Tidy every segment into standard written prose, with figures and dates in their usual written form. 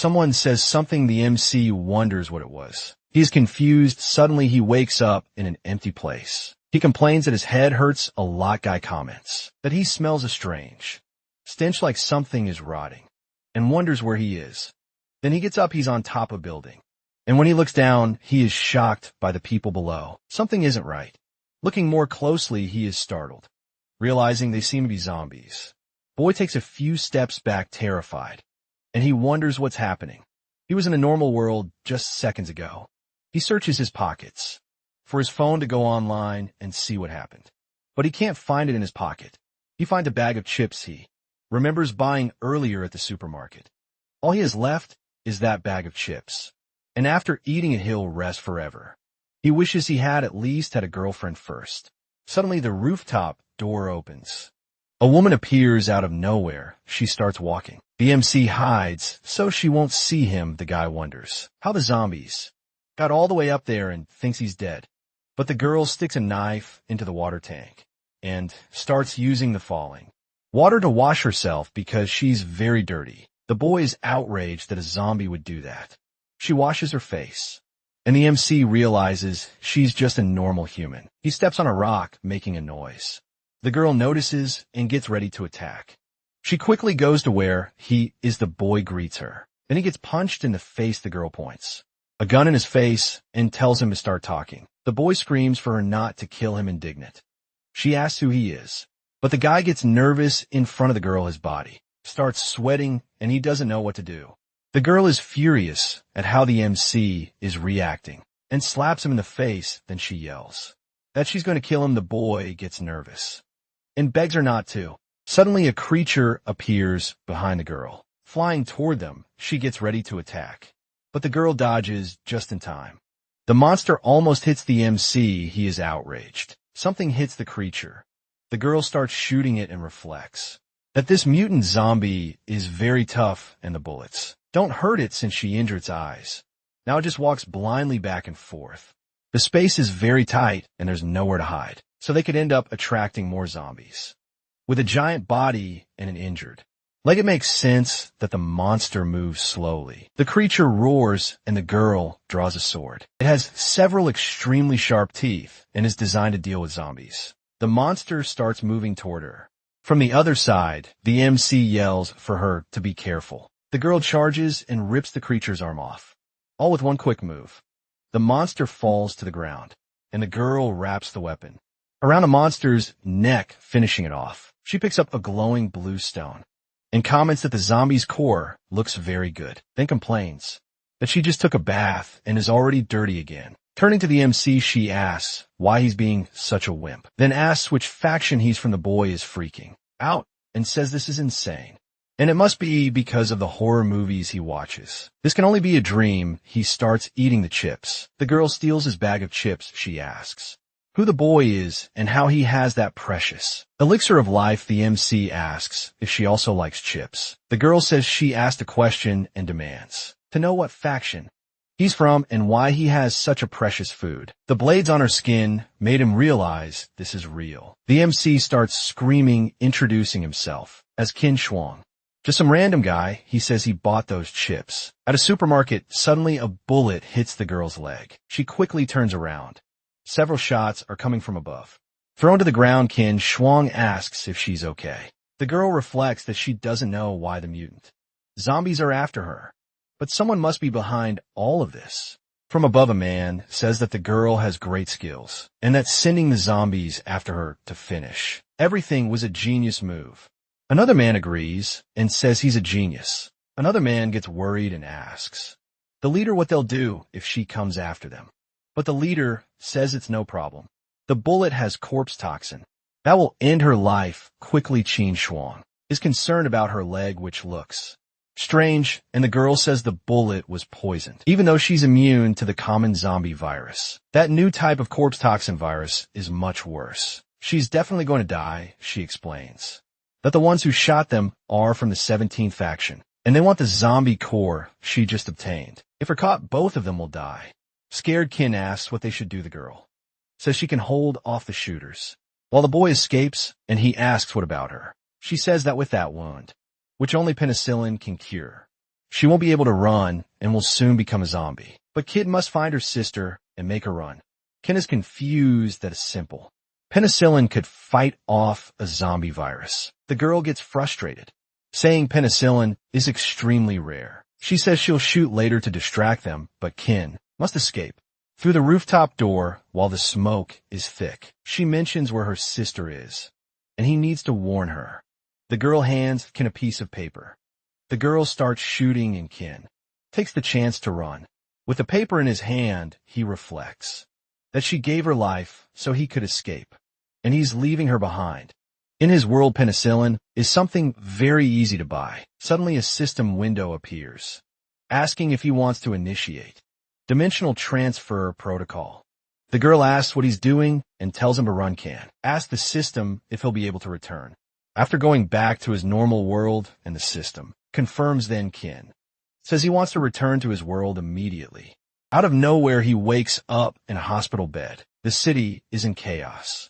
Someone says something. The MC wonders what it was. He is confused. Suddenly he wakes up in an empty place. He complains that his head hurts a lot. Guy comments that he smells a strange stench like something is rotting and wonders where he is. Then he gets up. He's on top of a building. And when he looks down, he is shocked by the people below. Something isn't right. Looking more closely, he is startled, realizing they seem to be zombies. Boy takes a few steps back, terrified, and he wonders what's happening. He was in a normal world just seconds ago. He searches his pockets for his phone to go online and see what happened. But he can't find it in his pocket. He finds a bag of chips he remembers buying earlier at the supermarket. All he has left is that bag of chips. And after eating it, he'll rest forever. He wishes he had at least had a girlfriend first. Suddenly, the rooftop door opens. A woman appears out of nowhere. She starts walking. The MC hides so she won't see him. The guy wonders how the zombies got all the way up there and thinks he's dead. But the girl sticks a knife into the water tank and starts using the falling water to wash herself because she's very dirty. The boy is outraged that a zombie would do that. She washes her face, and the MC realizes she's just a normal human. He steps on a rock, making a noise. The girl notices and gets ready to attack. She quickly goes to where he is. The boy greets her. Then he gets punched in the face. The girl points a gun in his face and tells him to start talking. The boy screams for her not to kill him, indignant. She asks who he is, but the guy gets nervous in front of the girl. His body starts sweating, and he doesn't know what to do. The girl is furious at how the MC is reacting and slaps him in the face. Then she yells that she's going to kill him. The boy gets nervous and begs her not to. Suddenly, a creature appears behind the girl. Flying toward them, she gets ready to attack, but the girl dodges just in time. The monster almost hits the MC. He is outraged. Something hits the creature. The girl starts shooting it and reflects that this mutant zombie is very tough and the bullets don't hurt it since she injured its eyes. Now it just walks blindly back and forth. The space is very tight and there's nowhere to hide, so they could end up attracting more zombies. With a giant body and an injured leg, it makes sense that the monster moves slowly. The creature roars and the girl draws a sword. It has several extremely sharp teeth and is designed to deal with zombies. The monster starts moving toward her. From the other side, the MC yells for her to be careful. The girl charges and rips the creature's arm off, all with one quick move. The monster falls to the ground, and the girl wraps the weapon around the monster's neck, finishing it off. She picks up a glowing blue stone and comments that the zombie's core looks very good, then complains that she just took a bath and is already dirty again. Turning to the MC, she asks why he's being such a wimp, then asks which faction he's from. The boy is freaking out and says this is insane, and it must be because of the horror movies he watches. This can only be a dream. He starts eating the chips. The girl steals his bag of chips. She asks who the boy is and how he has that precious elixir of life. The MC asks if she also likes chips. The girl says she asked a question and demands to know what faction he's from and why he has such a precious food. The blades on her skin made him realize this is real. The MC starts screaming, introducing himself as Qin Shuang. Just some random guy. He says he bought those chips at a supermarket. Suddenly, a bullet hits the girl's leg. She quickly turns around. Several shots are coming from above. Thrown to the ground, Qin Shuang asks if she's okay. The girl reflects that she doesn't know why the mutant zombies are after her, but someone must be behind all of this. From above, a man says that the girl has great skills and that sending the zombies after her to finish everything was a genius move. Another man agrees and says he's a genius. Another man gets worried and asks the leader what they'll do if she comes after them. But the leader says it's no problem. The bullet has corpse toxin. That will end her life quickly. Qin Shuang is concerned about her leg, which looks strange, and the girl says the bullet was poisoned, even though she's immune to the common zombie virus. That new type of corpse toxin virus is much worse. She's definitely going to die, she explains. That the ones who shot them are from the 17th faction, and they want the zombie core she just obtained. If her caught, both of them will die. Scared, Qin asks what they should do. The girl says she can hold off the shooters, while the boy escapes, and he asks what about her. She says that with that wound, which only penicillin can cure, She won't be able to run and will soon become a zombie. But Kid must find her sister and make her run. Ken is confused that it's simple. Penicillin could fight off a zombie virus. The girl gets frustrated, saying penicillin is extremely rare. She says she'll shoot later to distract them, but Ken must escape through the rooftop door while the smoke is thick. She mentions where her sister is, and he needs to warn her. The girl hands Ken a piece of paper. The girl starts shooting and Ken takes the chance to run. With the paper in his hand, he reflects that she gave her life so he could escape, and he's leaving her behind. In his world, penicillin is something very easy to buy. Suddenly a system window appears, asking if he wants to initiate dimensional transfer protocol. The girl asks what he's doing and tells him to run Ken. Asks the system if he'll be able to return. After going back to his normal world, and the system confirms then Ken says he wants to return to his world immediately. Out of nowhere, he wakes up in a hospital bed. The city is in chaos.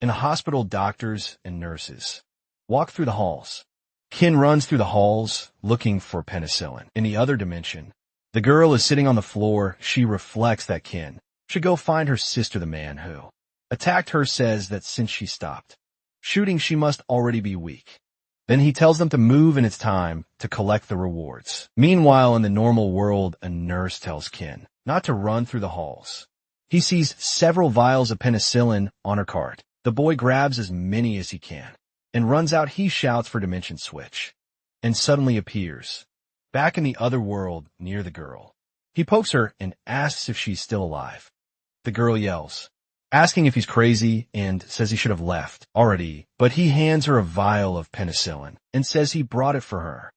In the hospital, doctors and nurses walk through the halls. Ken runs through the halls looking for penicillin. In the other dimension, the girl is sitting on the floor. She reflects that Ken should go find her sister. The man who attacked her says that since she stopped shooting, she must already be weak. Then he tells them to move and it's time to collect the rewards. Meanwhile, in the normal world, a nurse tells Ken not to run through the halls. He sees several vials of penicillin on her cart. The boy grabs as many as he can and runs out. He shouts for Dimension Switch and suddenly appears back in the other world near the girl. He pokes her and asks if she's still alive. The girl yells, asking if he's crazy, and says he should have left already, but he hands her a vial of penicillin and says he brought it for her.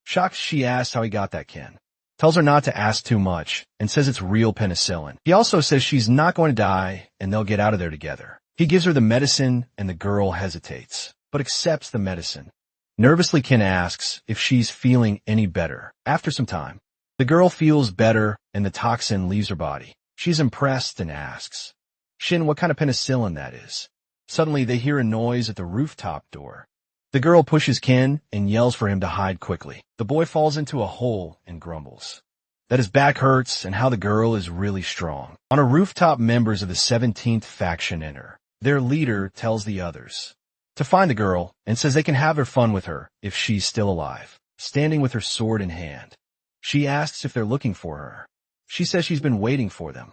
Shocked, she asks how he got that. Ken tells her not to ask too much and says it's real penicillin. He also says she's not going to die and they'll get out of there together. He gives her the medicine and the girl hesitates, but accepts the medicine. Nervously, Ken asks if she's feeling any better. After some time, the girl feels better and the toxin leaves her body. She's impressed and asks Shin what kind of penicillin that is. Suddenly, they hear a noise at the rooftop door. The girl pushes Ken and yells for him to hide quickly. The boy falls into a hole and grumbles that his back hurts and how the girl is really strong. On a rooftop, members of the 17th faction enter. Their leader tells the others to find the girl and says they can have their fun with her if she's still alive. Standing with her sword in hand, she asks if they're looking for her. She says she's been waiting for them.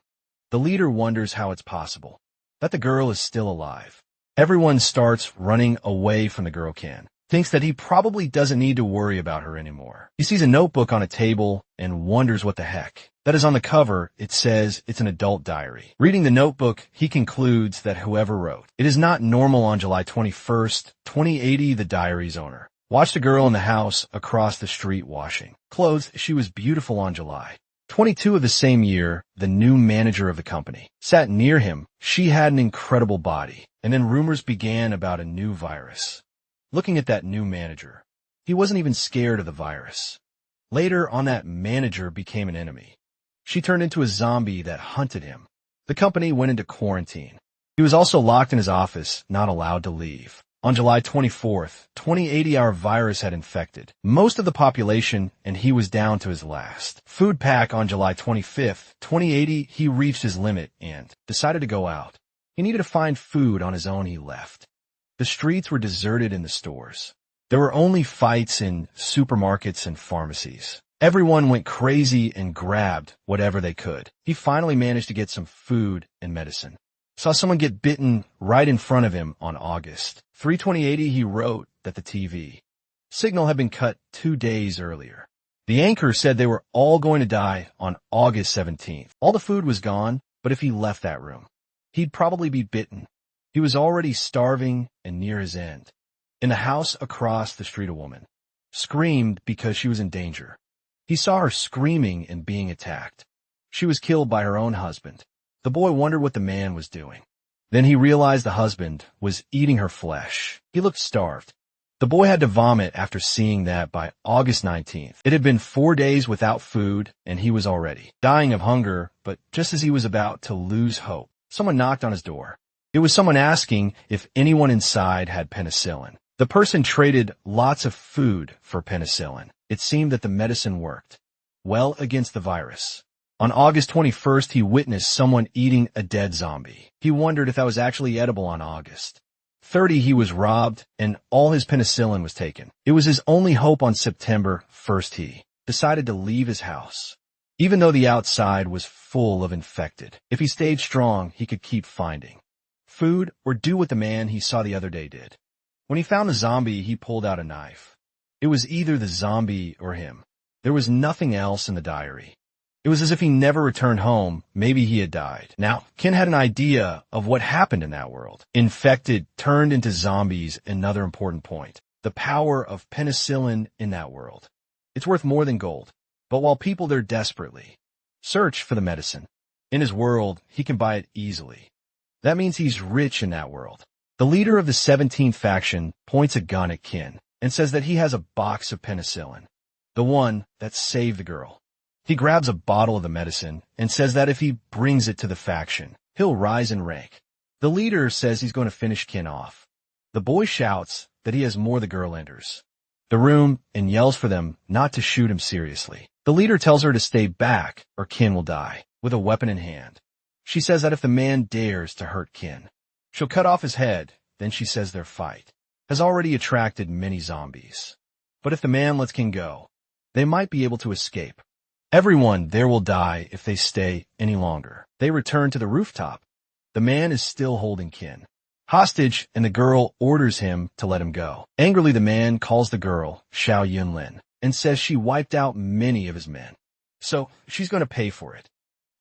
The leader wonders how it's possible that the girl is still alive. Everyone starts running away from the girl. Ken thinks that he probably doesn't need to worry about her anymore. He sees a notebook on a table and wonders what the heck that is on the cover. It says it's an adult diary. Reading the notebook, he concludes that whoever wrote it is not normal. On July 21st, 2080, the diary's owner watched a girl in the house across the street washing clothes. She was beautiful. On July 22 of the same year, the new manager of the company sat near him. She had an incredible body. And then rumors began about a new virus. Looking at that new manager, he wasn't even scared of the virus. Later on, that manager became an enemy. She turned into a zombie that hunted him. The company went into quarantine. He was also locked in his office, not allowed to leave. On July 24th, 2080, our virus had infected most of the population, and he was down to his last food pack. On July 25th, 2080, he reached his limit and decided to go out. He needed to find food on his own. He left. The streets were deserted in the stores. There were only fights in supermarkets and pharmacies. Everyone went crazy and grabbed whatever they could. He finally managed to get some food and medicine. Saw someone get bitten right in front of him on August 3, 2080. He wrote that the TV signal had been cut 2 days earlier. The anchor said they were all going to die on August 17th. All the food was gone, but if he left that room, he'd probably be bitten. He was already starving and near his end. In the house across the street, a woman screamed because she was in danger. He saw her screaming and being attacked. She was killed by her own husband. The boy wondered what the man was doing. Then he realized the husband was eating her flesh. He looked starved. The boy had to vomit after seeing that by August 19th. It had been 4 days without food, and he was already dying of hunger, but just as he was about to lose hope, someone knocked on his door. It was someone asking if anyone inside had penicillin. The person traded lots of food for penicillin. It seemed that the medicine worked. well against the virus. On August 21st, he witnessed someone eating a dead zombie. He wondered if that was actually edible on August 30. He was robbed, and all his penicillin was taken. It was his only hope on September 1st. He decided to leave his house, even though the outside was full of infected. If he stayed strong, he could keep finding food or do what the man he saw the other day did. When he found the zombie, he pulled out a knife. It was either the zombie or him. There was nothing else in the diary. It was as if he never returned home. Maybe he had died. Now, Ken had an idea of what happened in that world. Infected turned into zombies, another important point. The power of penicillin in that world. It's worth more than gold. But while people there desperately search for the medicine, in his world, he can buy it easily. That means he's rich in that world. The leader of the 17th faction points a gun at Ken and says that he has a box of penicillin, the one that saved the girl. He grabs a bottle of the medicine and says that if he brings it to the faction, he'll rise in rank. The leader says he's going to finish Ken off. The boy shouts that he has more. The girl enters the room and yells for them not to shoot him seriously. The leader tells her to stay back or Ken will die, with a weapon in hand. She says that if the man dares to hurt Ken, she'll cut off his head. Then she says their fight has already attracted many zombies. But if the man lets Ken go, they might be able to escape. Everyone there will die if they stay any longer. They return to the rooftop. The man is still holding Ken hostage, and the girl orders him to let him go. Angrily, the man calls the girl Xiao Yunlin and says she wiped out many of his men, so she's going to pay for it.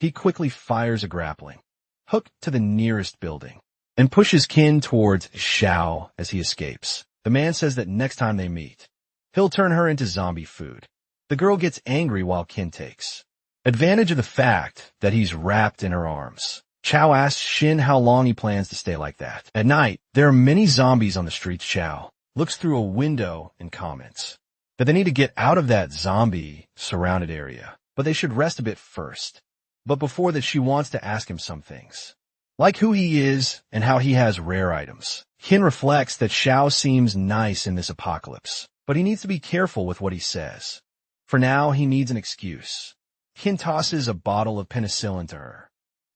He quickly fires a grappling hook to the nearest building and pushes Ken towards Xiao as he escapes. The man says that next time they meet, he'll turn her into zombie food. The girl gets angry while Ken takes advantage of the fact that he's wrapped in her arms. Chao asks Shin how long he plans to stay like that. At night, there are many zombies on the streets. Chao looks through a window and comments that they need to get out of that zombie-surrounded area, but they should rest a bit first. But before that, she wants to ask him some things, like who he is and how he has rare items. Ken reflects that Xiao seems nice in this apocalypse, but he needs to be careful with what he says. For now, he needs an excuse. Ken tosses a bottle of penicillin to her.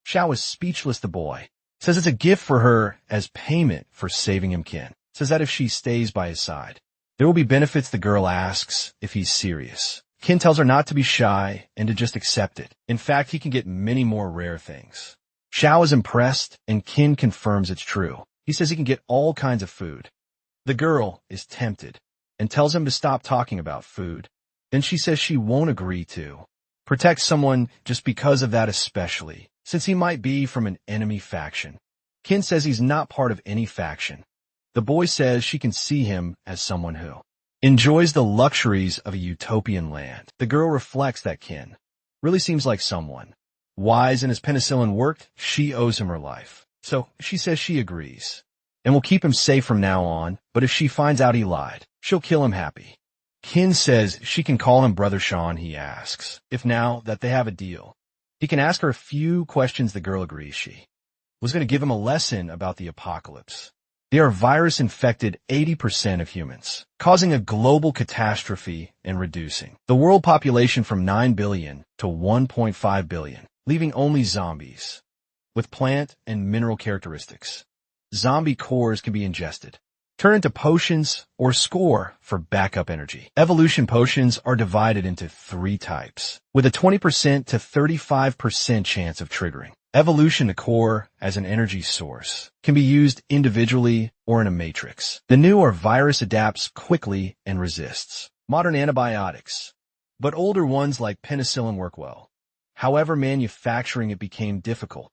Xiao is speechless. The boy says it's a gift for her as payment for saving him. Ken says that if she stays by his side, there will be benefits. The girl asks if he's serious. Ken tells her not to be shy and to just accept it. In fact, he can get many more rare things. Xiao is impressed, and Ken confirms it's true. He says he can get all kinds of food. The girl is tempted and tells him to stop talking about food. Then she says she won't agree to protect someone just because of that, especially since he might be from an enemy faction. Ken says he's not part of any faction. The boy says she can see him as someone who enjoys the luxuries of a utopian land. The girl reflects that Ken really seems like someone wise, and his penicillin worked. She owes him her life. So she says she agrees and will keep him safe from now on, but if she finds out he lied, she'll kill him happy. Ken says she can call him Brother Sean. He asks if now that they have a deal, he can ask her a few questions. The girl agrees. She was going to give him a lesson about the apocalypse. They are virus-infected 80% of humans, causing a global catastrophe and reducing the world population from 9 billion to 1.5 billion, leaving only zombies with plant and mineral characteristics. Zombie cores can be ingested, turn into potions, or score for backup energy. Evolution potions are divided into 3 types, with a 20% to 35% chance of triggering. Evolution, the core as an energy source, can be used individually or in a matrix. The new or virus adapts quickly and resists modern antibiotics, but older ones like penicillin work well. However, manufacturing it became difficult,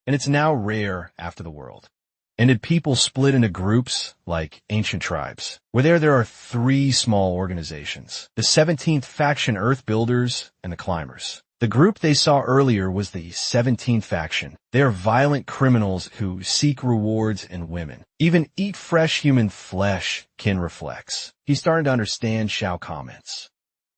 and it's now rare after the world. And did people split into groups like ancient tribes, where there are 3 small organizations: the 17th faction, Earth Builders, and the Climbers. The group they saw earlier was the 17th faction. They are violent criminals who seek rewards in women, even eat fresh human flesh. Ken reflects. He's starting to understand Xiao comments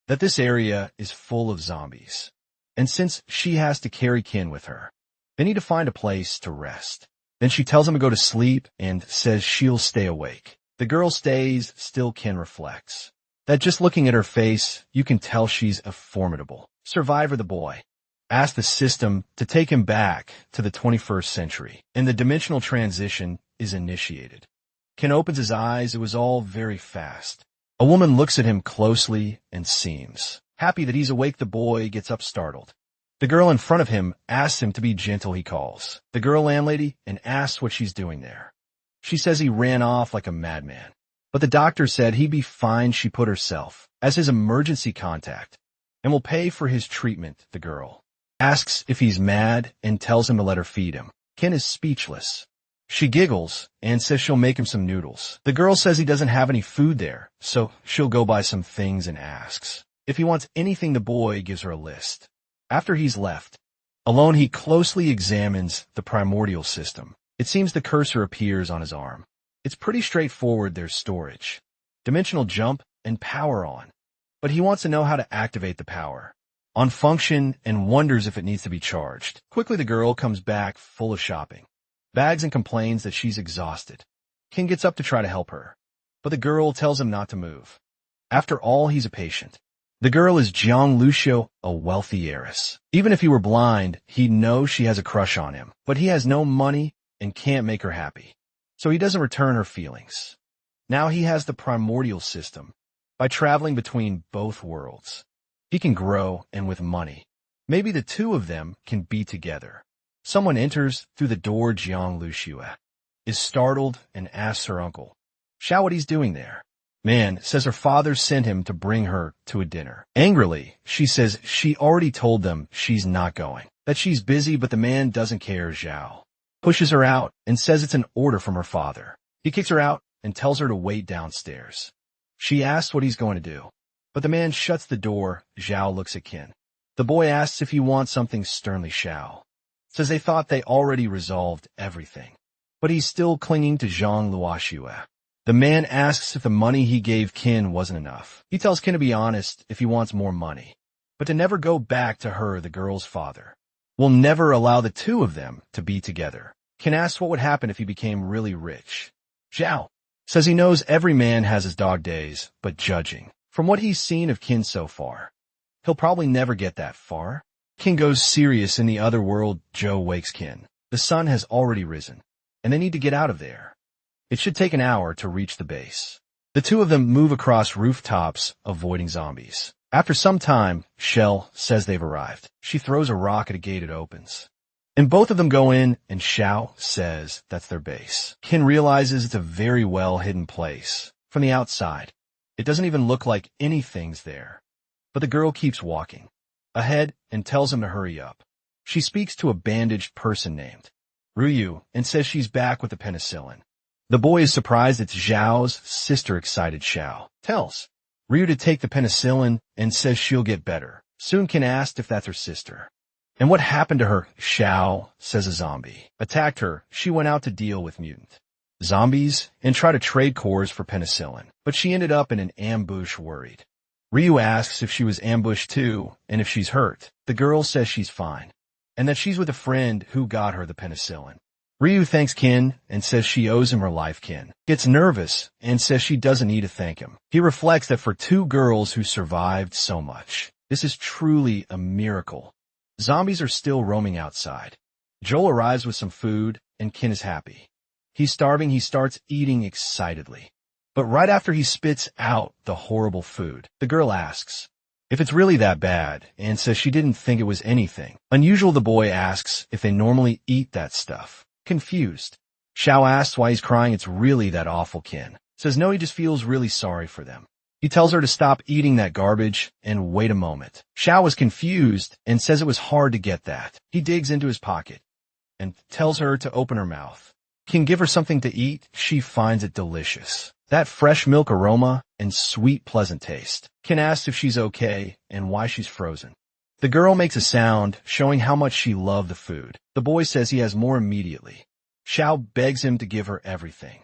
that this area is full of zombies, and since she has to carry Ken with her, they need to find a place to rest. Then she tells him to go to sleep and says she'll stay awake. The girl stays. Still, Ken reflects that just looking at her face, you can tell she's a formidable Survivor the boy asks the system to take him back to the 21st century, and the dimensional transition is initiated. Ken opens his eyes. It was all very fast. A woman looks at him closely and seems happy that he's awake. The boy gets up startled. The girl in front of him asks him to be gentle. He calls the girl landlady and asks what she's doing there. She says he ran off like a madman. But the doctor said he'd be fine. She put herself as his emergency contact and will pay for his treatment. The girl asks if he's mad and tells him to let her feed him. Ken is speechless. She giggles and says she'll make him some noodles. The girl says he doesn't have any food there, so she'll go buy some things and asks if he wants anything. The boy gives her a list. After he's left alone, he closely examines the primordial system. It seems the cursor appears on his arm. It's pretty straightforward. There's storage, dimensional jump, and power on. But he wants to know how to activate the power on function and wonders if it needs to be charged. Quickly, the girl comes back full of shopping bags and complains that she's exhausted. Ken gets up to try to help her, but the girl tells him not to move. After all, he's a patient. The girl is Jiang Lucio, a wealthy heiress. Even if he were blind, he'd know she has a crush on him, but he has no money and can't make her happy. So he doesn't return her feelings. Now he has the primordial system. By traveling between both worlds, he can grow, and with money, maybe the two of them can be together. Someone enters through the door. Jiang Lucio is startled and asks her uncle Xiao what he's doing there. Man says her father sent him to bring her to a dinner. Angrily, she says she already told them she's not going, that she's busy, but the man doesn't care. Xiao pushes her out and says it's an order from her father. He kicks her out and tells her to wait downstairs. She asks what he's going to do, but the man shuts the door. Xiao looks at Ken. The boy asks if he wants something sternly. Xiao says they thought they already resolved everything, but he's still clinging to Jiang Lucio. The man asks if the money he gave Ken wasn't enough. He tells Ken to be honest if he wants more money, but to never go back to her. The girl's father will never allow the two of them to be together. Ken asks what would happen if he became really rich. Xiao says he knows every man has his dog days, but judging from what he's seen of Ken so far, he'll probably never get that far. Ken goes serious. In the other world, Joe wakes Ken. The sun has already risen, and they need to get out of there. It should take an hour to reach the base. The two of them move across rooftops, avoiding zombies. After some time, Shell says they've arrived. She throws a rock at a gate. It opens, and both of them go in, and Xiao says that's their base. Ken realizes it's a very well-hidden place. From the outside, it doesn't even look like anything's there. But the girl keeps walking ahead and tells him to hurry up. She speaks to a bandaged person named Ryu and says she's back with the penicillin. The boy is surprised it's Zhao's sister. Excited, Xiao tells Ryu to take the penicillin and says she'll get better. Soon Ken asked if that's her sister. And what happened to her? Xiao says a zombie attacked her. She went out to deal with mutant zombies and try to trade cores for penicillin, but she ended up in an ambush. Worried, Ryu asks if she was ambushed too and if she's hurt. The girl says she's fine and that she's with a friend who got her the penicillin. Ryu thanks Ken and says she owes him her life. Ken gets nervous and says she doesn't need to thank him. He reflects that for two girls who survived so much, this is truly a miracle. Zombies are still roaming outside. Joel arrives with some food and Ken is happy. He's starving. He starts eating excitedly. But right after he spits out the horrible food, the girl asks if it's really that bad and says she didn't think it was anything unusual. The boy asks if they normally eat that stuff. Confused, Xiao asks why he's crying. It's really that awful. Ken says no, he just feels really sorry for them. He tells her to stop eating that garbage and wait a moment. Xiao is confused and says it was hard to get that. He digs into his pocket and tells her to open her mouth. Ken give her something to eat. She finds it delicious. That fresh milk aroma and sweet, pleasant taste. Ken asks if she's okay and why she's frozen. The girl makes a sound showing how much she loved the food. The boy says he has more immediately. Xiao begs him to give her everything.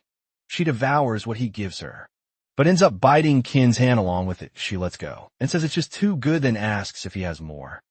She devours what he gives her, but ends up biting Ken's hand along with it. She lets go and says it's just too good, then asks if he has more.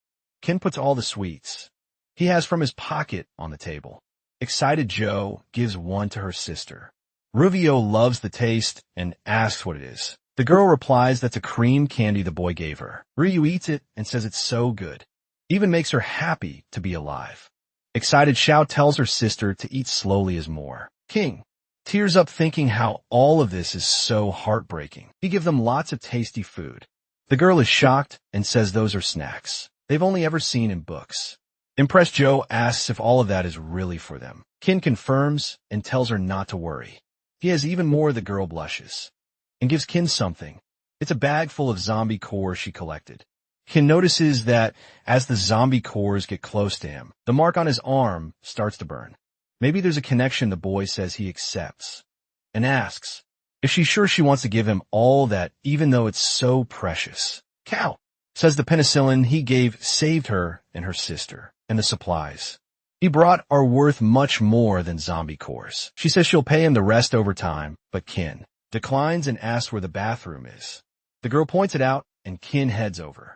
Ken puts all the sweets he has from his pocket on the table. Excited Joe gives one to her sister. Ruvio loves the taste and asks what it is. The girl replies that's a cream candy the boy gave her. Ryu eats it and says it's so good. Even makes her happy to be alive. Excited, Xiao tells her sister to eat slowly as more. King tears up thinking how all of this is so heartbreaking. He gives them lots of tasty food. The girl is shocked and says those are snacks they've only ever seen in books. Impressed, Joe asks if all of that is really for them. Kin confirms and tells her not to worry. He has even more. The girl blushes and gives Kin something. It's a bag full of zombie cores she collected. Kin notices that as the zombie cores get close to him, the mark on his arm starts to burn. Maybe there's a connection. The boy says he accepts and asks if she's sure she wants to give him all that even though it's so precious. Cow says the penicillin he gave saved her and her sister, and the supplies he brought are worth much more than zombie cores. She says she'll pay him the rest over time, but Kin declines and asks where the bathroom is. The girl points it out and Kin heads over.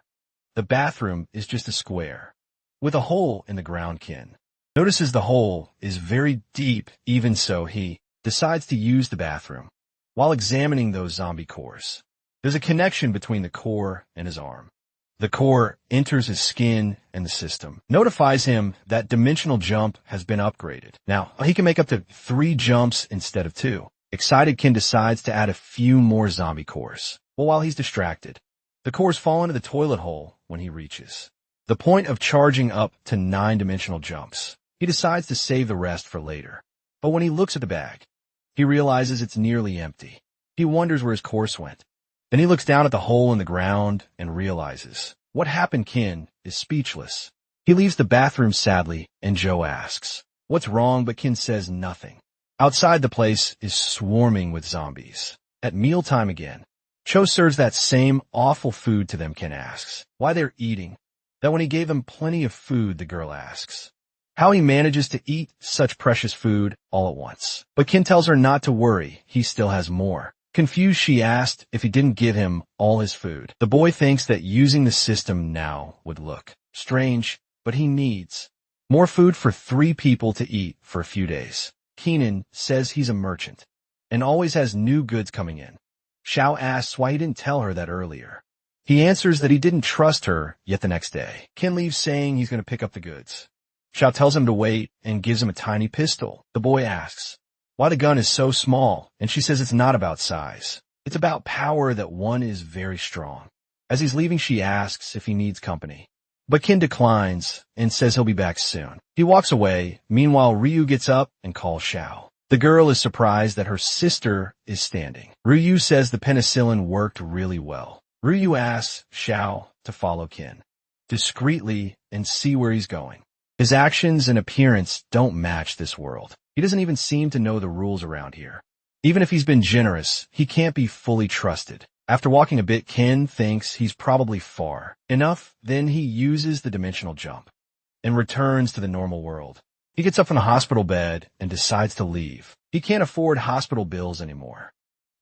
The bathroom is just a square with a hole in the ground. Kin notices the hole is very deep. Even so, he decides to use the bathroom while examining those zombie cores. There's a connection between the core and his arm. The core enters his skin and the system notifies him that dimensional jump has been upgraded. Now, he can make up to 3 jumps instead of 2. Excited, Kin decides to add a few more zombie cores. Well, while he's distracted, the cores fall into the toilet hole when he reaches the point of charging up to 9-dimensional jumps. He decides to save the rest for later. But when he looks at the bag, he realizes it's nearly empty. He wonders where his course went. Then he looks down at the hole in the ground and realizes what happened. Kin is speechless. He leaves the bathroom sadly, and Joe asks what's wrong, but Kin says nothing. Outside, the place is swarming with zombies. At mealtime again, Cho serves that same awful food to them. Kin asks why they're eating. That when he gave them plenty of food, the girl asks how he manages to eat such precious food all at once. But Kin tells her not to worry, he still has more. Confused, she asked if he didn't give him all his food. The boy thinks that using the system now would look strange, but he needs more food for 3 people to eat for a few days. Keenan says he's a merchant and always has new goods coming in. Xiao asks why he didn't tell her that earlier. He answers that he didn't trust her. Yet the next day, Kin leaves saying he's going to pick up the goods. Xiao tells him to wait and gives him a tiny pistol. The boy asks why the gun is so small, and she says it's not about size. It's about power, that one is very strong. As he's leaving, she asks if he needs company. But Kin declines and says he'll be back soon. He walks away. Meanwhile, Ryu gets up and calls Xiao. The girl is surprised that her sister is standing. Ryu says the penicillin worked really well. Ryu asks Xiao to follow Kin discreetly and see where he's going. His actions and appearance don't match this world. He doesn't even seem to know the rules around here. Even if he's been generous, he can't be fully trusted. After walking a bit, Kin thinks he's probably far enough. Then he uses the dimensional jump and returns to the normal world. He gets up from the hospital bed and decides to leave. He can't afford hospital bills anymore.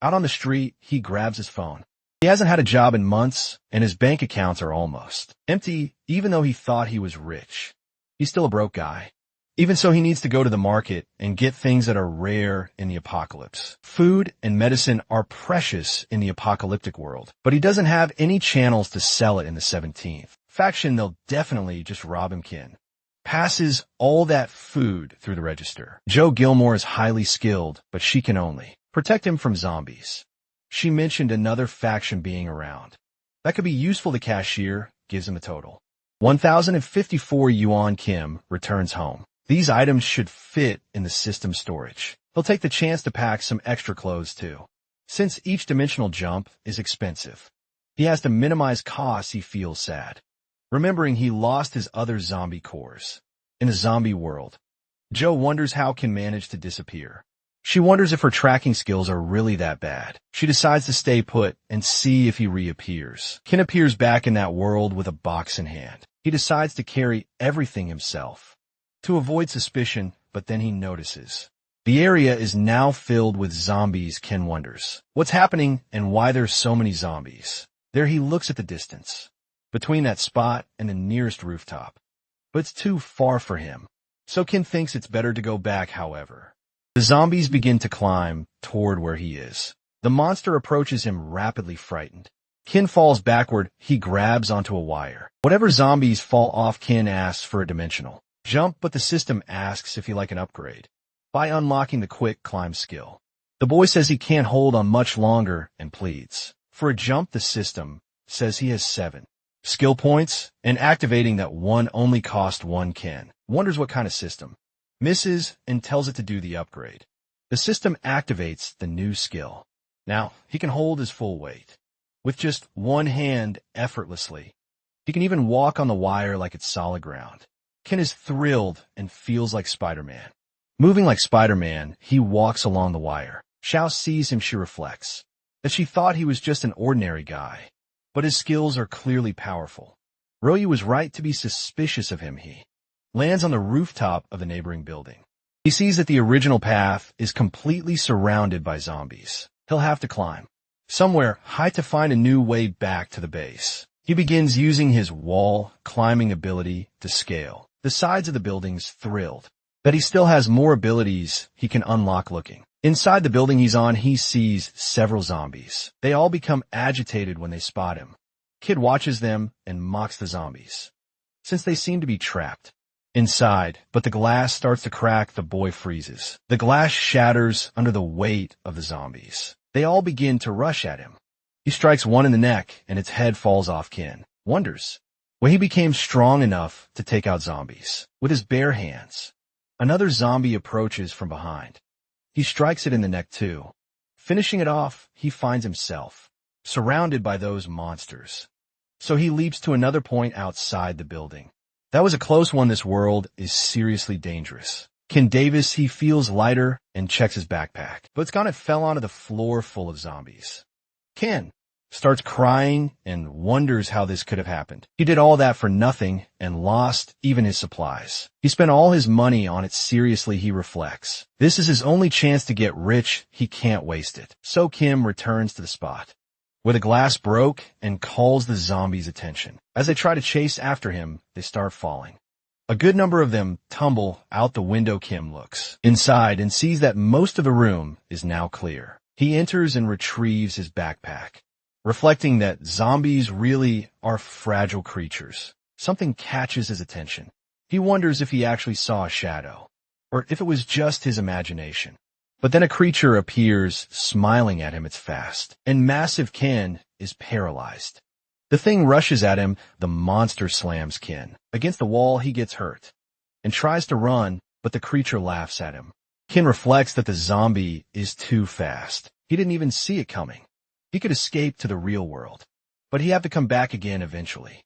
Out on the street, he grabs his phone. He hasn't had a job in months, and his bank accounts are almost empty. Even though he thought he was rich, he's still a broke guy. Even so, he needs to go to the market and get things that are rare in the apocalypse. Food and medicine are precious in the apocalyptic world, but he doesn't have any channels to sell it in the 17th. Faction, they'll definitely just rob him. Kin passes all that food through the register. Joe Gilmore is highly skilled, but she can only protect him from zombies. She mentioned another faction being around. That could be useful. The cashier gives him a total 1,054 yuan. Kim returns home. These items should fit in the system storage. He'll take the chance to pack some extra clothes too. Since each dimensional jump is expensive, he has to minimize costs. He feels sad, remembering he lost his other zombie cores. In a zombie world, Joe wonders how Kin managed to disappear. She wonders if her tracking skills are really that bad. She decides to stay put and see if he reappears. Kin appears back in that world with a box in hand. He decides to carry everything himself to avoid suspicion, but then he notices the area is now filled with zombies. Ken wonders what's happening and why there's so many zombies. There he looks at the distance between that spot and the nearest rooftop, but it's too far for him. So Ken thinks it's better to go back. However, the zombies begin to climb toward where he is. The monster approaches him rapidly frightened. Kin falls backward, he grabs onto a wire. Whatever zombies fall off, Kin asks for a dimensional jump, but the system asks if he like an upgrade by unlocking the quick climb skill. The boy says he can't hold on much longer and pleads for a jump. The system says he has 7 skill points, and activating that one only cost 1. Kin wonders what kind of system. Misses and tells it to do the upgrade. The system activates the new skill. Now, he can hold his full weight with just one hand effortlessly. He can even walk on the wire like it's solid ground. Kin is thrilled and feels like Spider-Man. Moving like Spider-Man, he walks along the wire. Xiao sees him. She reflects that she thought he was just an ordinary guy, but his skills are clearly powerful. Ryu was right to be suspicious of him. He lands on the rooftop of the neighboring building. He sees that the original path is completely surrounded by zombies. He'll have to climb somewhere high to find a new way back to the base. He begins using his wall climbing ability to scale the sides of the buildings, thrilled that he still has more abilities he can unlock. Looking inside the building he's on, he sees several zombies. They all become agitated when they spot him. Kid watches them and mocks the zombies, since they seem to be trapped inside, but the glass starts to crack. The boy freezes. The glass shatters under the weight of the zombies. They all begin to rush at him. He strikes one in the neck, and its head falls off. Kin wonders when he became strong enough to take out zombies with his bare hands. Another zombie approaches from behind. He strikes it in the neck too. Finishing it off, he finds himself surrounded by those monsters. So he leaps to another point outside the building. That was a close one. This world is seriously dangerous. Kin Davis, he feels lighter and checks his backpack, but it's gone and fell onto the floor full of zombies. Kin starts crying and wonders how this could have happened. He did all that for nothing and lost even his supplies. He spent all his money on it. Seriously, he reflects. This is his only chance to get rich. He can't waste it. So Kim returns to the spot where the glass broke and calls the zombies' attention. As they try to chase after him, they start falling. A good number of them tumble out the window. Kim looks inside and sees that most of the room is now clear. He enters and retrieves his backpack, reflecting that zombies really are fragile creatures. Something catches his attention. He wonders if he actually saw a shadow, or if it was just his imagination. But then a creature appears, smiling at him. It's fast, and massive. Kin is paralyzed. The thing rushes at him. The monster slams Kin against the wall. He gets hurt and tries to run, but the creature laughs at him. Kin reflects that the zombie is too fast. He didn't even see it coming. He could escape to the real world, but he had to come back again eventually.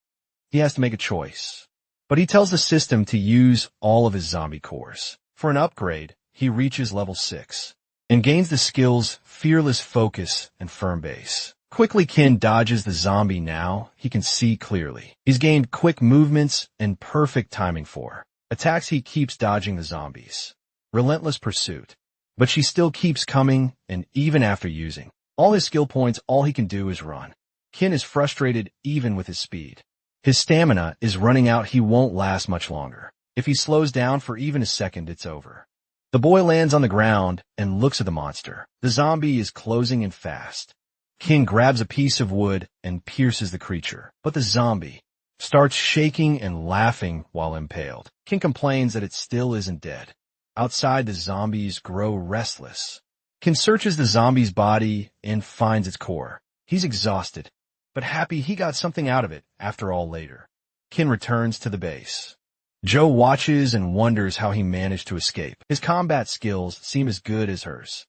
He has to make a choice, but he tells the system to use all of his zombie cores. For an upgrade, he reaches level 6 and gains the skills Fearless Focus and Firm Base. Quickly, Kin dodges the zombie. Now he can see clearly. He's gained quick movements and perfect timing for attacks. He keeps dodging the zombies. Relentless pursuit. But she still keeps coming, and even after using all his skill points, all he can do is run. Kin is frustrated even with his speed. His stamina is running out. He won't last much longer. If he slows down for even a second, it's over. The boy lands on the ground and looks at the monster. The zombie is closing in fast. Kin grabs a piece of wood and pierces the creature, but the zombie starts shaking and laughing while impaled. Kin complains that it still isn't dead. Outside, the zombies grow restless. Kin searches the zombie's body and finds its core. He's exhausted, but happy he got something out of it after all. Later, Kin returns to the base. Joe watches and wonders how he managed to escape. His combat skills seem as good as hers.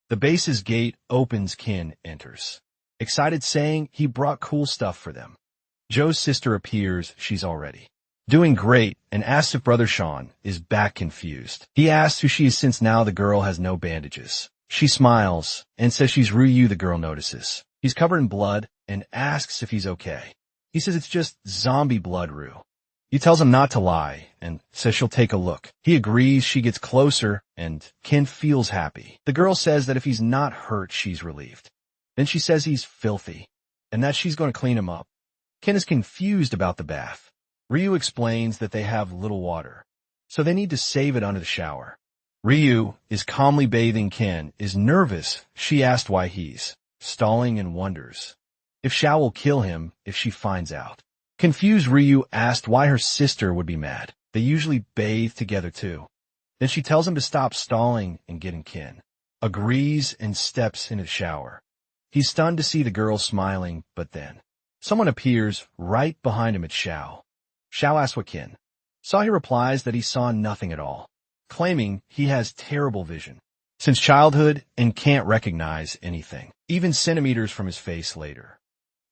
The base's gate opens. Kin enters, excited, saying he brought cool stuff for them. Joe's sister appears. She's already doing great and asks if Brother Sean is back. Confused, he asks who she is since now the girl has no bandages. She smiles and says she's Ryu. The girl notices he's covered in blood and asks if he's okay. He says it's just zombie blood. Ryu, he tells him not to lie and says she'll take a look. He agrees. She gets closer and Kin feels happy. The girl says that if he's not hurt, she's relieved. Then she says he's filthy and that she's going to clean him up. Kin is confused about the bath. Ryu explains that they have little water, so they need to save it under the shower. Ryu is calmly bathing. Kin is nervous. She asked why he's stalling and wonders if Xiao will kill him if she finds out. Confused, Ryu asked why her sister would be mad. They usually bathe together too. Then she tells him to stop stalling and get in kin. Agrees and steps into the shower. He's stunned to see the girl smiling, but then someone appears right behind him at Xiao. Xiao asks what kin saw. He replies that he saw nothing at all, claiming he has terrible vision since childhood and can't recognize anything, even centimeters from his face later.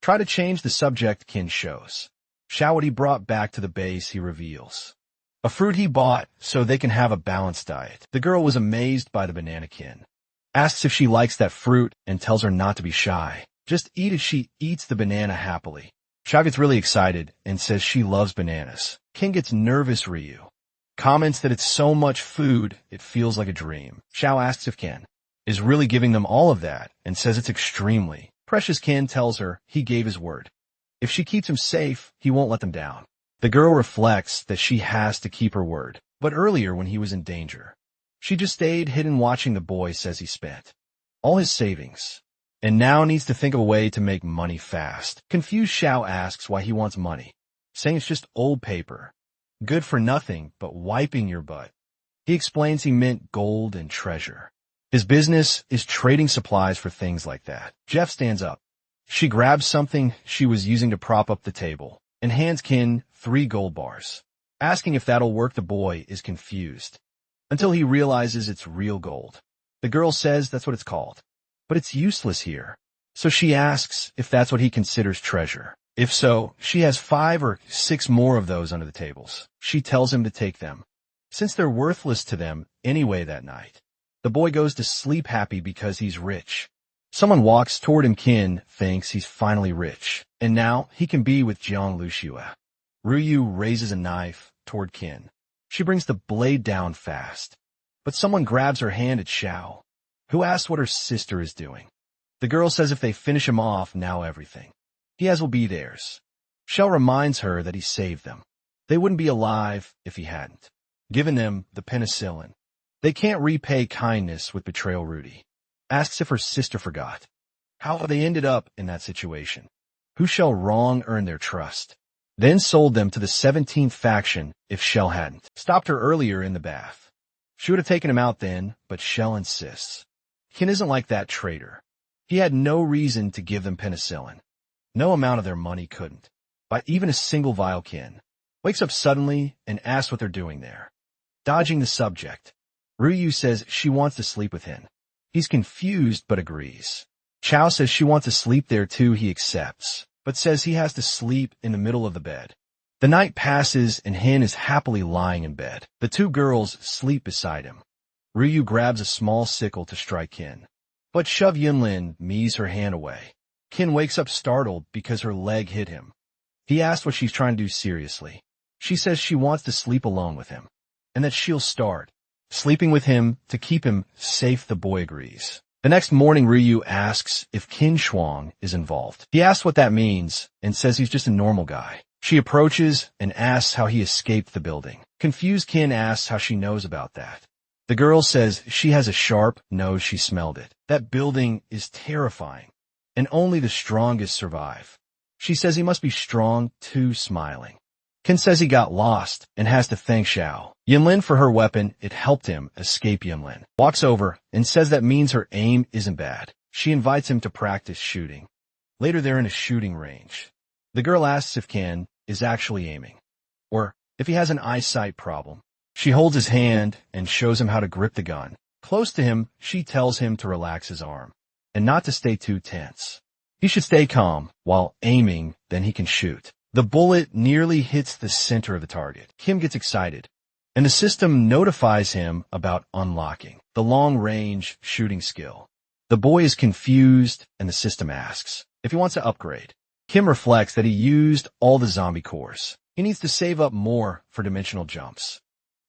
Try to change the subject, Kin shows Xiao what he brought back to the base. He reveals a fruit he bought so they can have a balanced diet. The girl was amazed by the banana. Kin asks if she likes that fruit and tells her not to be shy. Just eat it. She eats the banana happily. Xiao gets really excited and says she loves bananas. Kin gets nervous. Ryu comments that it's so much food, it feels like a dream. Xiao asks if Kin is really giving them all of that and says it's extremely precious. Kin tells her he gave his word. If she keeps him safe, he won't let them down. The girl reflects that she has to keep her word, but earlier when he was in danger, she just stayed hidden watching. The boy says he spent all his savings and now needs to think of a way to make money fast. Confused, Xiao asks why he wants money, saying it's just old paper, good for nothing but wiping your butt. He explains he meant gold and treasure. His business is trading supplies for things like that. Jeff stands up. She grabs something she was using to prop up the table and hands Kin 3 gold bars, asking if that'll work. The boy is confused until he realizes it's real gold. The girl says that's what it's called, but it's useless here. So she asks if that's what he considers treasure. If so, she has 5 or 6 more of those under the tables. She tells him to take them, since they're worthless to them anyway that night. The boy goes to sleep happy because he's rich. Someone walks toward him. Kin thinks he's finally rich, and now he can be with Jiang Luxua. Ryu raises a knife toward Kin. She brings the blade down fast, but someone grabs her hand at Xiao, who asks what her sister is doing. The girl says if they finish him off, now everything he has will be theirs. Xiao reminds her that he saved them. They wouldn't be alive if he hadn't given them the penicillin. They can't repay kindness with betrayal. Rudy asks if her sister forgot how they ended up in that situation. Who shall wrong earn their trust? Then sold them to the 17th faction if Shell hadn't stopped her earlier in the bath. She would have taken him out then, but Shell insists. Kin isn't like that traitor. He had no reason to give them penicillin. No amount of their money couldn't buy even a single vial. Kin wakes up suddenly and asks what they're doing there. Dodging the subject, Ryu says she wants to sleep with him. He's confused but agrees. Chao says she wants to sleep there too. He accepts, but says he has to sleep in the middle of the bed. The night passes and Hin is happily lying in bed. The 2 girls sleep beside him. Ryu grabs a small sickle to strike Kin, but Shove Yunlin mees her hand away. Kin wakes up startled because her leg hit him. He asks what she's trying to do seriously. She says she wants to sleep alone with him, and that she'll start sleeping with him to keep him safe. The boy agrees. The next morning, Ryu asks if Qin Shuang is involved. He asks what that means and says he's just a normal guy. She approaches and asks how he escaped the building. Confused, Qin asks how she knows about that. The girl says she has a sharp nose. She smelled it. That building is terrifying, and only the strongest survive. She says he must be strong too, smiling. Qin says he got lost and has to thank Xiao Yunlin for her weapon. It helped him escape. Yunlin walks over and says that means her aim isn't bad. She invites him to practice shooting. Later they're in a shooting range. The girl asks if Qin is actually aiming, or if he has an eyesight problem. She holds his hand and shows him how to grip the gun. Close to him, she tells him to relax his arm and not to stay too tense. He should stay calm while aiming, then he can shoot. The bullet nearly hits the center of the target. Kim gets excited, and the system notifies him about unlocking the long-range shooting skill. The boy is confused, and the system asks if he wants to upgrade. Kim reflects that he used all the zombie cores. He needs to save up more for dimensional jumps.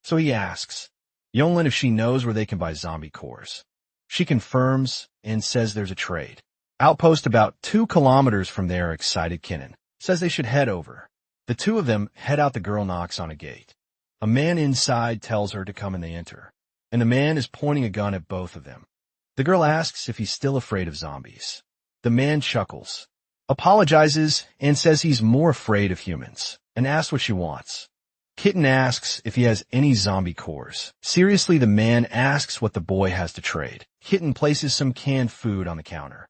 So he asks Yonglin if she knows where they can buy zombie cores. She confirms and says there's a trade outpost about 2 kilometers from there. Excited Kinnan says they should head over. The 2 of them head out. The girl knocks on a gate. A man inside tells her to come, and they enter. And the man is pointing a gun at both of them. The girl asks if he's still afraid of zombies. The man chuckles, apologizes, and says he's more afraid of humans, and asks what she wants. Kitten asks if he has any zombie cores. Seriously, the man asks what the boy has to trade. Kitten places some canned food on the counter.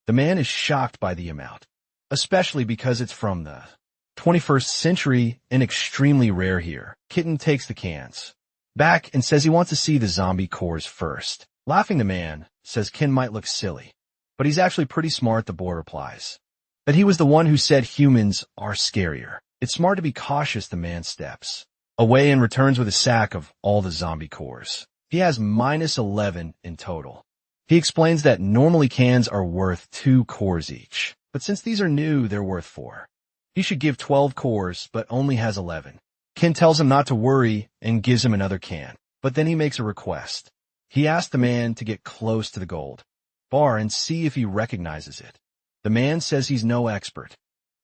The man is shocked by the amount, especially because it's from the 21st century and extremely rare here. Kitten takes the cans back and says he wants to see the zombie cores first. Laughing, the man says Ken might look silly, but he's actually pretty smart. The boy replies that he was the one who said humans are scarier. It's smart to be cautious. The man steps away and returns with a sack of all the zombie cores. He has -11 in total. He explains that normally cans are worth 2 cores each, but since these are new, they're worth 4. He should give 12 cores, but only has 11. Ken tells him not to worry and gives him another can, but then he makes a request. He asks the man to get close to the gold bar and see if he recognizes it. The man says he's no expert,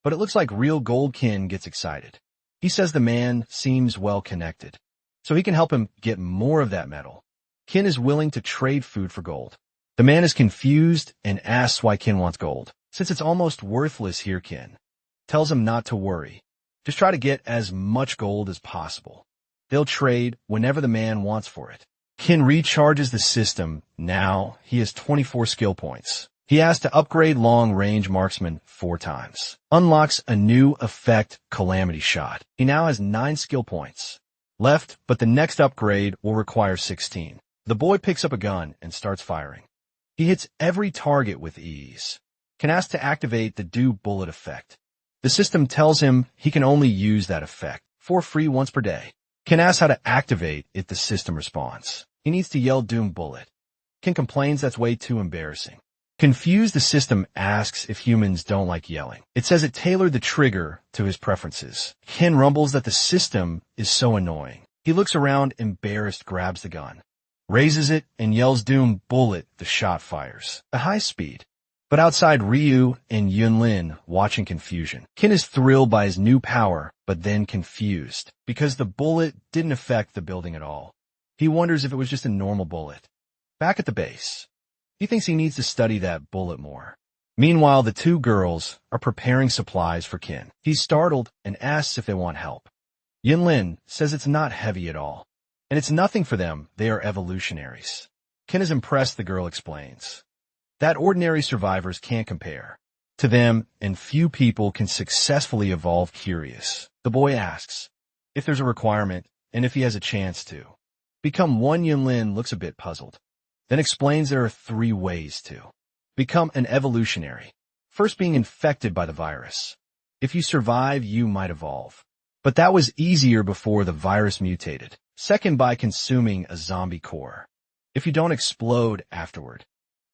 but it looks like real gold. Ken gets excited. He says the man seems well connected, so he can help him get more of that metal. Ken is willing to trade food for gold. The man is confused and asks why Ken wants gold, since it's almost worthless here. Ken tells him not to worry. Just try to get as much gold as possible. They'll trade whenever the man wants for it. Ken recharges the system. Now he has 24 skill points. He has to upgrade long-range marksman 4 times. Unlocks a new effect, Calamity Shot. He now has 9 skill points left, but the next upgrade will require 16. The boy picks up a gun and starts firing. He hits every target with ease. Ken asks to activate the Do Bullet effect. The system tells him he can only use that effect for free once per day. Ken asks how to activate it. The system responds he needs to yell Doom Bullet. Ken complains that's way too embarrassing. Confused, the system asks if humans don't like yelling. It says it tailored the trigger to his preferences. Ken rumbles that the system is so annoying. He looks around, embarrassed, grabs the gun, raises it, and yells Doom Bullet. The shot fires at high speed. But outside, Ryu and Yunlin watch in confusion. Ken is thrilled by his new power, but then confused because the bullet didn't affect the building at all. He wonders if it was just a normal bullet. Back at the base, he thinks he needs to study that bullet more. Meanwhile, the 2 girls are preparing supplies for Ken. He's startled and asks if they want help. Yunlin says it's not heavy at all, and it's nothing for them. They are evolutionaries. Ken is impressed. The girl explains that ordinary survivors can't compare to them, and few people can successfully evolve. Curious, the boy asks if there's a requirement and if he has a chance to become one. Yunlin looks a bit puzzled, then explains there are 3 ways to become an evolutionary. First, being infected by the virus. If you survive, you might evolve, but that was easier before the virus mutated. Second, by consuming a zombie core. If you don't explode afterward,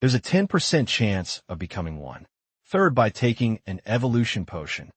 there's a 10% chance of becoming one. Third, by taking an evolution potion,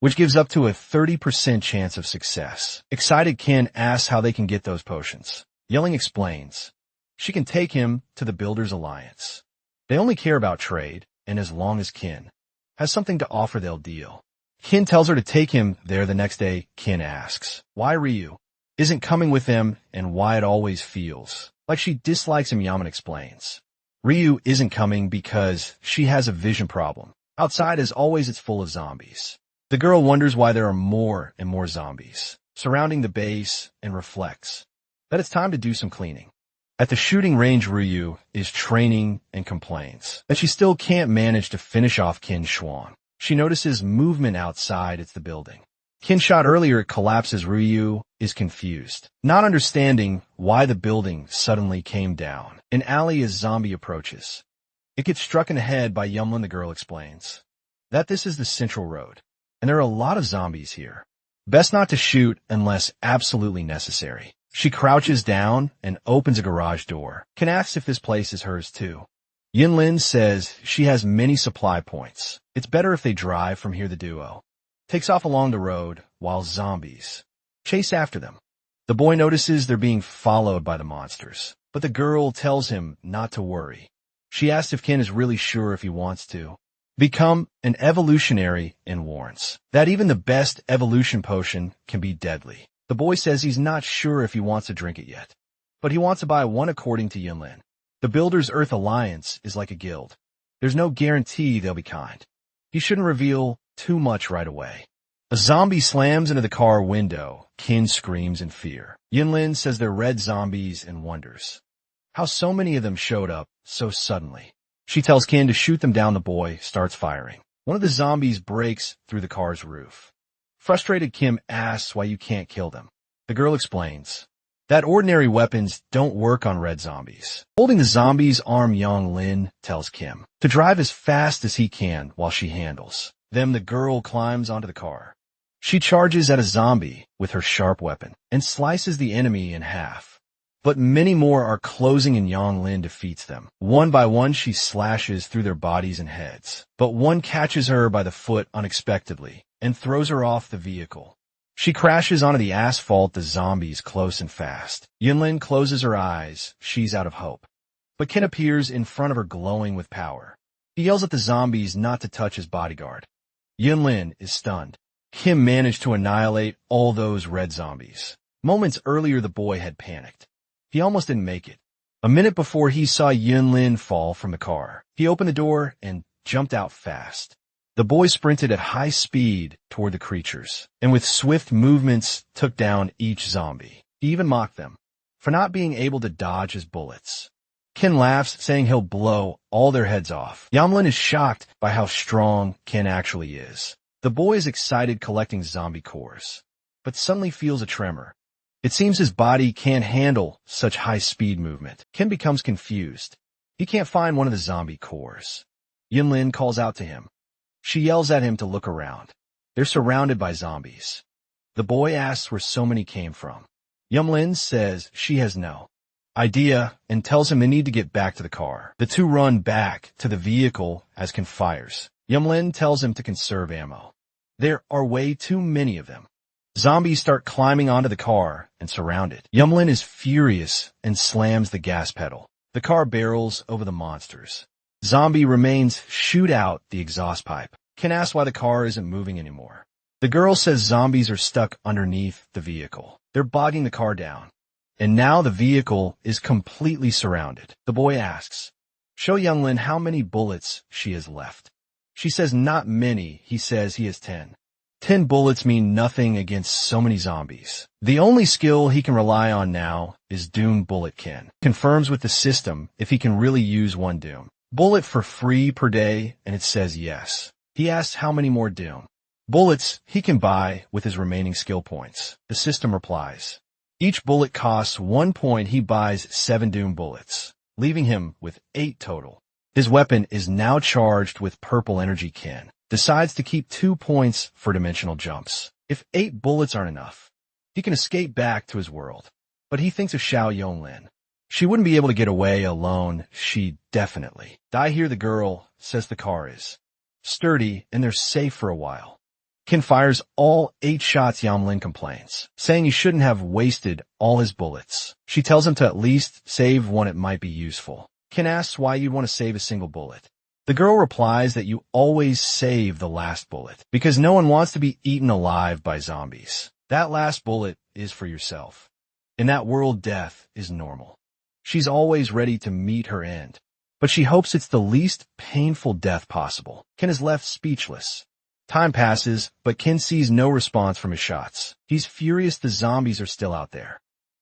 which gives up to a 30% chance of success. Excited, Ken asks how they can get those potions. Yelling explains she can take him to the Builders Alliance. They only care about trade, and as long as Ken has something to offer, they'll deal. Ken tells her to take him there the next day. Ken asks why Ryu isn't coming with them and why it always feels like she dislikes him. Yaman explains Ryu isn't coming because she has a vision problem. Outside, as always, it's full of zombies. The girl wonders why there are more and more zombies surrounding the base and reflects that it's time to do some cleaning. At the shooting range, Ryu is training and complains that she still can't manage to finish off Ken Shuang. She notices movement outside. It's the building Ken shot earlier. It collapses. Ryu is confused, not understanding why the building suddenly came down. An alley as zombie approaches. It gets struck in the head by Yumlin. The girl explains that this is the central road, and there are a lot of zombies here. Best not to shoot unless absolutely necessary. She crouches down and opens a garage door. Ken asks if this place is hers too. Yinlin says she has many supply points. It's better if they drive from here. The duo takes off along the road while zombies chase after them. The boy notices they're being followed by the monsters, but the girl tells him not to worry. She asks if Ken is really sure if he wants to become an evolutionary and warns that even the best evolution potion can be deadly. The boy says he's not sure if he wants to drink it yet, but he wants to buy one. According to Yinlin, the Builders Earth Alliance is like a guild. There's no guarantee they'll be kind. He shouldn't reveal too much right away. A zombie slams into the car window. Kin screams in fear. Yinlin says they're red zombies and wonders how so many of them showed up so suddenly. She tells Kin to shoot them down. The boy starts firing. One of the zombies breaks through the car's roof. Frustrated, Kim asks why you can't kill them. The girl explains that ordinary weapons don't work on red zombies. Holding the zombie's arm, Yonglin tells Kim to drive as fast as he can while she handles them. The girl climbs onto the car. She charges at a zombie with her sharp weapon and slices the enemy in half. But many more are closing and Yonglin defeats them. One by one she slashes through their bodies and heads. But one catches her by the foot unexpectedly and throws her off the vehicle. She crashes onto the asphalt, the zombies close and fast. Yunlin closes her eyes. She's out of hope. But Ken appears in front of her glowing with power. He yells at the zombies not to touch his bodyguard. Yunlin is stunned. Kim managed to annihilate all those red zombies. Moments earlier, the boy had panicked. He almost didn't make it. A minute before, he saw Yunlin fall from the car. He opened the door and jumped out fast. The boy sprinted at high speed toward the creatures, and with swift movements took down each zombie. He even mocked them for not being able to dodge his bullets. Ken laughs, saying he'll blow all their heads off. Yamlin is shocked by how strong Ken actually is. The boy is excited, collecting zombie cores, but suddenly feels a tremor. It seems his body can't handle such high-speed movement. Ken becomes confused. He can't find one of the zombie cores. Yinlin calls out to him. She yells at him to look around. They're surrounded by zombies. The boy asks where so many came from. Yumlin says she has no idea and tells him they need to get back to the car. The two run back to the vehicle as Ken fires. Yumlin tells him to conserve ammo. There are way too many of them. Zombies start climbing onto the car and surround it. Yumlin is furious and slams the gas pedal. The car barrels over the monsters. Zombie remains shoot out the exhaust pipe. Ken asks why the car isn't moving anymore. The girl says zombies are stuck underneath the vehicle. They're bogging the car down. And now the vehicle is completely surrounded. The boy asks, show Younglin how many bullets she has left. She says not many. He says he has 10. 10 bullets mean nothing against so many zombies. The only skill he can rely on now is Doom Bullet. Ken confirms with the system if he can really use one Doom Bullet for free per day, and it says yes. He asks how many more Doom Bullets he can buy with his remaining skill points. The system replies, each bullet costs 1 point. He buys 7 Doom Bullets, leaving him with 8 total. His weapon is now charged with purple energy. Ken decides to keep 2 points for dimensional jumps. If 8 bullets aren't enough, he can escape back to his world. But he thinks of Xiao Yonglin. She wouldn't be able to get away alone. She'd definitely die here. The girl says the car is sturdy and they're safe for a while. Ken fires all 8 shots. Yamlin complains, saying he shouldn't have wasted all his bullets. She tells him to at least save one. It might be useful. Ken asks why you'd want to save a single bullet. The girl replies that you always save the last bullet because no one wants to be eaten alive by zombies. That last bullet is for yourself. In that world, death is normal. She's always ready to meet her end, but she hopes it's the least painful death possible. Ken is left speechless. Time passes, but Ken sees no response from his shots. He's furious the zombies are still out there.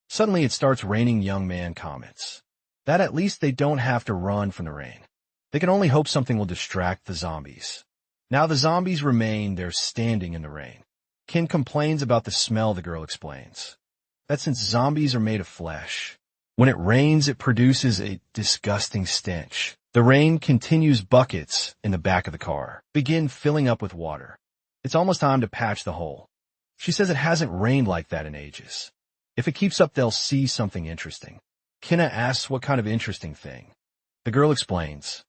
Suddenly it starts raining. Young man comments that at least they don't have to run from the rain. They can only hope something will distract the zombies. Now the zombies remain there standing in the rain. Ken complains about the smell. The girl explains that since zombies are made of flesh, when it rains it produces a disgusting stench. The rain continues. Buckets in the back of the car begin filling up with water. It's almost time to patch the hole. She says it hasn't rained like that in ages. If it keeps up, they'll see something interesting. Kenna asks what kind of interesting thing. The girl explains,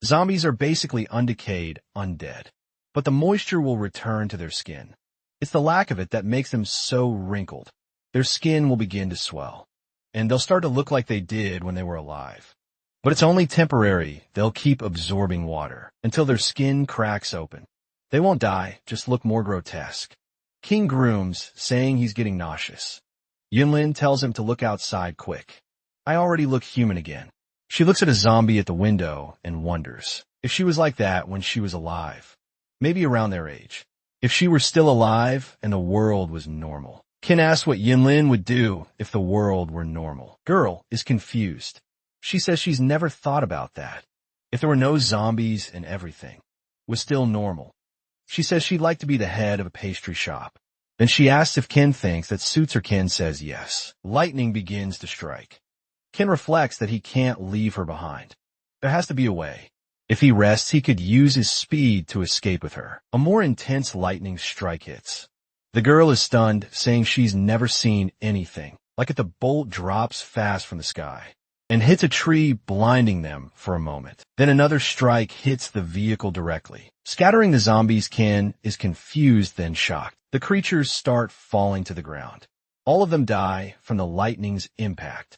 zombies are basically undecayed undead, but the moisture will return to their skin. It's the lack of it that makes them so wrinkled. Their skin will begin to swell, and they'll start to look like they did when they were alive. But it's only temporary. They'll keep absorbing water until their skin cracks open. They won't die, just look more grotesque. King grooms, saying he's getting nauseous. Yunlin tells him to look outside quick. I already look human again. She looks at a zombie at the window and wonders If she was like that when she was alive, maybe around their age. If she were still alive and the world was normal. Kin asks what Yinlin would do if the world were normal. Girl is confused. She says she's never thought about that. If there were no zombies and everything was still normal. She says she'd like to be the head of a pastry shop. Then she asks if Kin thinks that suits her. Kin says yes. Lightning begins to strike. Kin reflects that he can't leave her behind. There has to be a way. If he rests, he could use his speed to escape with her. A more intense lightning strike hits. The girl is stunned, saying she's never seen anything like it. The bolt drops fast from the sky and hits a tree, blinding them for a moment. Then another strike hits the vehicle directly, scattering the zombies. Kin is confused, then shocked. The creatures start falling to the ground. All of them die from the lightning's impact.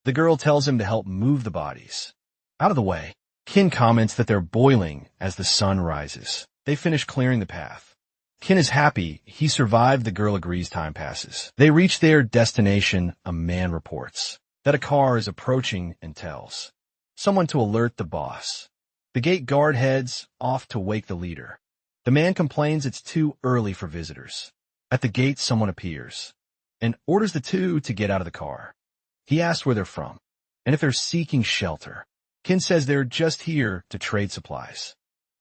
The girl tells him to help move the bodies out of the way. Kin comments that they're boiling as the sun rises. They finish clearing the path. Kin is happy he survived. The girl agrees. Time passes. They reach their destination. A man reports that a car is approaching and tells someone to alert the boss. The gate guard heads off to wake the leader. The man complains it's too early for visitors. At the gate, someone appears and orders the two to get out of the car. He asks where they're from and if they're seeking shelter. Kin says they're just here to trade supplies.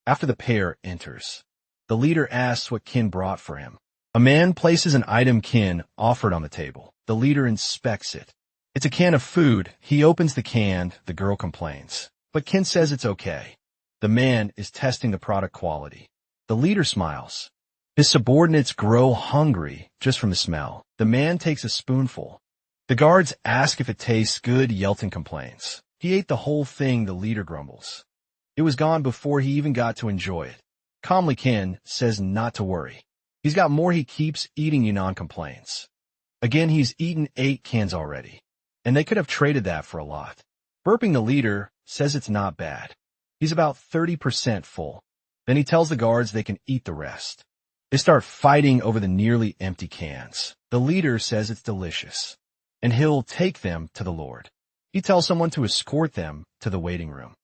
After the pair enters, the leader asks what Kin brought for him. A man places an item Kin offered on the table. The leader inspects it. It's a can of food. He opens the can. The girl complains, but Kin says it's okay. The man is testing the product quality. The leader smiles. His subordinates grow hungry just from the smell. The man takes a spoonful. The guards ask if it tastes good. Yelton complains. He ate the whole thing. The leader grumbles. It was gone before he even got to enjoy it. Calmly, Kin says not to worry. He's got more. He keeps eating. Yunan complains. Again, he's eaten 8 cans already, and they could have traded that for a lot. Burping, the leader says it's not bad. He's about 30% full. Then he tells the guards they can eat the rest. They start fighting over the nearly empty cans. The leader says it's delicious, and he'll take them to the Lord. He tells someone to escort them to the waiting room.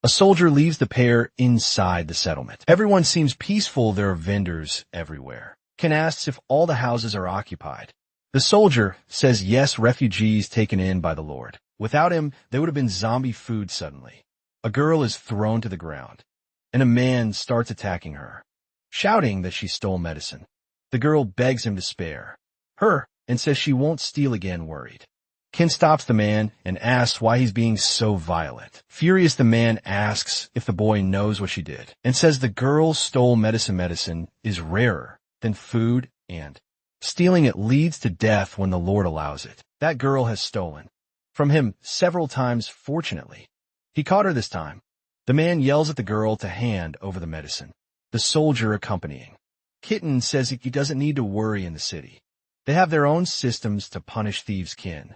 A soldier leaves the pair inside the settlement. Everyone seems peaceful. There are vendors everywhere. Kin asks if all the houses are occupied. The soldier says yes, refugees taken in by the Lord. Without him, there would have been zombie food suddenly. A girl is thrown to the ground, and a man starts attacking her, shouting that she stole medicine. The girl begs him to spare her and says she won't steal again, worried. Kin stops the man and asks why he's being so violent. Furious, the man asks if the boy knows what she did and says the girl stole medicine. Medicine is rarer than food, and stealing it leads to death when the Lord allows it. That girl has stolen from him several times. Fortunately, he caught her this time. The man yells at the girl to hand over the medicine, the soldier accompanying. Kitten says he doesn't need to worry in the city. They have their own systems to punish thieves. Kin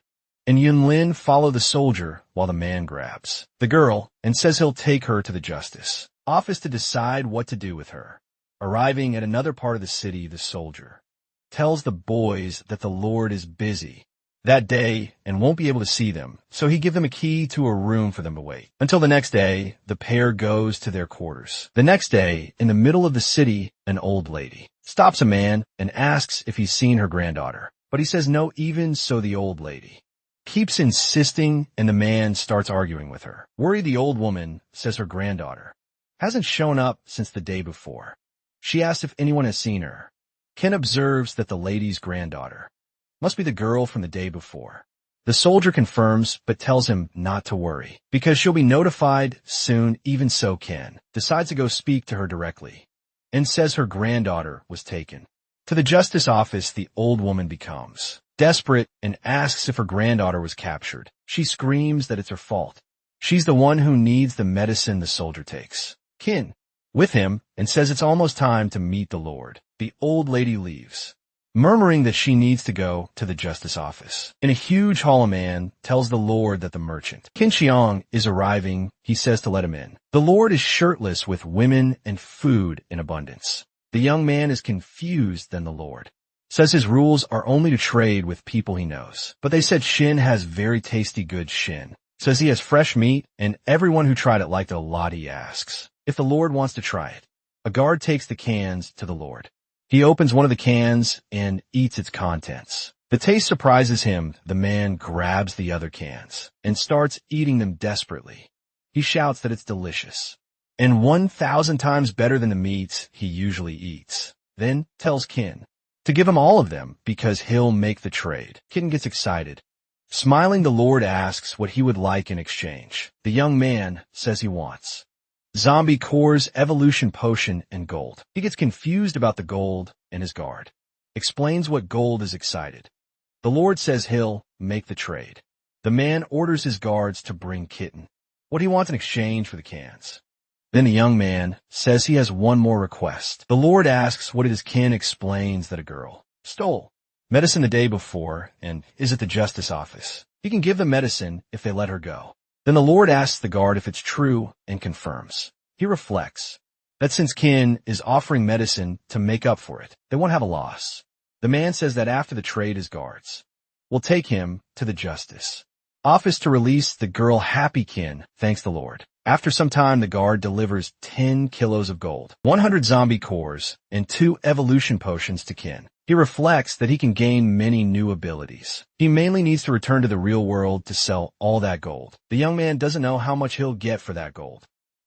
and Yunlin follow the soldier while the man grabs the girl and says he'll take her to the justice office to decide what to do with her. Arriving at another part of the city, the soldier tells the boys that the Lord is busy that day and won't be able to see them, so he gives them a key to a room for them to wait. Until the next day, the pair goes to their quarters. The next day, in the middle of the city, an old lady stops a man and asks if he's seen her granddaughter, but he says no. Even so, the old lady keeps insisting, and the man starts arguing with her. Worried, the old woman says her granddaughter hasn't shown up since the day before. She asks if anyone has seen her. Ken observes that the lady's granddaughter must be the girl from the day before. The soldier confirms, but tells him not to worry, because she'll be notified soon. Even so, Ken decides to go speak to her directly and says her granddaughter was taken. To the justice office, the old woman becomes desperate and asks if her granddaughter was captured. She screams that it's her fault. She's the one who needs the medicine the soldier takes. Kin with him and says it's almost time to meet the Lord. The old lady leaves, murmuring that she needs to go to the justice office. In a huge hall, a man tells the Lord that the merchant, Qin Xiang, is arriving. He says to let him in. The Lord is shirtless with women and food in abundance. The young man is confused. Then the Lord says his rules are only to trade with people he knows. But they said Shin has very tasty goods. Shin says he has fresh meat, and everyone who tried it liked it a lot. He asks if the Lord wants to try it. A guard takes the cans to the Lord. He opens one of the cans and eats its contents. The taste surprises him. The man grabs the other cans and starts eating them desperately. He shouts that it's delicious and 1,000 times better than the meats he usually eats. Then tells Kin to give him all of them because he'll make the trade. Kin gets excited. Smiling, the Lord asks what he would like in exchange. The young man says he wants zombie cores, evolution potion, and gold. He gets confused about the gold, and his guard explains what gold is excited. The Lord says he'll make the trade. The man orders his guards to bring Kitten what he wants in exchange for the cans. Then the young man says he has one more request. The Lord asks what it is. Kin explains that a girl stole medicine the day before and is at the justice office. He can give the medicine if they let her go. Then the Lord asks the guard if it's true and confirms. He reflects that since Kin is offering medicine to make up for it, they won't have a loss. The man says that after the trade, his guards will take him to the justice office to release the girl. Happy Kin thanks the Lord. After some time, the guard delivers 10 kilos of gold, 100 zombie cores, and 2 evolution potions to Kin. He reflects that he can gain many new abilities. He mainly needs to return to the real world to sell all that gold. The young man doesn't know how much he'll get for that gold,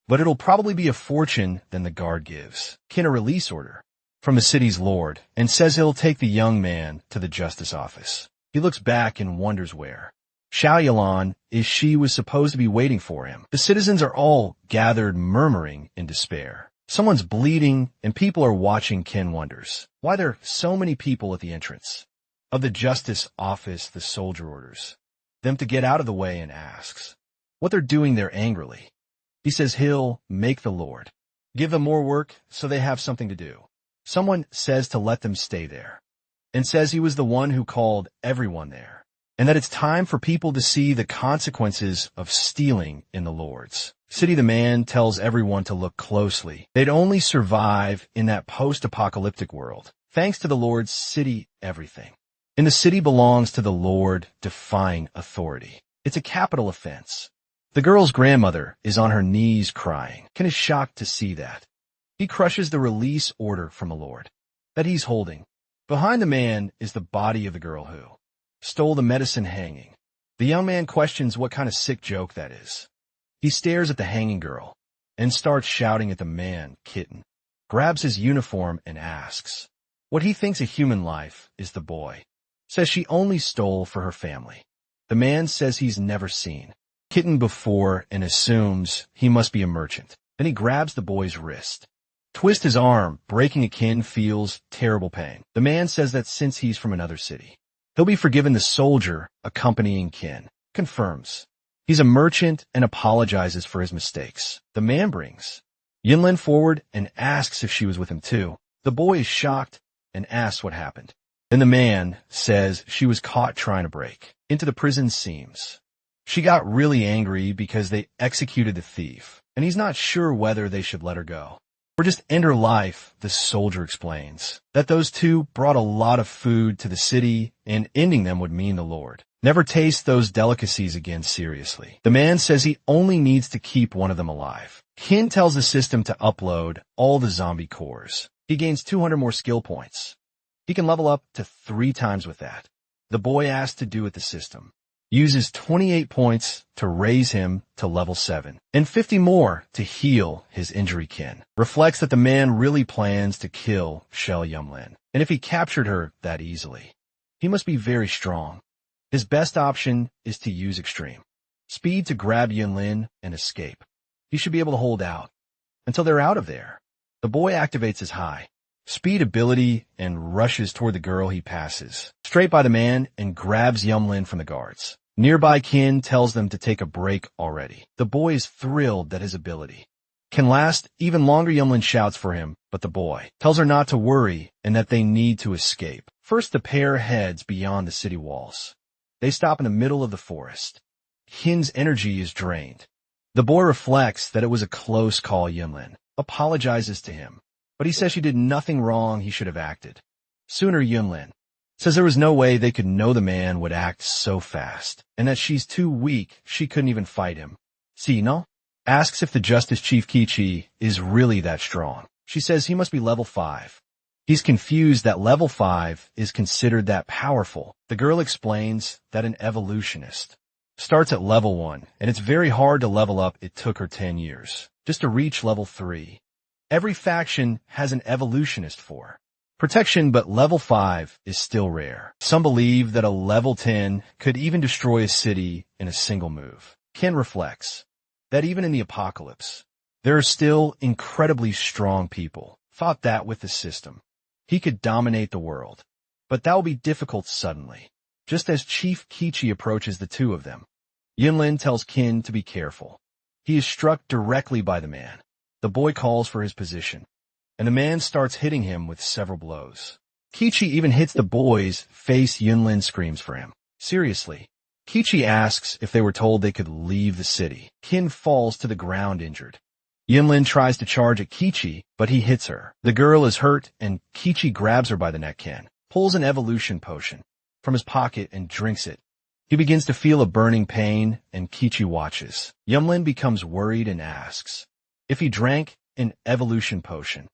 but it'll probably be a fortune. Then the guard gives Kin a release order from the city's lord and says he'll take the young man to the justice office. He looks back and wonders where Xiao Yalan is. She was supposed to be waiting for him. The citizens are all gathered, murmuring in despair. Someone's bleeding, and people are watching. Kin wonders why there are so many people at the entrance of the justice office. The soldier orders them to get out of the way and asks what they're doing there angrily. He says he'll make the Lord give them more work so they have something to do. Someone says to let them stay there and says he was the one who called everyone there, and that it's time for people to see the consequences of stealing in the Lord's city. The man tells everyone to look closely. They'd only survive in that post-apocalyptic world. Thanks to the Lord's city, everything in the city belongs to the Lord, defying authority. It's a capital offense. The girl's grandmother is on her knees crying. Kin is shocked to see that. He crushes the release order from the Lord that he's holding. Behind the man is the body of the girl who stole the medicine hanging. The young man questions what kind of sick joke that is. He stares at the hanging girl and starts shouting at the man. Kitten grabs his uniform and asks what he thinks a human life is. The boy says she only stole for her family. The man says he's never seen Kitten before and assumes he must be a merchant. Then he grabs the boy's wrist, twists his arm, breaking it. Kin feels terrible pain. The man says that since he's from another city, he'll be forgiven. The soldier accompanying Kin confirms he's a merchant and apologizes for his mistakes. The man brings Yinlin forward and asks if she was with him too. The boy is shocked and asks what happened. Then the man says she was caught trying to break into the prison seams. She got really angry because they executed the thief, and he's not sure whether they should let her go or just end her life. The soldier explains that those two brought a lot of food to the city, and ending them would mean the Lord never taste those delicacies again seriously. The man says he only needs to keep one of them alive. Kin tells the system to upload all the zombie cores. He gains 200 more skill points. He can level up to 3 times with that. The boy asked to do it. The system uses 28 points to raise him to level 7, and 50 more to heal his injury. Kin reflects that the man really plans to kill Shell Yumlin, and if he captured her that easily, he must be very strong. His best option is to use extreme speed to grab Yunlin and escape. He should be able to hold out until they're out of there. The boy activates his high speed ability and rushes toward the girl. He passes straight by the man and grabs Yumlin from the guards. Nearby, Kin tells them to take a break already. The boy is thrilled that his ability can last even longer. Yumlin shouts for him, but the boy tells her not to worry and that they need to escape. First, the pair heads beyond the city walls. They stop in the middle of the forest. Kin's energy is drained. The boy reflects that it was a close call. Yumlin apologizes to him, but he says she did nothing wrong. He should have acted sooner. Yunlin says there was no way they could know the man would act so fast, and that she's too weak. She couldn't even fight him. See, no? asks if the Justice Chief Kichi is really that strong. She says he must be level 5. He's confused that level 5 is considered that powerful. The girl explains that an evolutionist starts at level 1, and it's very hard to level up. It took her 10 years just to reach level 3. Every faction has an evolutionist for protection, but level 5 is still rare. Some believe that a level 10 could even destroy a city in a single move. Ken reflects that even in the apocalypse, there are still incredibly strong people. Thought that with the system, he could dominate the world. But that will be difficult suddenly. Just as Chief Kichi approaches the two of them, Yinlin tells Kin to be careful. He is struck directly by the man. The boy calls for his position, and the man starts hitting him with several blows. Kichi even hits the boy's face. Yinlin screams for him. Seriously. Kichi asks if they were told they could leave the city. Kin falls to the ground injured. Yinlin tries to charge at Kichi, but he hits her. The girl is hurt, and Kichi grabs her by the neck. Ken pulls an evolution potion from his pocket and drinks it. He begins to feel a burning pain, and Kichi watches. Yinlin becomes worried and asks if he drank an evolution potion.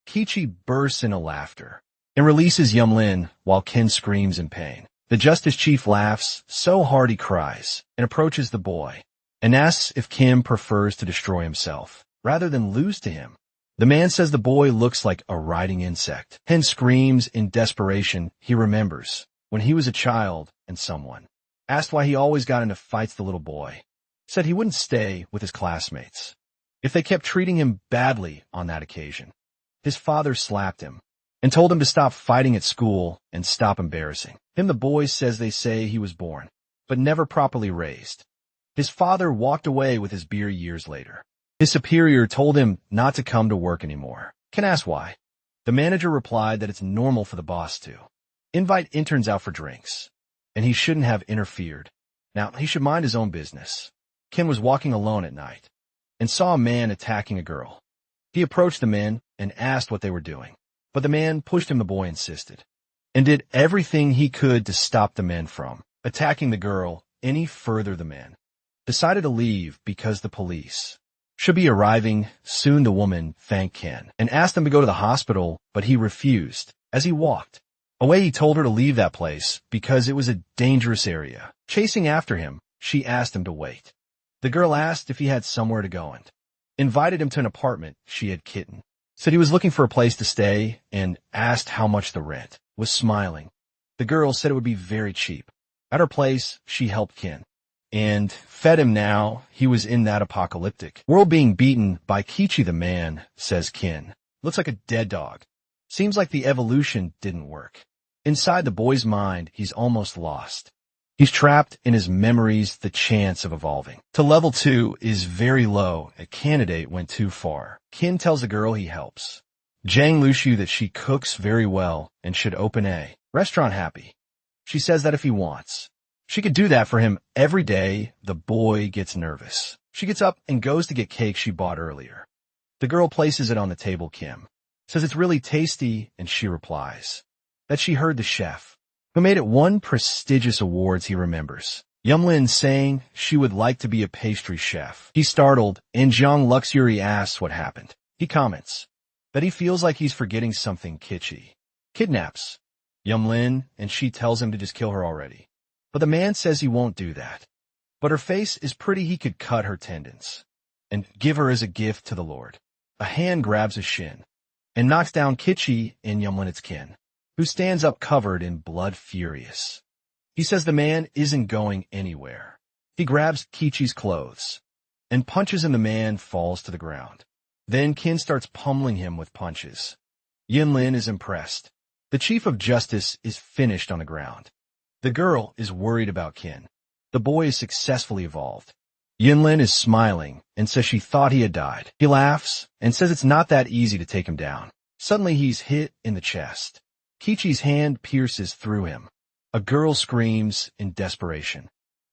Kichi bursts into laughter and releases Yinlin while Ken screams in pain. The Justice Chief laughs so hard he cries and approaches the boy and asks if Kim prefers to destroy himself rather than lose to him. The man says the boy looks like a riding insect. Ken screams in desperation. He remembers when he was a child and someone asked why he always got into fights. The little boy said he wouldn't stay with his classmates if they kept treating him badly on that occasion. His father slapped him and told him to stop fighting at school and stop embarrassing him. The boy says they say he was born, but never properly raised. His father walked away with his beer years later. His superior told him not to come to work anymore. Ken asked why. The manager replied that it's normal for the boss to invite interns out for drinks, and he shouldn't have interfered. Now, he should mind his own business. Ken was walking alone at night and saw a man attacking a girl. He approached the men and asked what they were doing, but the man pushed him. The boy insisted and did everything he could to stop the men from attacking the girl any further. The man decided to leave because the police should be arriving soon. The woman thanked Ken and asked him to go to the hospital, but he refused. As he walked away, he told her to leave that place because it was a dangerous area. Chasing after him, she asked him to wait. The girl asked if he had somewhere to go and invited him to an apartment she had. Kitten said he was looking for a place to stay and asked how much the rent was. Smiling, the girl said it would be very cheap. At her place, she helped Ken and fed him. Now he was in that apocalyptic world being beaten by Kichi. The man says Ken looks like a dead dog. Seems like the evolution didn't work. Inside the boy's mind, he's almost lost. He's trapped in his memories. The chance of evolving to level 2 is very low. A candidate went too far. Kin tells the girl he helps, Zhang Lushu, that she cooks very well and should open a restaurant. Happy, she says that if he wants, she could do that for him every day. The boy gets nervous. She gets up and goes to get cake she bought earlier. The girl places it on the table. Kim says it's really tasty, and she replies that she heard the chef who made it won prestigious awards. He remembers Yumlin saying she would like to be a pastry chef. He's startled, and Jiang Luxury asks what happened. He comments that he feels like he's forgetting something. Kichi kidnaps Yumlin, and she tells him to just kill her already. But the man says he won't do that. But her face is pretty. He could cut her tendons and give her as a gift to the Lord. A hand grabs his shin and knocks down Kichi and Yumlin's Kin, who stands up covered in blood, furious. He says the man isn't going anywhere. He grabs Kichi's clothes and punches him. The man falls to the ground. Then Kin starts pummeling him with punches. Yinlin is impressed. The Chief of Justice is finished on the ground. The girl is worried about Kin. The boy is successfully evolved. Yinlin is smiling and says she thought he had died. He laughs and says it's not that easy to take him down. Suddenly he's hit in the chest. Kichi's hand pierces through him. A girl screams in desperation.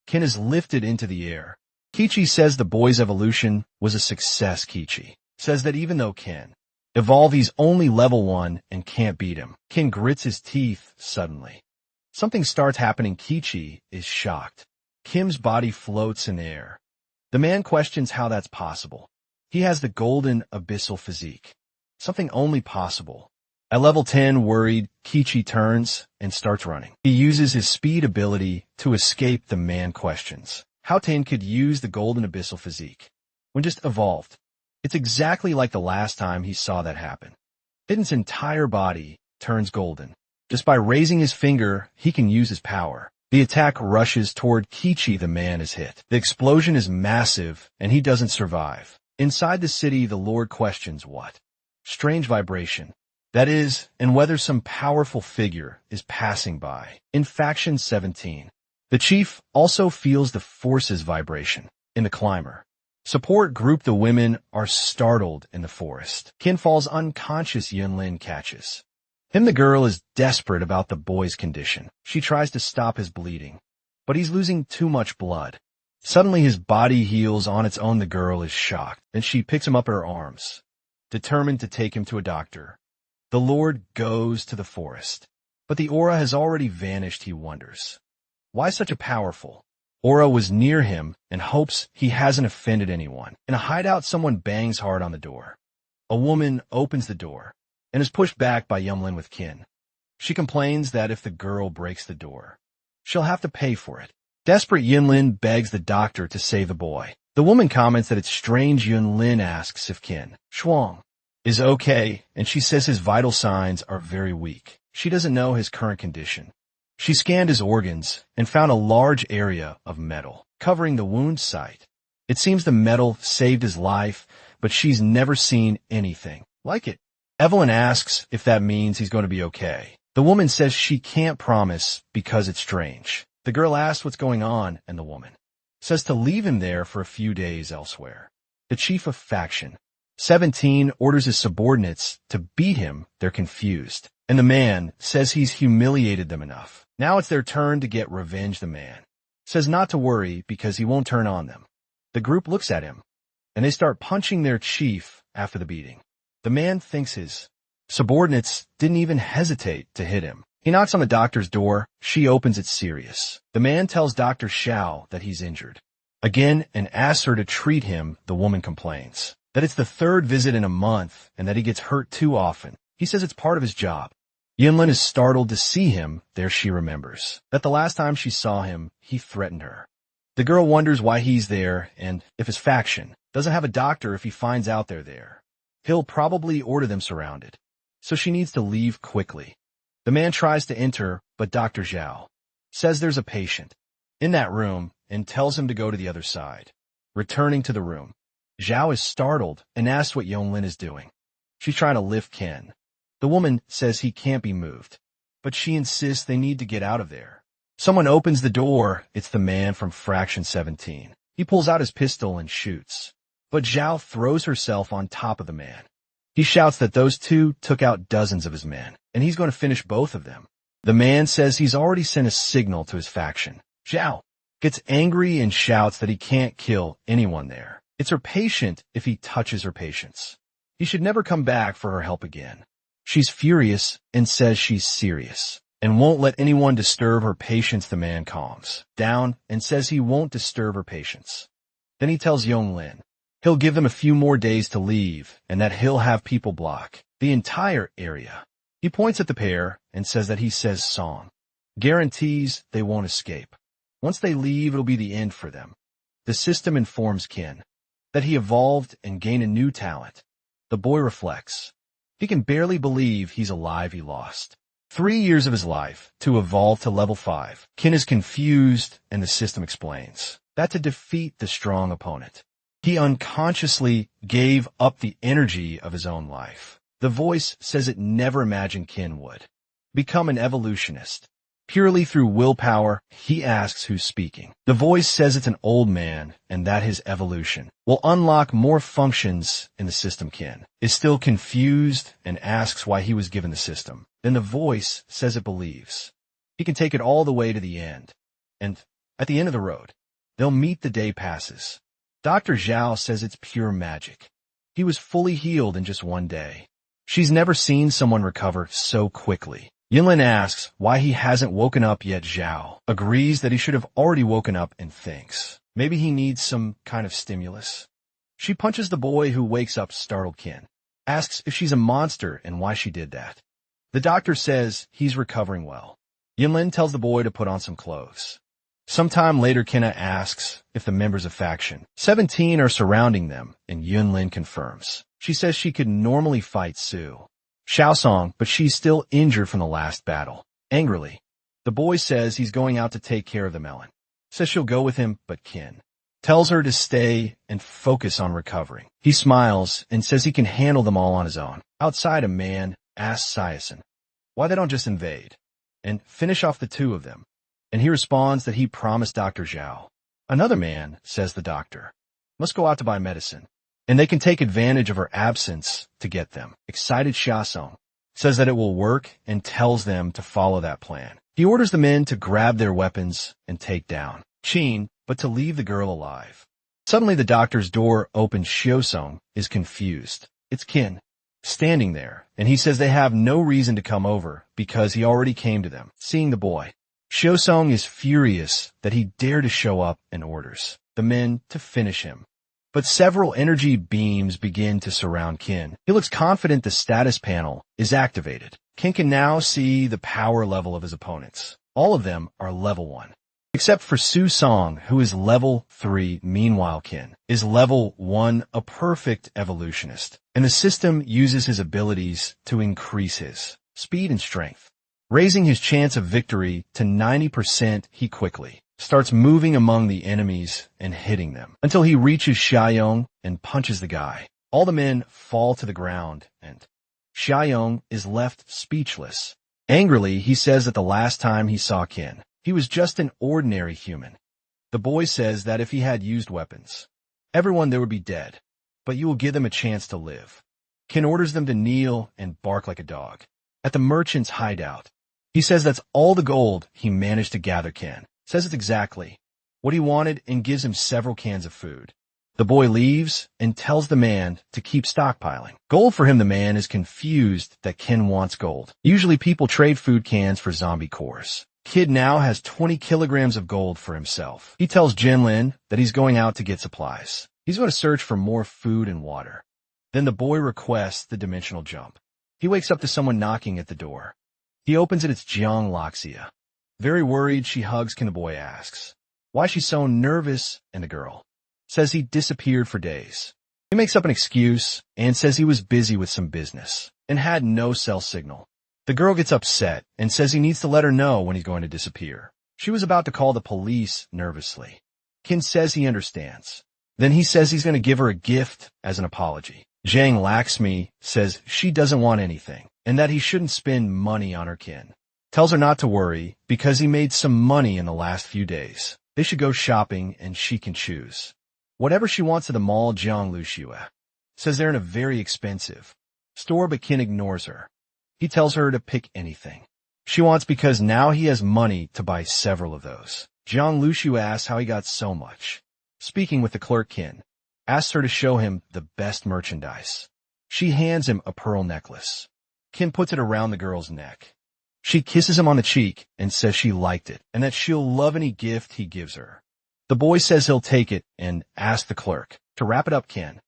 Ken is lifted into the air. Kichi says the boy's evolution was a success. Kichi says that even though Ken evolved, he's only level 1 and can't beat him. Ken grits his teeth. Suddenly, something starts happening. Kichi is shocked. Kim's body floats in air. The man questions how that's possible. He has the golden abyssal physique. Something only possible. At level 10, worried, Kichi turns and starts running. He uses his speed ability to escape the man questions. How Tane could use the golden abyssal physique when just evolved. It's exactly like the last time he saw that happen. Hiden's entire body turns golden. Just by raising his finger, he can use his power. The attack rushes toward Kichi. The man is hit. The explosion is massive, and he doesn't survive. Inside the city, the Lord questions what? Strange vibration. That is, and whether some powerful figure is passing by. In Faction 17, the chief also feels the force's vibration. In the climber support group, the women are startled in the forest. Qin falls unconscious. Yunlin catches him. The girl is desperate about the boy's condition. She tries to stop his bleeding, but he's losing too much blood. Suddenly his body heals on its own. The girl is shocked, and she picks him up in her arms, determined to take him to a doctor. The Lord goes to the forest, but the aura has already vanished. He wonders, why such a powerful aura was near him and hopes he hasn't offended anyone. In a hideout, someone bangs hard on the door. A woman opens the door and is pushed back by Yumlin with Qin. She complains that if the girl breaks the door, she'll have to pay for it. Desperate, Yunlin begs the doctor to save the boy. The woman comments that it's strange. Yunlin asks if Qin Shuang is okay, and she says his vital signs are very weak. She doesn't know his current condition. She scanned his organs and found a large area of metal covering the wound site. It seems the metal saved his life, but she's never seen anything like it. Evelyn asks if that means he's going to be okay. The woman says she can't promise because it's strange. The girl asks what's going on, and the woman says to leave him there for a few days elsewhere. The chief of Faction 17 orders his subordinates to beat him. They're confused, and the man says he's humiliated them enough. Now it's their turn to get revenge. The man says not to worry because he won't turn on them. The group looks at him, and they start punching their chief after the beating. The man thinks his subordinates didn't even hesitate to hit him. He knocks on the doctor's door. She opens it serious. The man tells Dr. Xiao that he's injured again and asks her to treat him. The woman complains that it's the third visit in a month and that he gets hurt too often. He says it's part of his job. Yunlin is startled to see him there. She remembers that the last time she saw him, he threatened her. The girl wonders why he's there and if his faction doesn't have a doctor. If he finds out they're there, he'll probably order them surrounded. So she needs to leave quickly. The man tries to enter, but Dr. Zhao says there's a patient in that room and tells him to go to the other side. Returning to the room, Zhao is startled and asks what Yonglin is doing. She's trying to lift Ken. The woman says he can't be moved, but she insists they need to get out of there. Someone opens the door. It's the man from Faction 17. He pulls out his pistol and shoots, but Zhao throws herself on top of the man. He shouts that those two took out dozens of his men, and he's going to finish both of them. The man says he's already sent a signal to his faction. Zhao gets angry and shouts that he can't kill anyone there. It's her patient if he touches her patients. He should never come back for her help again. She's furious and says she's serious and won't let anyone disturb her patients. The man calms down and says he won't disturb her patients. Then he tells Yonglin he'll give them a few more days to leave and that he'll have people block the entire area. He points at the pair and says that he says song guarantees they won't escape. Once they leave, it'll be the end for them. The system informs Kin that he evolved and gained a new talent. The boy reflects. He can barely believe he's alive. He lost 3 years of his life to evolve to level 5. Kin is confused, and the system explains that to defeat the strong opponent, he unconsciously gave up the energy of his own life. The voice says it never imagined Kin would become an evolutionist. Purely through willpower, he asks who's speaking. The voice says it's an old man and that his evolution will unlock more functions in the system. Kin is still confused and asks why he was given the system. Then the voice says it believes he can take it all the way to the end. And at the end of the road, they'll meet. The day passes. Dr. Zhao says it's pure magic. He was fully healed in just 1 day. She's never seen someone recover so quickly. Yinlin asks why he hasn't woken up yet. Zhao agrees that he should have already woken up and thinks Maybe he needs some kind of stimulus. She punches the boy, who wakes up startled. Kin asks if she's a monster and why she did that. The doctor says he's recovering well. Yunlin tells the boy to put on some clothes. Sometime later, Kinna asks if the members of Faction 17 are surrounding them, and Yunlin confirms. She says she could normally fight Su Xiaosong, but she's still injured from the last battle. Angrily, the boy says he's going out to take care of the melon. Says she'll go with him, but Kin tells her to stay and focus on recovering. He smiles and says he can handle them all on his own. Outside, a man asks Siasen why they don't just invade and finish off the two of them, and he responds that he promised Dr. Zhao. Another man says the doctor must go out to buy medicine, and they can take advantage of her absence to get them. Excited, Xiaosong says that it will work and tells them to follow that plan. He orders the men to grab their weapons and take down Qin, but to leave the girl alive. Suddenly, the doctor's door opens. Xiaosong is confused. It's Qin standing there, and he says they have no reason to come over because he already came to them. Seeing the boy, Xiaosong is furious that he dared to show up and orders the men to finish him. But several energy beams begin to surround Qin. He looks confident the status panel is activated. Qin can now see the power level of his opponents. All of them are level 1. Except for Su Song, who is level 3. Meanwhile, Qin is level 1, a perfect evolutionist, and the system uses his abilities to increase his speed and strength. Raising his chance of victory to 90%, he quickly starts moving among the enemies and hitting them until he reaches Xiaoyong and punches the guy. All the men fall to the ground, and Xiaoyong is left speechless. Angrily, he says that the last time he saw Qin, he was just an ordinary human. The boy says that if he had used weapons, everyone there would be dead, but you will give them a chance to live. Qin orders them to kneel and bark like a dog. At the merchant's hideout, he says that's all the gold he managed to gather. Qin says it's exactly what he wanted and gives him several cans of food. The boy leaves and tells the man to keep stockpiling gold for him. The man is confused that Qin wants gold. Usually people trade food cans for zombie cores. Kid now has 20 kilograms of gold for himself. He tells Jinlin that he's going out to get supplies. He's going to search for more food and water. Then the boy requests the dimensional jump. He wakes up to someone knocking at the door. He opens it. It's Jiang Loxia. Very worried, she hugs Qin. The boy asks why she's so nervous, and the girl says he disappeared for days. He makes up an excuse and says he was busy with some business and had no cell signal. The girl gets upset and says he needs to let her know when he's going to disappear. She was about to call the police nervously. Qin says he understands. Then he says he's going to give her a gift as an apology. Zhang Laxmi says she doesn't want anything and that he shouldn't spend money on her. Qin tells her not to worry because he made some money in the last few days. They should go shopping and she can choose whatever she wants at the mall. Jiang Luxia says they're in a very expensive store, but Qin ignores her. He tells her to pick anything she wants because now he has money to buy several of those. Jiang Luxia asks how he got so much. Speaking with the clerk, Qin asks her to show him the best merchandise. She hands him a pearl necklace. Qin puts it around the girl's neck. She kisses him on the cheek and says she liked it and that she'll love any gift he gives her. The boy says he'll take it and asks the clerk to wrap it up. Qin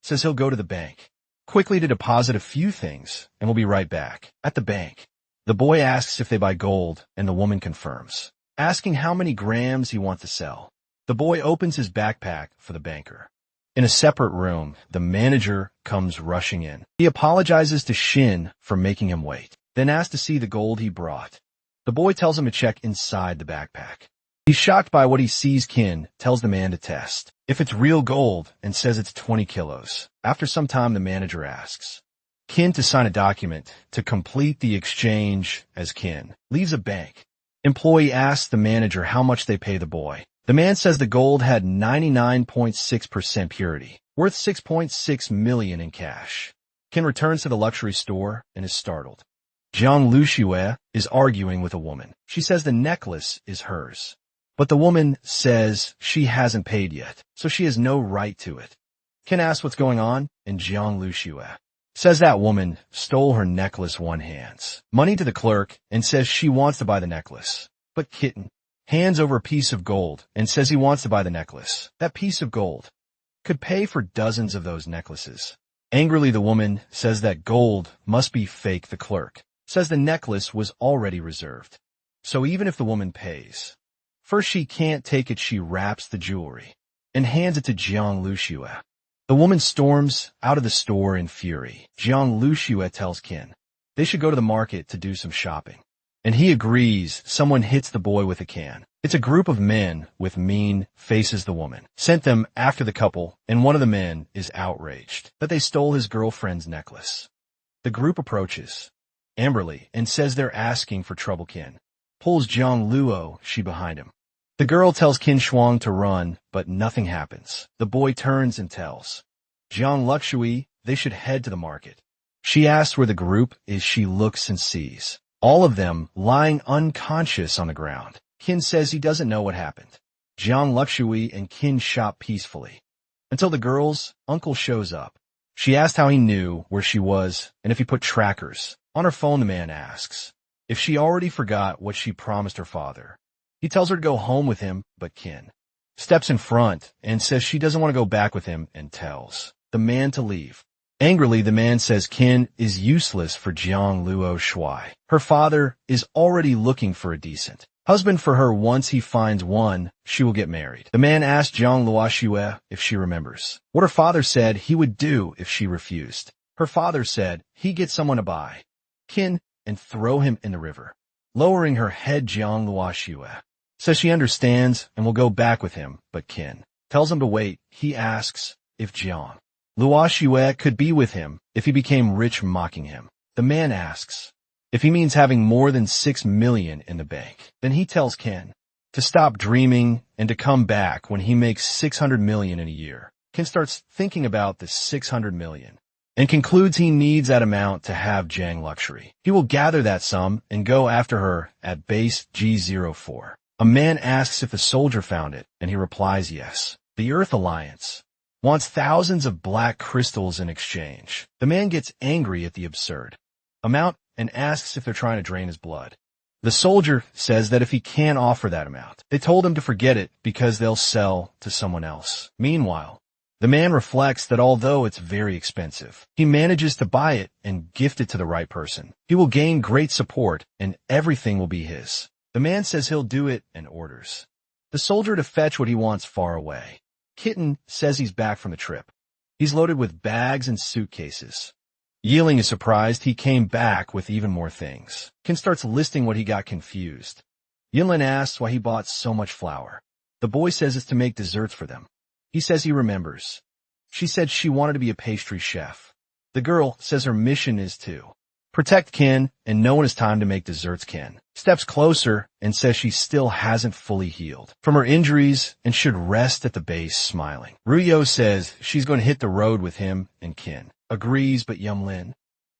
says he'll go to the bank quickly to deposit a few things and will be right back. At the bank, the boy asks if they buy gold and the woman confirms, asking how many grams he wants to sell. The boy opens his backpack for the banker. In a separate room, the manager comes rushing in. He apologizes to Shin for making him wait, then asks to see the gold he brought. The boy tells him to check inside the backpack. He's shocked by what he sees. Qin tells the man to test if it's real gold and says it's 20 kilos. After some time, the manager asks Qin to sign a document to complete the exchange. As Qin leaves a bank, employee asks the manager how much they pay the boy. The man says the gold had 99.6% purity, worth 6.6 million in cash. Qin returns to the luxury store and is startled. Jiang Luxia is arguing with a woman. She says the necklace is hers, but the woman says she hasn't paid yet, so she has no right to it. Qin asks what's going on, and Jiang Luxia says that woman stole her necklace. One hands money to the clerk and says she wants to buy the necklace, but Qin hands over a piece of gold, and says he wants to buy the necklace. That piece of gold could pay for dozens of those necklaces. Angrily, the woman says that gold must be fake. The clerk says the necklace was already reserved. So even if the woman pays, first she can't take it. She wraps the jewelry and hands it to Jiang Luxue. The woman storms out of the store in fury. Jiang Luxue tells Qin they should go to the market to do some shopping, and he agrees. Someone hits the boy with a can. It's a group of men with mean faces. The woman sent them after the couple, and one of the men is outraged that they stole his girlfriend's necklace. The group approaches Amberly and says they're asking for trouble. Qin pulls Jiang Luo behind him. The girl tells Qin Shuang to run, but nothing happens. The boy turns and tells Jiang Luxue they should head to the market. She asks where the group is. She looks and sees all of them lying unconscious on the ground. Qin says he doesn't know what happened. Jiang Luxue and Qin shop peacefully until the girl's uncle shows up. She asked how he knew where she was and if he put trackers on her phone. The man asks if she already forgot what she promised her father. He tells her to go home with him, but Qin steps in front and says she doesn't want to go back with him and tells the man to leave. Angrily, the man says Qin is useless for Jiang Luo Shui. Her father is already looking for a decent husband for her. Once he finds one, she will get married. The man asks Jiang Luo if she remembers what her father said he would do if she refused. Her father said he'd get someone to buy Qin and throw him in the river. Lowering her head, Jiang Luo says she understands and will go back with him, but Qin tells him to wait. He asks if Jiang Luo could be with him if he became rich, mocking him. The man asks if he means having more than 6 million in the bank. Then he tells Qin to stop dreaming and to come back when he makes 600 million in a year. Qin starts thinking about the 600 million and concludes he needs that amount to have Jiang Luxury. He will gather that sum and go after her at base G04. A man asks if a soldier found it, and he replies yes. The Earth Alliance wants thousands of black crystals in exchange. The man gets angry at the absurd amount and asks if they're trying to drain his blood. The soldier says that if he can't offer that amount, they told him to forget it because they'll sell to someone else. Meanwhile, the man reflects that although it's very expensive, he manages to buy it and gift it to the right person. He will gain great support and everything will be his. The man says he'll do it and orders the soldier to fetch what he wants far away. Kitten says he's back from the trip. He's loaded with bags and suitcases. Yiling is surprised he came back with even more things. Qin starts listing what he got confused. Yinlin asks why he bought so much flour. The boy says it's to make desserts for them. He says he remembers. She said she wanted to be a pastry chef. The girl says her mission is to protect Qin and know when it's time to make desserts. Qin steps closer and says she still hasn't fully healed from her injuries and should rest at the base, smiling. Ruyo says she's going to hit the road with him, and Qin agrees, but Yumlin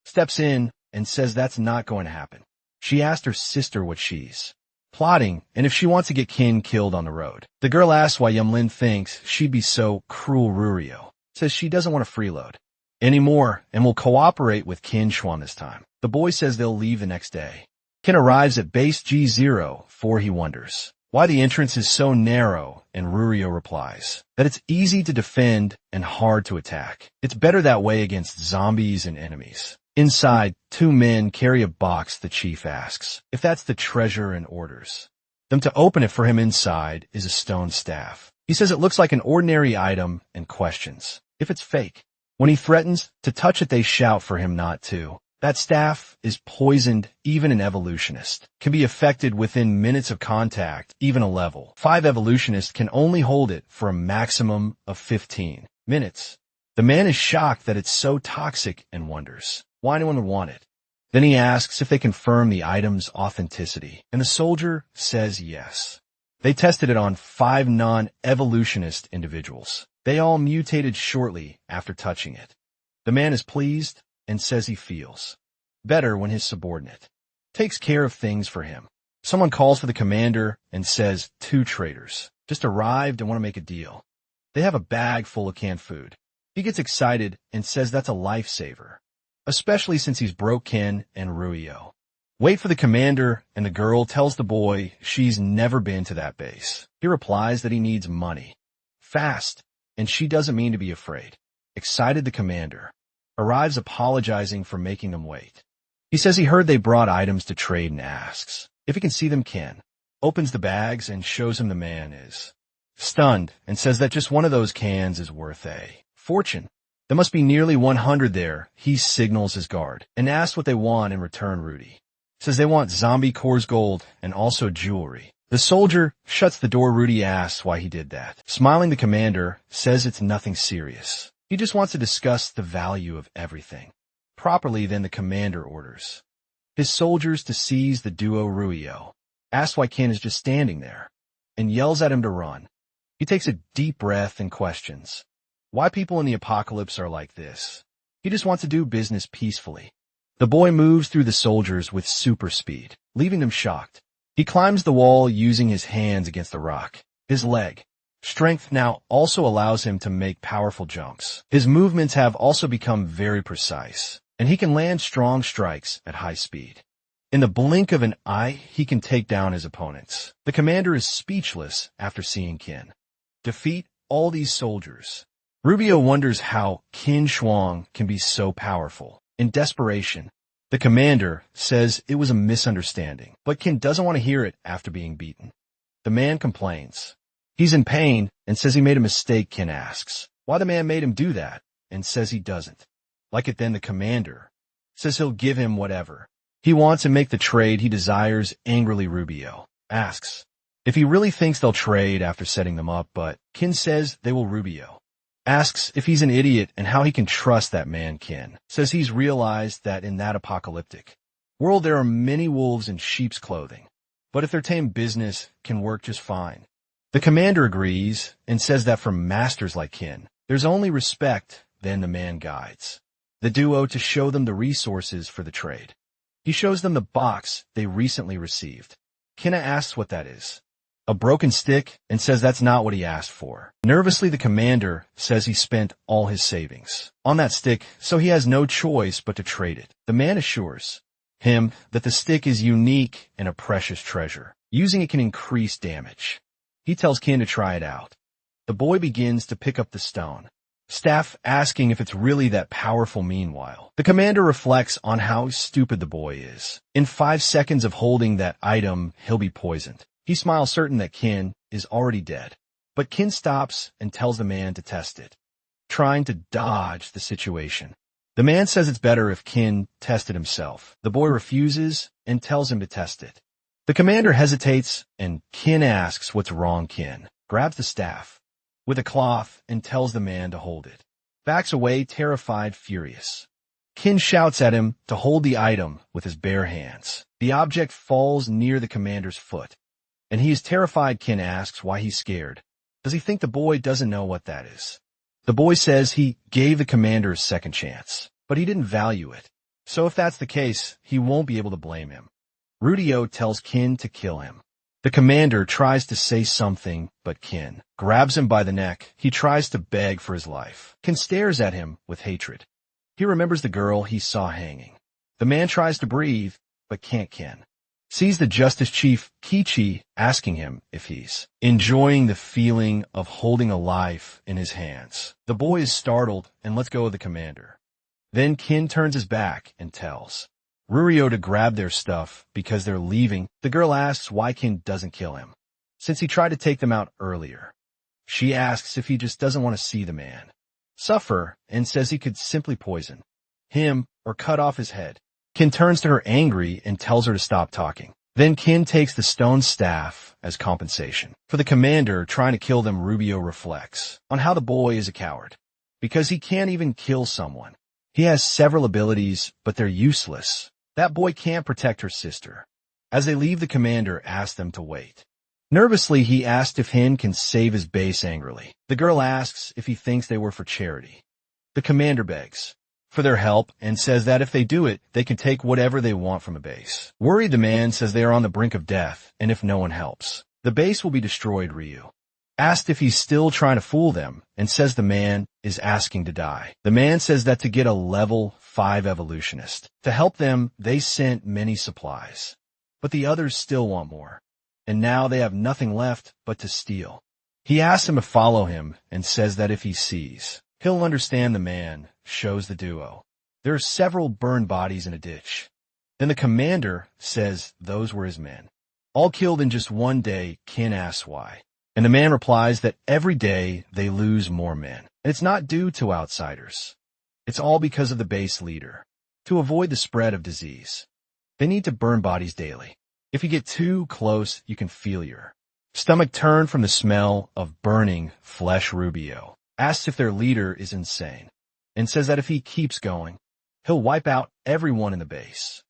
steps in and says that's not going to happen. She asked her sister what she's plotting and if she wants to get Qin killed on the road. The girl asks why Yumlin thinks she'd be so cruel. Ruyo says she doesn't want to freeload anymore and will cooperate with Qin Shuan this time. The boy says they'll leave the next day. Qin arrives at base G04. He wonders why the entrance is so narrow, and Rurio replies that it's easy to defend and hard to attack. It's better that way against zombies and enemies. Inside, 2 men carry a box. The chief asks if that's the treasure and orders them to open it for him. Inside is a stone staff. He says it looks like an ordinary item and questions if it's fake. When he threatens to touch it, they shout for him not to. That staff is poisoned. Even an evolutionist can be affected within minutes of contact. Even a level 5 evolutionist can only hold it for a maximum of 15 minutes. The man is shocked that it's so toxic and wonders why anyone would want it. Then he asks if they confirm the item's authenticity, and the soldier says yes. They tested it on 5 non-evolutionist individuals. They all mutated shortly after touching it. The man is pleased and says he feels better when his subordinate takes care of things for him. Someone calls for the commander and says 2 traders just arrived and want to make a deal. They have a bag full of canned food. He gets excited and says that's a lifesaver, especially since he's broke Ken and Ruio. Wait for the commander, and the girl tells the boy she's never been to that base. He replies that he needs money. Fast, and she doesn't mean to be afraid. Excited, the commander arrives apologizing for making them wait. He says he heard they brought items to trade and asks if he can see them. Ken opens the bags and shows him. The man is stunned and says that just one of those cans is worth a fortune. There must be nearly 100 there. He signals his guard and asks what they want in return. Rudy says they want zombie cores, gold, and also jewelry. The soldier shuts the door. Rudy asks why he did that. Smiling, the commander says it's nothing serious. He just wants to discuss the value of everything properly. Then the commander orders his soldiers to seize the duo. Ruio asks why Ken is just standing there and yells at him to run. He takes a deep breath and questions why people in the apocalypse are like this. He just wants to do business peacefully. The boy moves through the soldiers with super speed, leaving them shocked. He climbs the wall using his hands against the rock. His leg strength now also allows him to make powerful jumps. His movements have also become very precise, and he can land strong strikes at high speed. In the blink of an eye, he can take down his opponents. The commander is speechless after seeing Ken defeat all these soldiers. Rubio wonders how Qin Shuang can be so powerful. In desperation, the commander says it was a misunderstanding, but Ken doesn't want to hear it after being beaten. The man complains. He's in pain and says he made a mistake. Ken asks why the man made him do that and says he doesn't like it. Then the commander says he'll give him whatever he wants and make the trade he desires. Angrily, Rubio asks if he really thinks they'll trade after setting them up, but Ken says they will. Rubio asks if he's an idiot and how he can trust that man. Ken says he's realized that in that apocalyptic world there are many wolves in sheep's clothing, but if their tame business can work just fine. The commander agrees and says that for masters like Ken, there's only respect. Then the man guides the duo to show them the resources for the trade. He shows them the box they recently received. Ken asks what that is. A broken stick, and says that's not what he asked for. Nervously, the commander says he spent all his savings on that stick, so he has no choice but to trade it. The man assures him that the stick is unique and a precious treasure. Using it can increase damage. He tells Ken to try it out. The boy begins to pick up the stone staff, asking if it's really that powerful. Meanwhile, the commander reflects on how stupid the boy is. In 5 seconds of holding that item, he'll be poisoned. He smiles, certain that Ken is already dead. But Ken stops and tells the man to test it, trying to dodge the situation. The man says it's better if Ken tested himself. The boy refuses and tells him to test it. The commander hesitates, and Ken asks what's wrong. Ken grabs the staff with a cloth and tells the man to hold it. Backs away, terrified, furious. Ken shouts at him to hold the item with his bare hands. The object falls near the commander's foot, and he is terrified. Ken asks why he's scared. Does he think the boy doesn't know what that is? The boy says he gave the commander a second chance, but he didn't value it. So if that's the case, he won't be able to blame him. Rudio tells Ken to kill him. The commander tries to say something, but Ken grabs him by the neck. He tries to beg for his life. Ken stares at him with hatred. He remembers the girl he saw hanging. The man tries to breathe, but can't. Ken sees the Justice Chief, Kichi, asking him if he's enjoying the feeling of holding a life in his hands. The boy is startled and lets go of the commander. Then Ken turns his back and tells Rurio to grab their stuff because they're leaving. The girl asks why Ken doesn't kill him, since he tried to take them out earlier. She asks if he just doesn't want to see the man suffer and says he could simply poison him or cut off his head. Ken turns to her angry and tells her to stop talking. Then Ken takes the stone staff as compensation for the commander trying to kill them. Rubio reflects on how the boy is a coward because he can't even kill someone. He has several abilities, but they're useless. That boy can't protect her sister. As they leave, the commander asks them to wait. Nervously, he asks if Hin can save his base. Angrily, the girl asks if he thinks they were for charity. The commander begs for their help and says that if they do it, they can take whatever they want from a base. Worried, the man says they are on the brink of death, and if no one helps, the base will be destroyed. Ryu asked if he's still trying to fool them, and says the man is asking to die. The man says that to get a level 5 evolutionist. To help them, they sent many supplies. But the others still want more. And now they have nothing left but to steal. He asks him to follow him and says that if he sees, he'll understand the man, shows the duo. There are several burned bodies in a ditch. Then the commander says those were his men. All killed in just one day. Kin asks why. And the man replies that every day they lose more men. And it's not due to outsiders. It's all because of the base leader. To avoid the spread of disease, they need to burn bodies daily. If you get too close, you can feel your stomach turn from the smell of burning flesh. Rubio asks if their leader is insane and says that if he keeps going, he'll wipe out everyone in the base.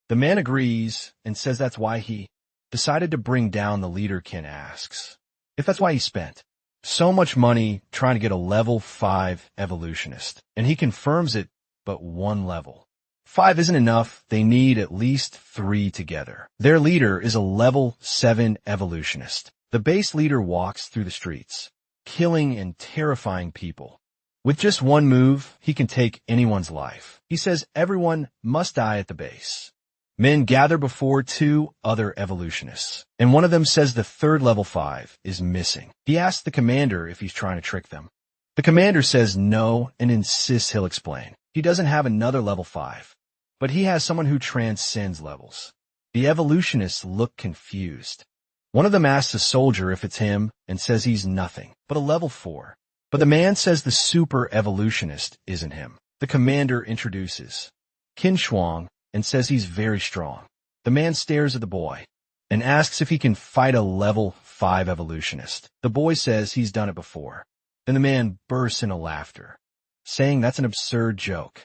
The man agrees and says that's why he decided to bring down the leader. Kin asks if that's why he spent so much money trying to get a level 5 evolutionist, and he confirms it, but 1 level 5 isn't enough. They need at least 3 together. Their leader is a level 7 evolutionist. The base leader walks through the streets, killing and terrifying people. With just 1 move, he can take anyone's life. He says everyone must die at the base. Men gather before 2 other evolutionists, and one of them says the 3rd level 5 is missing. He asks the commander if he's trying to trick them. The commander says no and insists he'll explain. He doesn't have another level 5, but he has someone who transcends levels. The evolutionists look confused. One of them asks a soldier if it's him and says he's nothing but a level 4. But the man says the super evolutionist isn't him. The commander introduces Qin Shuang and says he's very strong. The man stares at the boy and asks if he can fight a level 5 evolutionist. The boy says he's done it before. Then the man bursts into laughter, saying that's an absurd joke.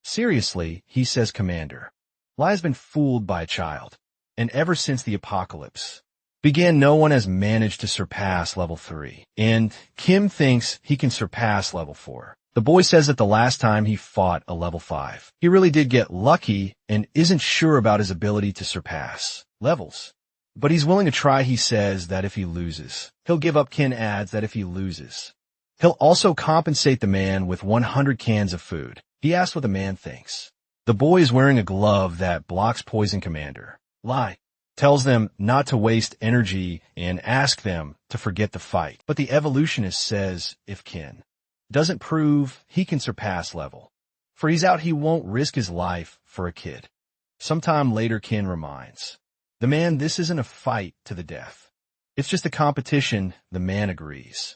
Seriously, he says, Commander, Lai has been fooled by a child, and ever since the apocalypse began, no one has managed to surpass level 3, and Kim thinks he can surpass level 4. The boy says that the last time he fought a level 5, he really did get lucky and isn't sure about his ability to surpass levels. But he's willing to try. He says that if he loses, he'll give up. Kin adds that if he loses, he'll also compensate the man with 100 cans of food. He asks what the man thinks. The boy is wearing a glove that blocks poison. Commander Lai tells them not to waste energy and ask them to forget the fight. But the evolutionist says if Kin doesn't prove he can surpass level, for he's out, he won't risk his life for a kid. Sometime later, Kin reminds the man this isn't a fight to the death. It's just a competition. The man agrees.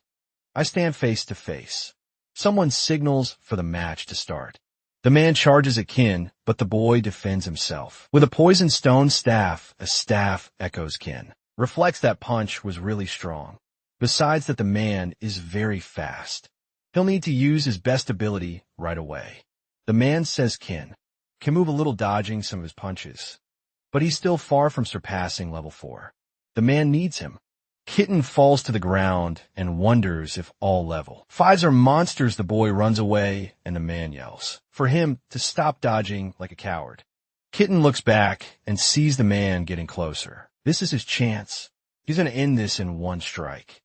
I stand face to face. Someone signals for the match to start. The man charges at Kin, but the boy defends himself. With a poison stone staff, a staff echoes. Kin reflects that punch was really strong. Besides that, the man is very fast. He'll need to use his best ability right away. The man says Kin can move a little, dodging some of his punches, but he's still far from surpassing level 4. The man needs him. Kitten falls to the ground and wonders if all level 5s are monsters. The boy runs away and the man yells for him to stop dodging like a coward. Kitten looks back and sees the man getting closer. This is his chance. He's going to end this in 1 strike.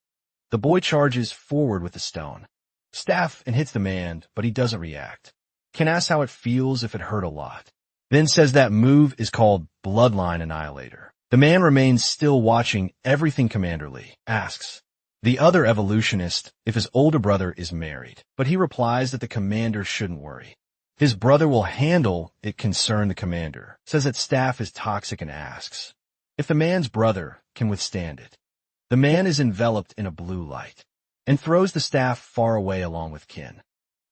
The boy charges forward with the stone staff and hits the man, but he doesn't react. Ken asks how it feels, if it hurt a lot. Then says that move is called Bloodline Annihilator. The man remains still, watching everything. Commander Lee asks the other evolutionist if his older brother is married, but he replies that the commander shouldn't worry. His brother will handle it. Concerned, the commander says that staff is toxic and asks if the man's brother can withstand it. The man is enveloped in a blue light and throws the staff far away along with Kin.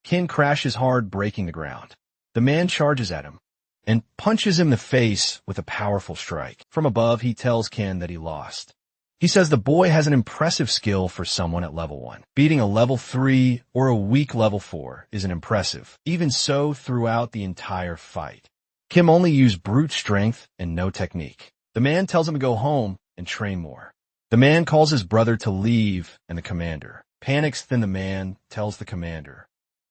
Kin crashes hard, breaking the ground. The man charges at him and punches him in the face with a powerful strike. From above, he tells Kin that he lost. He says the boy has an impressive skill for someone at level 1. Beating a level 3 or a weak level 4 isn't impressive. Even so, throughout the entire fight, Kim only used brute strength and no technique. The man tells him to go home and train more. The man calls his brother to leave, and the commander panics. Then the man tells the commander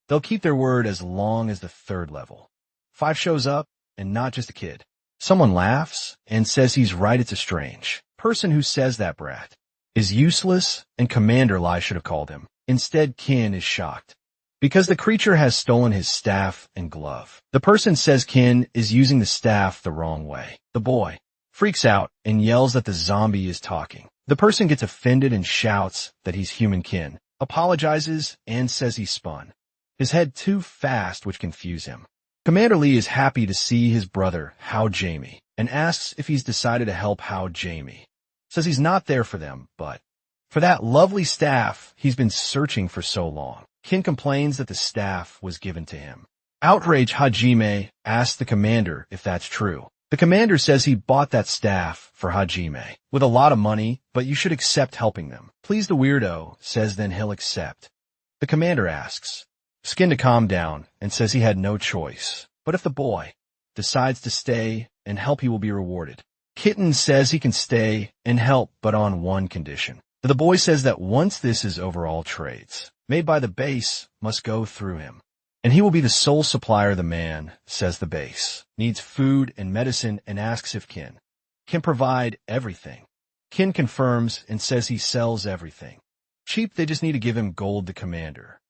they'll keep their word as long as the 3rd level 5 shows up, and not just a kid. Someone laughs and says he's right. It's a strange person who says that, brat. is useless, and Commander Lai should have called him. Instead, Qin is shocked because the creature has stolen his staff and glove. The person says Qin is using the staff the wrong way. The boy freaks out and yells that the zombie is talking. The person gets offended and shouts that he's human Qin, apologizes, and says he spun his head too fast, which confused him. Commander Lee is happy to see his brother, Hao Jamie, and asks if he's decided to help Hao Jamie. Says he's not there for them, but for that lovely staff he's been searching for so long. Qin complains that the staff was given to him. Outraged, Hajime asks the commander if that's true. The commander says he bought that staff for Hajime with a lot of money, but you should accept helping them. Please, the weirdo says then he'll accept. The commander asks Skin to calm down and says he had no choice. But if the boy decides to stay and help, he will be rewarded. Kitten says he can stay and help, but on one condition. The boy says that once this is over, all trades made by the base must go through him, and he will be the sole supplier. The man says the base needs food and medicine and asks if Qin can provide everything. Qin confirms and says he sells everything. Cheap, they just need to give him gold. The commander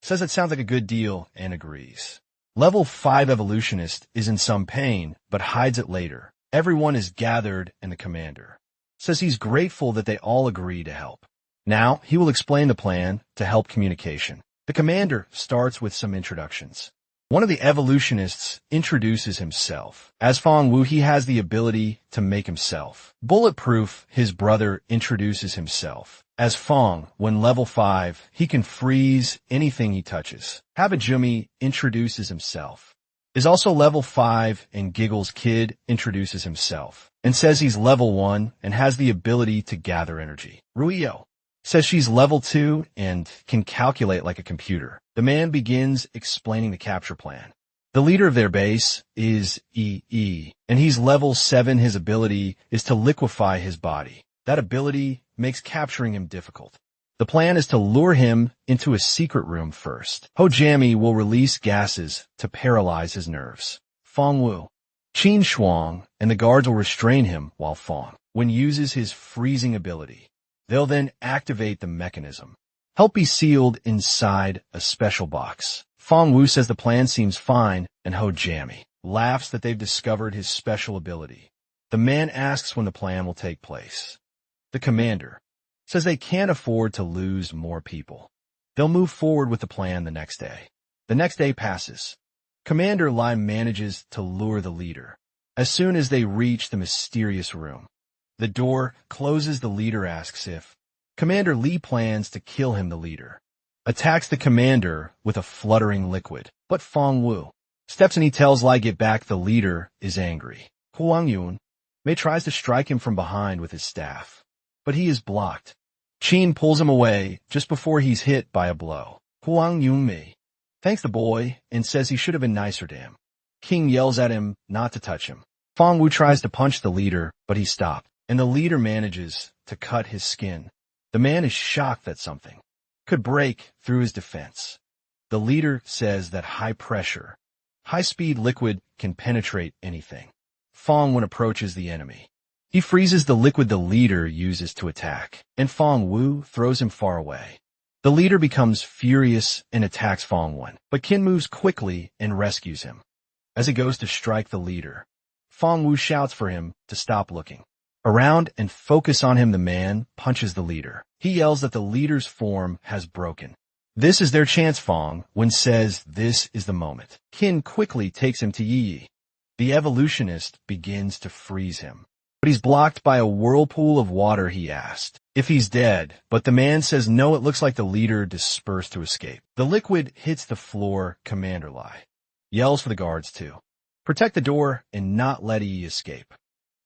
says it sounds like a good deal and agrees. Level 5 evolutionist is in some pain, but hides it later. Everyone is gathered and the commander says he's grateful that they all agree to help. Now he will explain the plan to help communication. The commander starts with some introductions. One of the evolutionists introduces himself. As Fong Wu, he has the ability to make himself bulletproof. His brother introduces himself. As Fong, when level 5, he can freeze anything he touches. Habajumi introduces himself. Is also level 5, and Giggles Kid introduces himself and says he's level 1 and has the ability to gather energy. Ruio says she's level 2 and can calculate like a computer. The man begins explaining the capture plan. The leader of their base is EE, and he's level 7. His ability is to liquefy his body. That ability makes capturing him difficult. The plan is to lure him into a secret room first. Hojami will release gases to paralyze his nerves. Fong Wu, Qin Shuang, and the guards will restrain him while Fong, when uses his freezing ability. They'll then activate the mechanism. Help be sealed inside a special box. Fong Wu says the plan seems fine, and Hojami laughs that they've discovered his special ability. The man asks when the plan will take place. The commander says they can't afford to lose more people. They'll move forward with the plan the next day. The next day passes. Commander Lai manages to lure the leader. As soon as they reach the mysterious room, the door closes. The leader asks if Commander Lee plans to kill him. The leader attacks the commander with a fluttering liquid, but Fong Wu steps in. He tells Lai get back. The leader is angry. Huang Yun Mei tries to strike him from behind with his staff, but he is blocked. Qin pulls him away just before he's hit by a blow. Huang Yun Mei thanks the boy and says he should have been nicer to him. King yells at him not to touch him. Fong Wu tries to punch the leader, but he's stopped, and the leader manages to cut his skin. The man is shocked that something could break through his defense. The leader says that high-pressure, high-speed liquid can penetrate anything. Fong Wu approaches the enemy. He freezes the liquid the leader uses to attack, and Fong Wu throws him far away. The leader becomes furious and attacks Fong Wu, but Qin moves quickly and rescues him. As he goes to strike the leader, Fong Wu shouts for him to stop looking around and focus on him. The man punches the leader. He yells that the leader's form has broken. This is their chance. Fong Wu says this is the moment. Qin quickly takes him to Yi. The evolutionist begins to freeze him, but he's blocked by a whirlpool of water. He asked if he's dead, but the man says no. It looks like the leader dispersed to escape. The liquid hits the floor. Commander Lai yells for the guards to protect the door and not let Yi escape.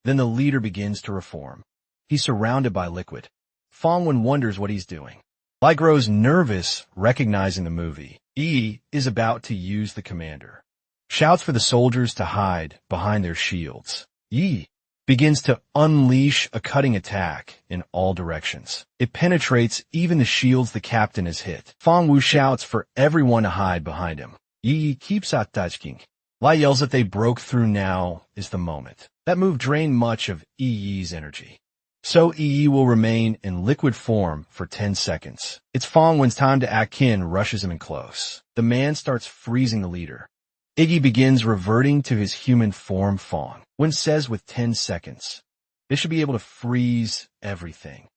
Then the leader begins to reform. He's surrounded by liquid. Fong Wu wonders what he's doing. Lai grows nervous, recognizing the movie. Yi is about to use the commander. Shouts for the soldiers to hide behind their shields. Yi begins to unleash a cutting attack in all directions. It penetrates even the shields the captain has hit. Fong Wu shouts for everyone to hide behind him. Yi keeps attacking. Lai yells that they broke through. Now is the moment. That move drained much of Yi's energy. So Yi will remain in liquid form for 10 seconds. It's Fong when's time to act. Qin rushes him in close. The man starts freezing the leader. Iggy begins reverting to his human form. Fong Wen says with 10 seconds. They should be able to freeze everything.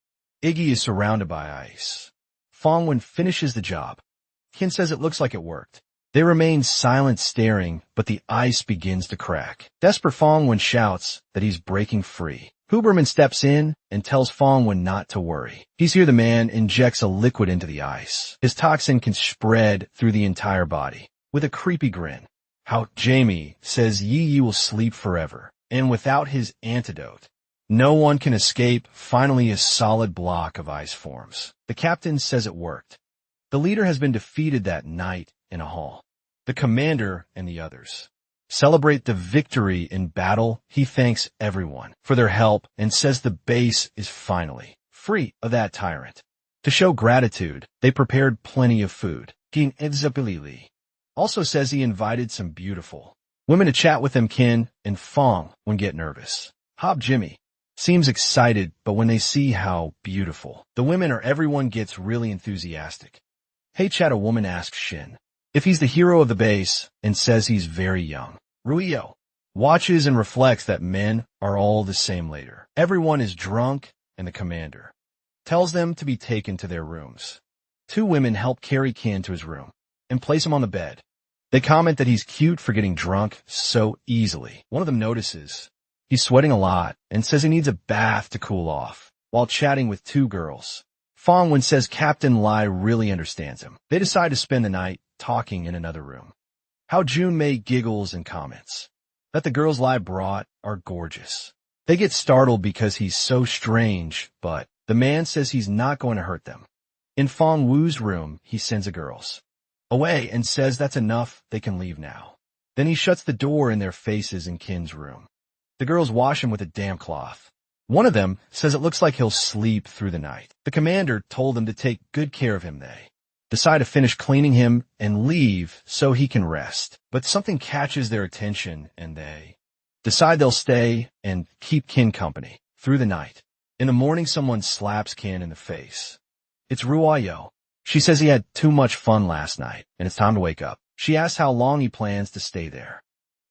Iggy is surrounded by ice. Fong Wen finishes the job. Qin says it looks like it worked. They remain silent staring, but the ice begins to crack. Desperate Fong Wen shouts that he's breaking free. Huberman steps in and tells Fong Wen not to worry. He's here. The man injects a liquid into the ice. His toxin can spread through the entire body. With a creepy grin, how Jamie says Yi will sleep forever, and without his antidote, no one can escape. Finally, a solid block of ice forms. The captain says it worked. The leader has been defeated that night in a hall. The commander and the others celebrate the victory in battle. He thanks everyone for their help and says the base is finally free of that tyrant. To show gratitude, they prepared plenty of food. King Edzapilili also says he invited some beautiful women to chat with him. Qin and Fong Wen get nervous. Hob Jimmy seems excited, but when they see how beautiful the women are, everyone gets really enthusiastic. Hey Chat, a woman asks Shin if he's the hero of the base and says he's very young. Ruio watches and reflects that men are all the same later. Everyone is drunk and the commander tells them to be taken to their rooms. Two women help carry Qin to his room and place him on the bed. They comment that he's cute for getting drunk so easily. One of them notices he's sweating a lot and says he needs a bath to cool off while chatting with two girls. Fong Wen says Captain Lai really understands him. They decide to spend the night talking in another room. How June Mei giggles and comments that the girls Lai brought are gorgeous. They get startled because he's so strange, but the man says he's not going to hurt them. In Fong Wu's room, he sends the girls away and says that's enough, they can leave now. Then he shuts the door in their faces in Qin's room. The girls wash him with a damp cloth. One of them says it looks like he'll sleep through the night. The commander told them to take good care of him. They decide to finish cleaning him and leave so he can rest. But something catches their attention and they decide they'll stay and keep Qin company through the night. In the morning, someone slaps Qin in the face. It's Ruayo. She says he had too much fun last night and it's time to wake up. She asks how long he plans to stay there.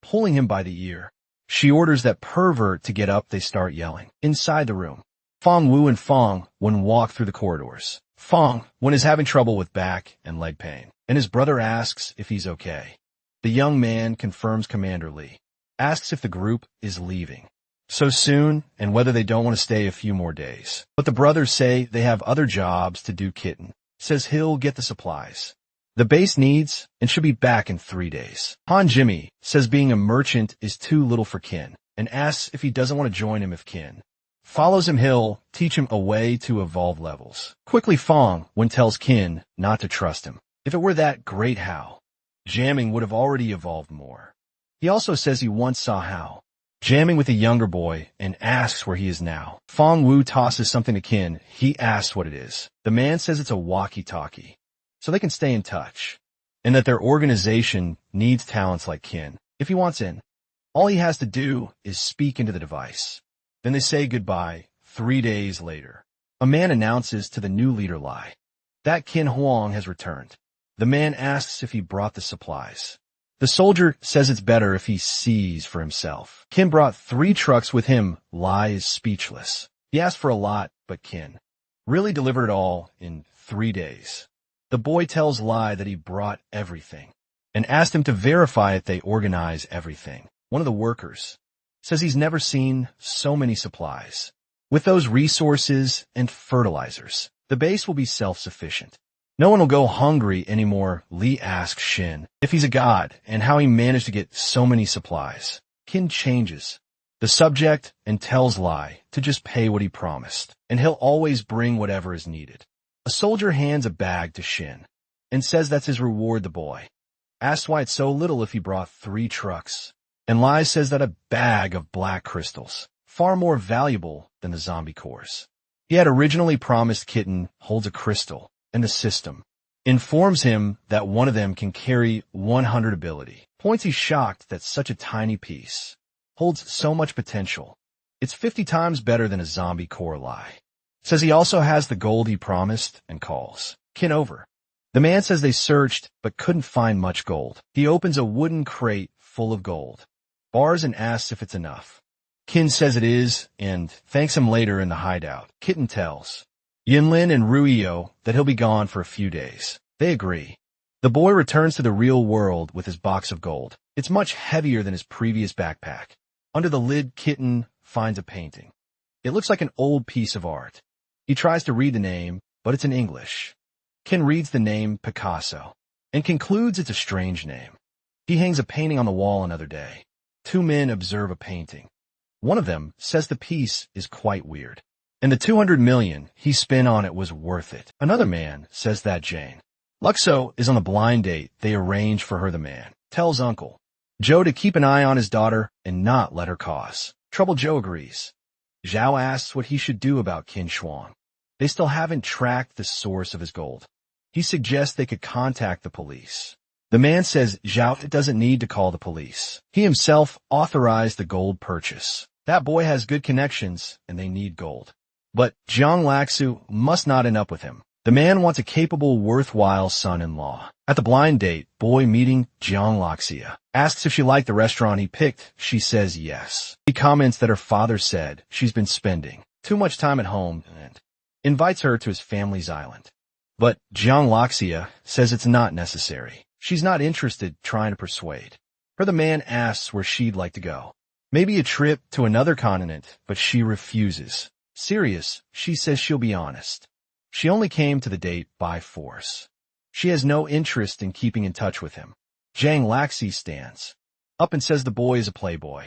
Pulling him by the ear, she orders that pervert to get up. They start yelling. Inside the room, Fong Wu and Fong Wen walk through the corridors. Fong Wen is having trouble with back and leg pain, and his brother asks if he's okay. The young man confirms. Commander Lee asks if the group is leaving so soon and whether they don't want to stay a few more days. But the brothers say they have other jobs to do. Kitten says he'll get the supplies the base needs and should be back in 3 days. Han Jimmy says being a merchant is too little for Qin and asks if he doesn't want to join him. If Qin follows him, he'll teach him a way to evolve levels. Quickly, Fong Wen tells Qin not to trust him. If it were that great, Hao jamming would have already evolved more. He also says he once saw Hao jamming with a younger boy and asks where he is now. Fong Wu tosses something to Qin. He asks what it is. The man says it's a walkie-talkie, so they can stay in touch, and that their organization needs talents like Qin. If he wants in, all he has to do is speak into the device. Then they say goodbye. 3 days later, a man announces to the new leader Lai that Qin Huang has returned. The man asks if he brought the supplies. The soldier says it's better if he sees for himself. Qin brought 3 trucks with him. Lai is speechless. He asked for a lot, but Qin really delivered it all in 3 days. The boy tells Lai that he brought everything and asked him to verify it. They organize everything. One of the workers says he's never seen so many supplies. With those resources and fertilizers, the base will be self-sufficient. No one will go hungry anymore. Lee asks Shin if he's a god and how he managed to get so many supplies. Qin changes the subject and tells Lai to just pay what he promised, and he'll always bring whatever is needed. A soldier hands a bag to Shin and says that's his reward. The boy asks why it's so little if he brought 3 trucks, and Lai says that a bag of black crystals, far more valuable than the zombie cores he had originally promised. Kitten holds a crystal, and the system informs him that one of them can carry 100 ability points. He's shocked that such a tiny piece holds so much potential. It's 50 times better than a zombie core lie. Says he also has the gold he promised and calls Kin over. The man says they searched but couldn't find much gold. He opens a wooden crate full of gold, bars and asks if it's enough. Kin says it is and thanks him later in the hideout. Kitten tells Yinlin and Ruio that he'll be gone for a few days. They agree. The boy returns to the real world with his box of gold. It's much heavier than his previous backpack. Under the lid, Kitten finds a painting. It looks like an old piece of art. He tries to read the name, but it's in English. Ken reads the name Picasso and concludes it's a strange name. He hangs a painting on the wall another day. Two men observe a painting. One of them says the piece is quite weird, and the 200 million he spent on it was worth it. Another man says that Jane Luxo is on the blind date they arrange for her. The man tells Uncle Joe to keep an eye on his daughter and not let her cause trouble. Joe agrees. Zhao asks what he should do about Qin Shuang. They still haven't tracked the source of his gold. He suggests they could contact the police. The man says Zhao doesn't need to call the police. He himself authorized the gold purchase. That boy has good connections and they need gold. But Jiang Laxu must not end up with him. The man wants a capable, worthwhile son-in-law. At the blind date, boy meeting Jiang Laxia asks if she liked the restaurant he picked. She says yes. He comments that her father said she's been spending too much time at home and invites her to his family's island. But Jiang Laxia says it's not necessary. She's not interested trying to persuade her. The man asks where she'd like to go. Maybe a trip to another continent, but she refuses. Serious, she says she'll be honest. She only came to the date by force. She has no interest in keeping in touch with him. Jiang Laxi stands up and says the boy is a playboy.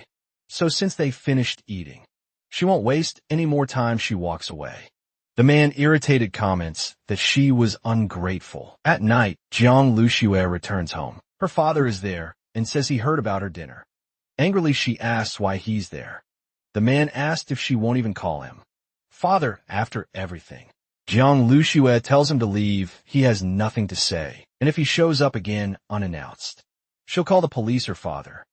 So since they finished eating, she won't waste any more time. She walks away. The man irritated comments that she was ungrateful. At night, Jiang Luxue returns home. Her father is there and says he heard about her dinner. Angrily, she asks why he's there. The man asked if she won't even call him father after everything. Jiang Luxue tells him to leave. He has nothing to say, and if he shows up again unannounced, she'll call the police. Her father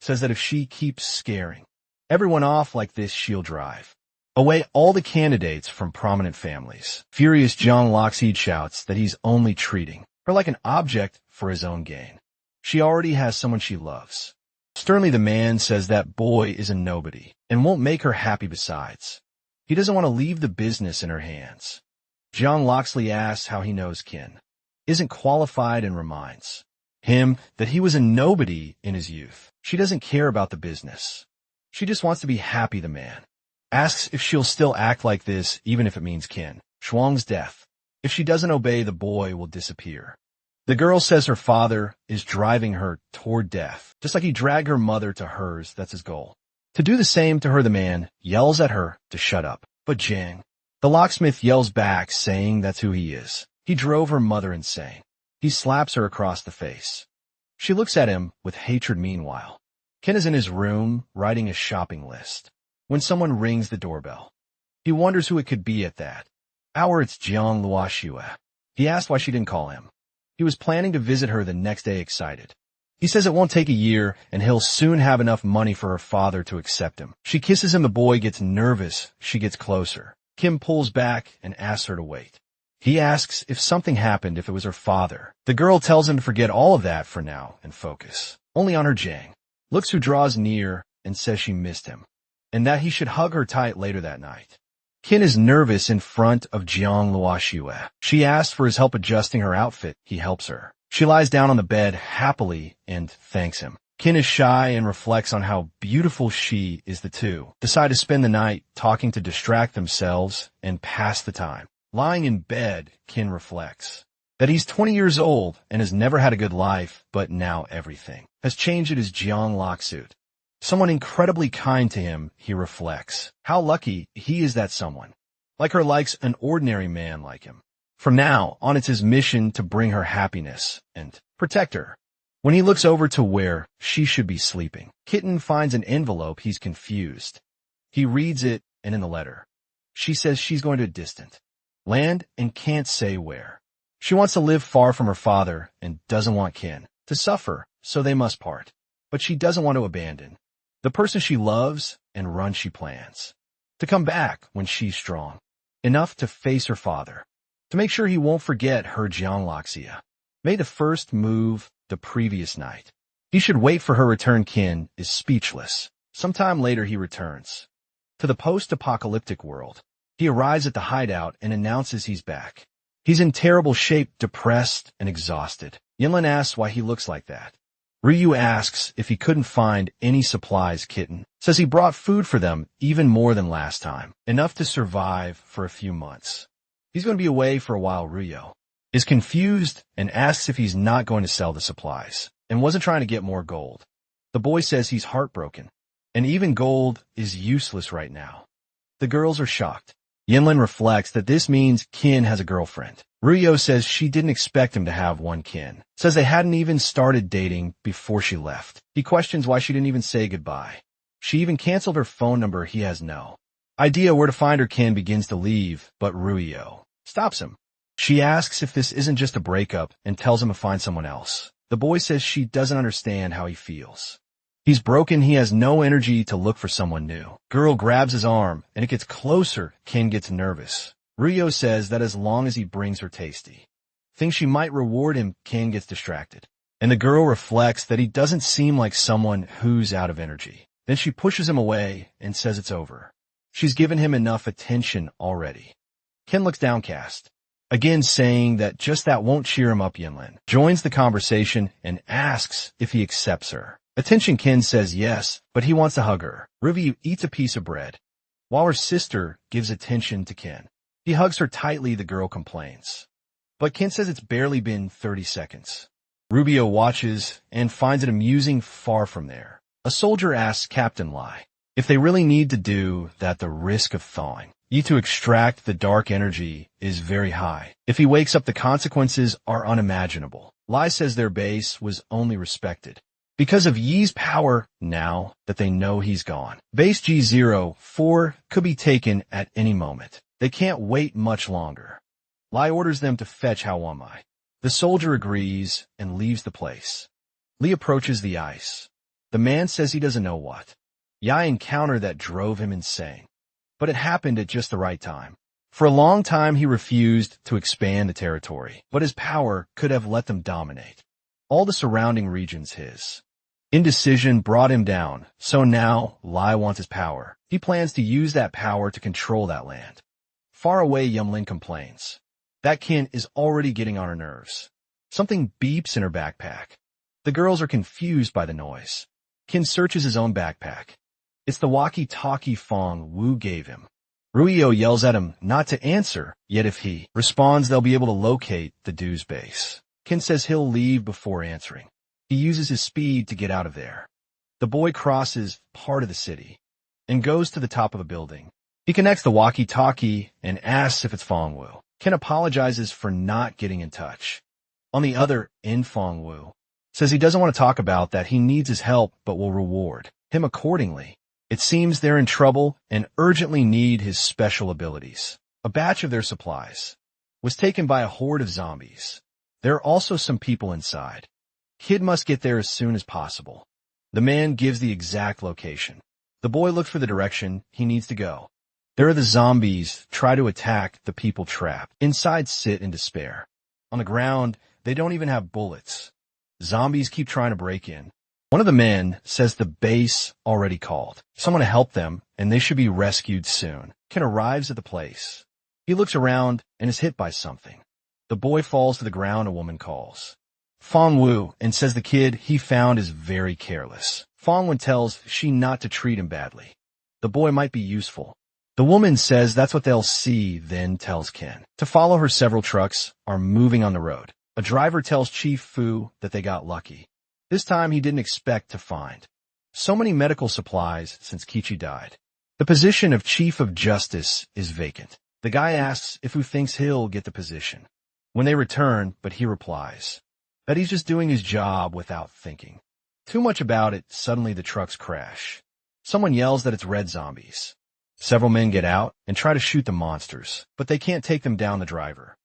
says that if she keeps scaring everyone off like this, she'll drive away all the candidates from prominent families. Furious, Jiang Laxi shouts that he's only treating her like an object for his own gain. She already has someone she loves. Sternly, the man says that boy is a nobody and won't make her happy. Besides, he doesn't want to leave the business in her hands. Jiang Laxi asks how he knows Qin isn't qualified and reminds him that he was a nobody in his youth. She doesn't care about the business. She just wants to be happy. The man asks if she'll still act like this even if it means Qin Shuang's death. If she doesn't obey, the boy will disappear. The girl says her father is driving her toward death, just like he dragged her mother to hers. That's his goal. To do the same to her, the man yells at her to shut up. But Jiang, the locksmith, yells back, saying that's who he is. He drove her mother insane. He slaps her across the face. She looks at him with hatred. Meanwhile, Ken is in his room writing a shopping list when someone rings the doorbell. He wonders who it could be at that hour. It's Jiang Luoxue. He asked why she didn't call him. He was planning to visit her the next day, excited. He says it won't take a year and he'll soon have enough money for her father to accept him. She kisses him. The boy gets nervous. She gets closer. Kim pulls back and asks her to wait. He asks if something happened, if it was her father. The girl tells him to forget all of that for now and focus only on her. Jiang looks who draws near and says she missed him and that he should hug her tight later that night. Qin is nervous in front of Jiang Luoxue. She asks for his help adjusting her outfit. He helps her. She lies down on the bed happily and thanks him. Qin is shy and reflects on how beautiful she is. The two decide to spend the night talking to distract themselves and pass the time. Lying in bed, Qin reflects that he's 20 years old and has never had a good life, but now everything has changed. It is Jiang Laxu, someone incredibly kind to him. He reflects how lucky he is that someone like her likes an ordinary man like him. From now on, it's his mission to bring her happiness and protect her. When he looks over to where she should be sleeping, Kitten finds an envelope. He's confused. He reads it, and in the letter, she says she's going to a distant land and can't say where. She wants to live far from her father and doesn't want Qin to suffer, so they must part. But she doesn't want to abandon the person she loves and run she plans. To come back when she's strong, enough to face her father, to make sure he won't forget her Jianglaxia. Made the first move the previous night. He should wait for her return. Qin is speechless. Sometime later he returns to the post-apocalyptic world. He arrives at the hideout and announces he's back. He's in terrible shape, depressed and exhausted. Yinlin asks why he looks like that. Ryu asks if he couldn't find any supplies. Kitten says he brought food for them, even more than last time, enough to survive for a few months. He's going to be away for a while. Ryu is confused and asks if he's not going to sell the supplies and wasn't trying to get more gold. The boy says he's heartbroken, and even gold is useless right now. The girls are shocked. Yinlin reflects that this means Qin has a girlfriend. Ryu says she didn't expect him to have one. Qin says they hadn't even started dating before she left. He questions why she didn't even say goodbye. She even canceled her phone number. He has no idea where to find her. Qin begins to leave, but Ryu stops him. She asks if this isn't just a breakup and tells him to find someone else. The boy says she doesn't understand how he feels. He's broken. He has no energy to look for someone new. Girl grabs his arm, and it gets closer. Qin gets nervous. Ryu says that as long as he brings her tasty things, she might reward him. Qin gets distracted, and the girl reflects that he doesn't seem like someone who's out of energy. Then she pushes him away and says it's over. She's given him enough attention already. Qin looks downcast, again saying that just that won't cheer him up. Yinlin joins the conversation and asks if he accepts her attention. Qin says yes, but he wants to hug her. Ryu eats a piece of bread, while her sister gives attention to Qin. He hugs her tightly. The girl complains, but Qin says it's barely been 30 seconds. Rubio watches and finds it amusing. Far from there, a soldier asks Captain Lai if they really need to do that. The risk of thawing to extract the dark energy is very high. If he wakes up, the consequences are unimaginable. Lai says their base was only respected because of Yi's power. Now that they know he's gone, base G04 could be taken at any moment. They can't wait much longer. Lai orders them to fetch How Am I. The soldier agrees and leaves the place. Li approaches the ice. The man says he doesn't know what Yi encountered that drove him insane, but it happened at just the right time. For a long time he refused to expand the territory, but his power could have let them dominate all the surrounding regions. His indecision brought him down, so now Lai wants his power. He plans to use that power to control that land. Far away, Yumlin complains that Qin is already getting on her nerves. Something beeps in her backpack. The girls are confused by the noise. Qin searches his own backpack. It's the walkie-talkie Fong Wu gave him. Ruio yells at him not to answer, yet if he responds, they'll be able to locate the Du's base. Qin says he'll leave before answering. He uses his speed to get out of there. The boy crosses part of the city and goes to the top of a building. He connects the walkie-talkie and asks if it's Fong Wu. Qin apologizes for not getting in touch. On the other end, Fong Wu says he doesn't want to talk about that. He needs his help, but will reward him accordingly. It seems they're in trouble and urgently need his special abilities. A batch of their supplies was taken by a horde of zombies. There are also some people inside. Kid must get there as soon as possible. The man gives the exact location. The boy looks for the direction he needs to go. There are the zombies try to attack the people trapped. Inside sit in despair. On the ground, they don't even have bullets. Zombies keep trying to break in. One of the men says the base already called someone to help them and they should be rescued soon. Ken arrives at the place. He looks around and is hit by something. The boy falls to the ground. A woman calls Fong Wu and says the kid he found is very careless. Fong Wu tells she not to treat him badly. The boy might be useful. The woman says that's what they'll see, then tells Ken to follow her. Several trucks are moving on the road. A driver tells Chief Fu that they got lucky. This time he didn't expect to find so many medical supplies since Kichi died. The position of Chief of Justice is vacant. The guy asks if Fu thinks he'll get the position when they return, but he replies that he's just doing his job without thinking too much about it. Suddenly the trucks crash. Someone yells that it's red zombies. Several men get out and try to shoot the monsters, but they can't take them down. The driver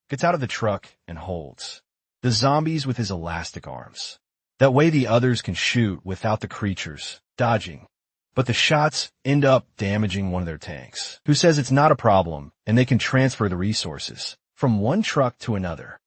gets out of the truck and holds the zombies with his elastic arms. That way the others can shoot without the creatures dodging. but the shots end up damaging one of their tanks, who says it's not a problem and they can transfer the resources from one truck to another.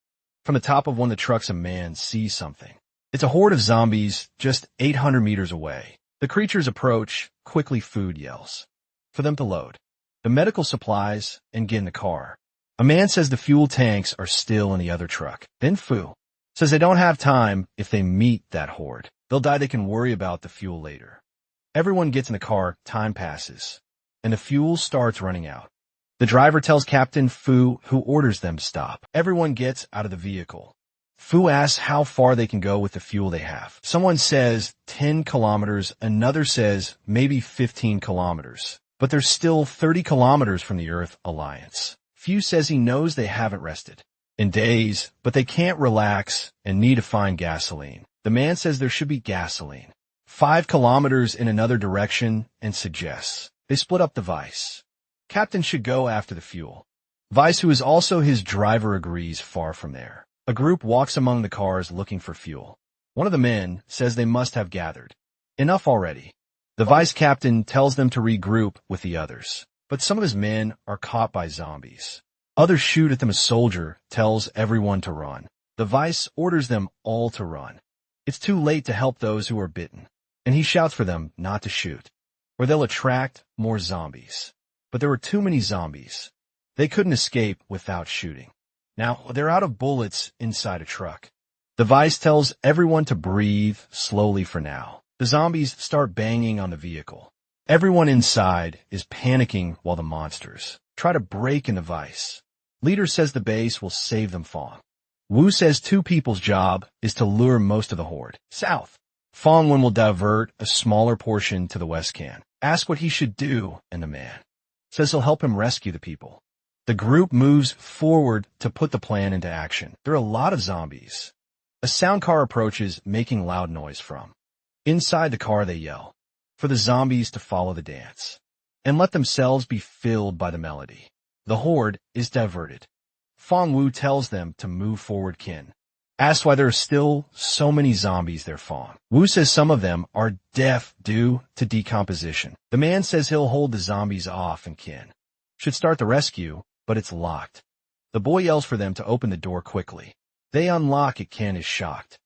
From the top of one of the trucks, a man sees something. It's a horde of zombies just 800 meters away. The creatures approach, quickly food yells for them to load the medical supplies and get in the car. A man says the fuel tanks are still in the other truck. Then Fu says they don't have time if they meet that horde. They'll die, they can worry about the fuel later. Everyone gets in the car, time passes, and the fuel starts running out. The driver tells Captain Fu, who orders them to stop. Everyone gets out of the vehicle. Fu asks how far they can go with the fuel they have. Someone says 10 kilometers, another says maybe 15 kilometers. But they're still 30 kilometers from the Earth Alliance. Fu says he knows they haven't rested in days, but they can't relax and need to find gasoline. The man says there should be gasoline 5 kilometers in another direction and suggests they split up the Vice. Captain should go after the fuel. Vice, who is also his driver, agrees far from there. A group walks among the cars looking for fuel. One of the men says they must have gathered enough already. The vice captain tells them to regroup with the others, but some of his men are caught by zombies. Others shoot at them. A soldier tells everyone to run. The vice orders them all to run. It's too late to help those who are bitten, and he shouts for them not to shoot, or they'll attract more zombies. But there were too many zombies. They couldn't escape without shooting. Now, they're out of bullets inside a truck. The vice tells everyone to breathe slowly for now. The zombies start banging on the vehicle. Everyone inside is panicking while the monsters try to break in the vice. Leader says the base will save them. Fong Wu says 2 people's job is to lure most of the horde south. Fong Wen will divert a smaller portion to the west. Can ask what he should do, and the man says he'll help him rescue the people. The group moves forward to put the plan into action. There are a lot of zombies. A sound car approaches, making loud noise from inside the car. They yell for the zombies to follow the dance and let themselves be filled by the melody. The horde is diverted. Fong Wu tells them to move forward. Qin asks why there are still so many zombies there. Fong Wu says some of them are deaf due to decomposition. The man says he'll hold the zombies off and Qin should start the rescue, but it's locked. The boy yells for them to open the door quickly. They unlock it. Qin is shocked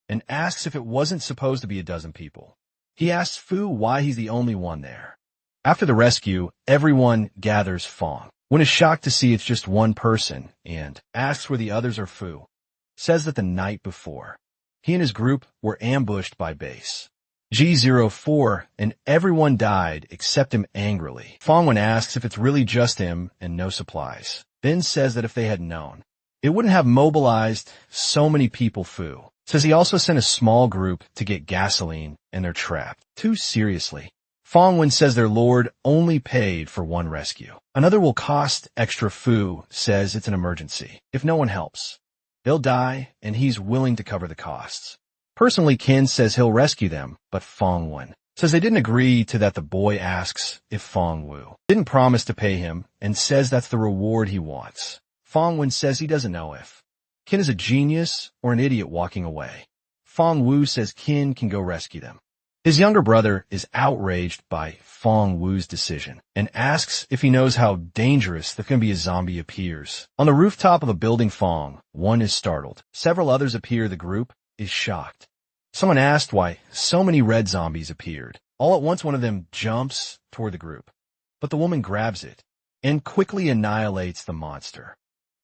and asks if it wasn't supposed to be a dozen people. He asks Fu why he's the only one there. After the rescue, everyone gathers. Fong Wen is shocked to see it's just one person and asks where the others are. Fu says that the night before, he and his group were ambushed by base G04 and everyone died except him. Angrily, Fong Wen asks if it's really just him and no supplies, then says that if they had known, it wouldn't have mobilized so many people. Fu says he also sent a small group to get gasoline and they're trapped. Too seriously, Fong Wen says their lord only paid for one rescue. Another will cost extra. Fu says it's an emergency. If no one helps, they'll die, and he's willing to cover the costs. Personally, Qin says he'll rescue them, but Fong Wen says they didn't agree to that. The boy asks if Fong Wu didn't promise to pay him and says that's the reward he wants. Fong Wen says he doesn't know if Qin is a genius or an idiot walking away. Fong Wu says Qin can go rescue them. His younger brother is outraged by Fong Wu's decision and asks if he knows how dangerous the be a zombie appears. On the rooftop of a building, Fong Wen is startled. Several others appear. The group is shocked. Someone asked why so many red zombies appeared. All at once, one of them jumps toward the group, but the woman grabs it and quickly annihilates the monster.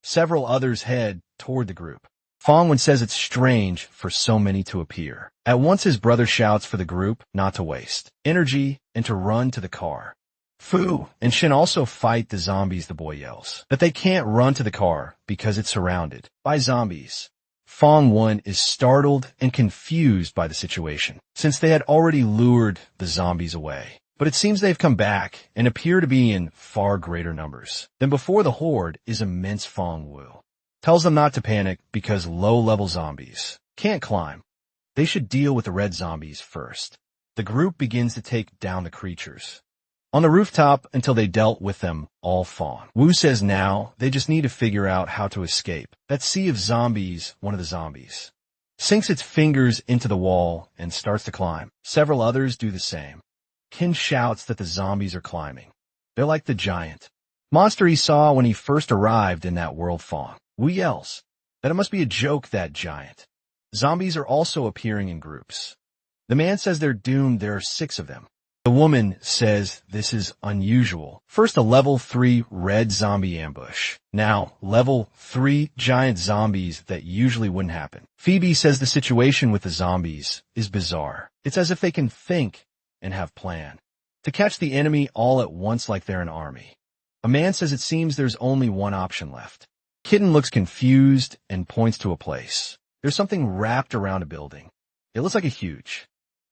Several others head toward the group. Fong Wen says it's strange for so many to appear. At once, his brother shouts for the group not to waste energy and to run to the car. Fu and Shin also fight the zombies. The boy yells that they can't run to the car because it's surrounded by zombies. Fong Wen is startled and confused by the situation, since they had already lured the zombies away. But it seems they've come back and appear to be in far greater numbers than before. The horde is immense. Fong Wu tells them not to panic because low-level zombies can't climb. They should deal with the red zombies first. The group begins to take down the creatures on the rooftop until they dealt with them all. Fong Wu says now they just need to figure out how to escape that sea of zombies. One of the zombies sinks its fingers into the wall and starts to climb. Several others do the same. Kin shouts that the zombies are climbing. They're like the giant monster he saw when he first arrived in that world. Fong Wu yells that it must be a joke, that giant. Zombies are also appearing in groups. The man says they're doomed, there are 6 of them. The woman says this is unusual. First a level 3 red zombie ambush. Now level 3 giant zombies that usually wouldn't happen. Phoebe says the situation with the zombies is bizarre. It's as if they can think and have plan to catch the enemy all at once like they're an army. A man says it seems there's only one option left. Kitten looks confused and points to a place. There's something wrapped around a building. It looks like a huge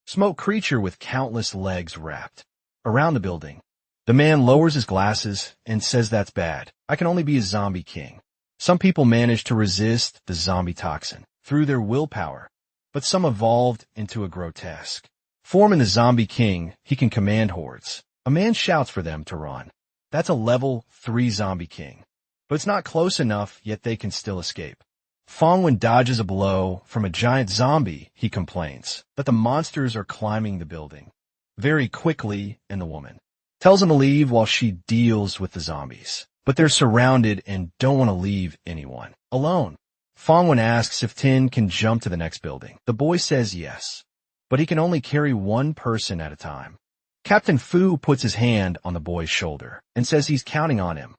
smoke creature with countless legs wrapped around the building. The man lowers his glasses and says that's bad. I can only be a zombie king. Some people manage to resist the zombie toxin through their willpower, but some evolved into a grotesque form. In the zombie king, he can command hordes. A man shouts for them to run. That's a level 3 zombie king, but it's not close enough, yet they can still escape. Fongwen dodges a blow from a giant zombie. He complains that the monsters are climbing the building very quickly, and the woman tells him to leave while she deals with the zombies. But they're surrounded and don't want to leave anyone alone. Fongwen asks if Tin can jump to the next building. The boy says yes, but he can only carry one person at a time. Captain Fu puts his hand on the boy's shoulder and says he's counting on him.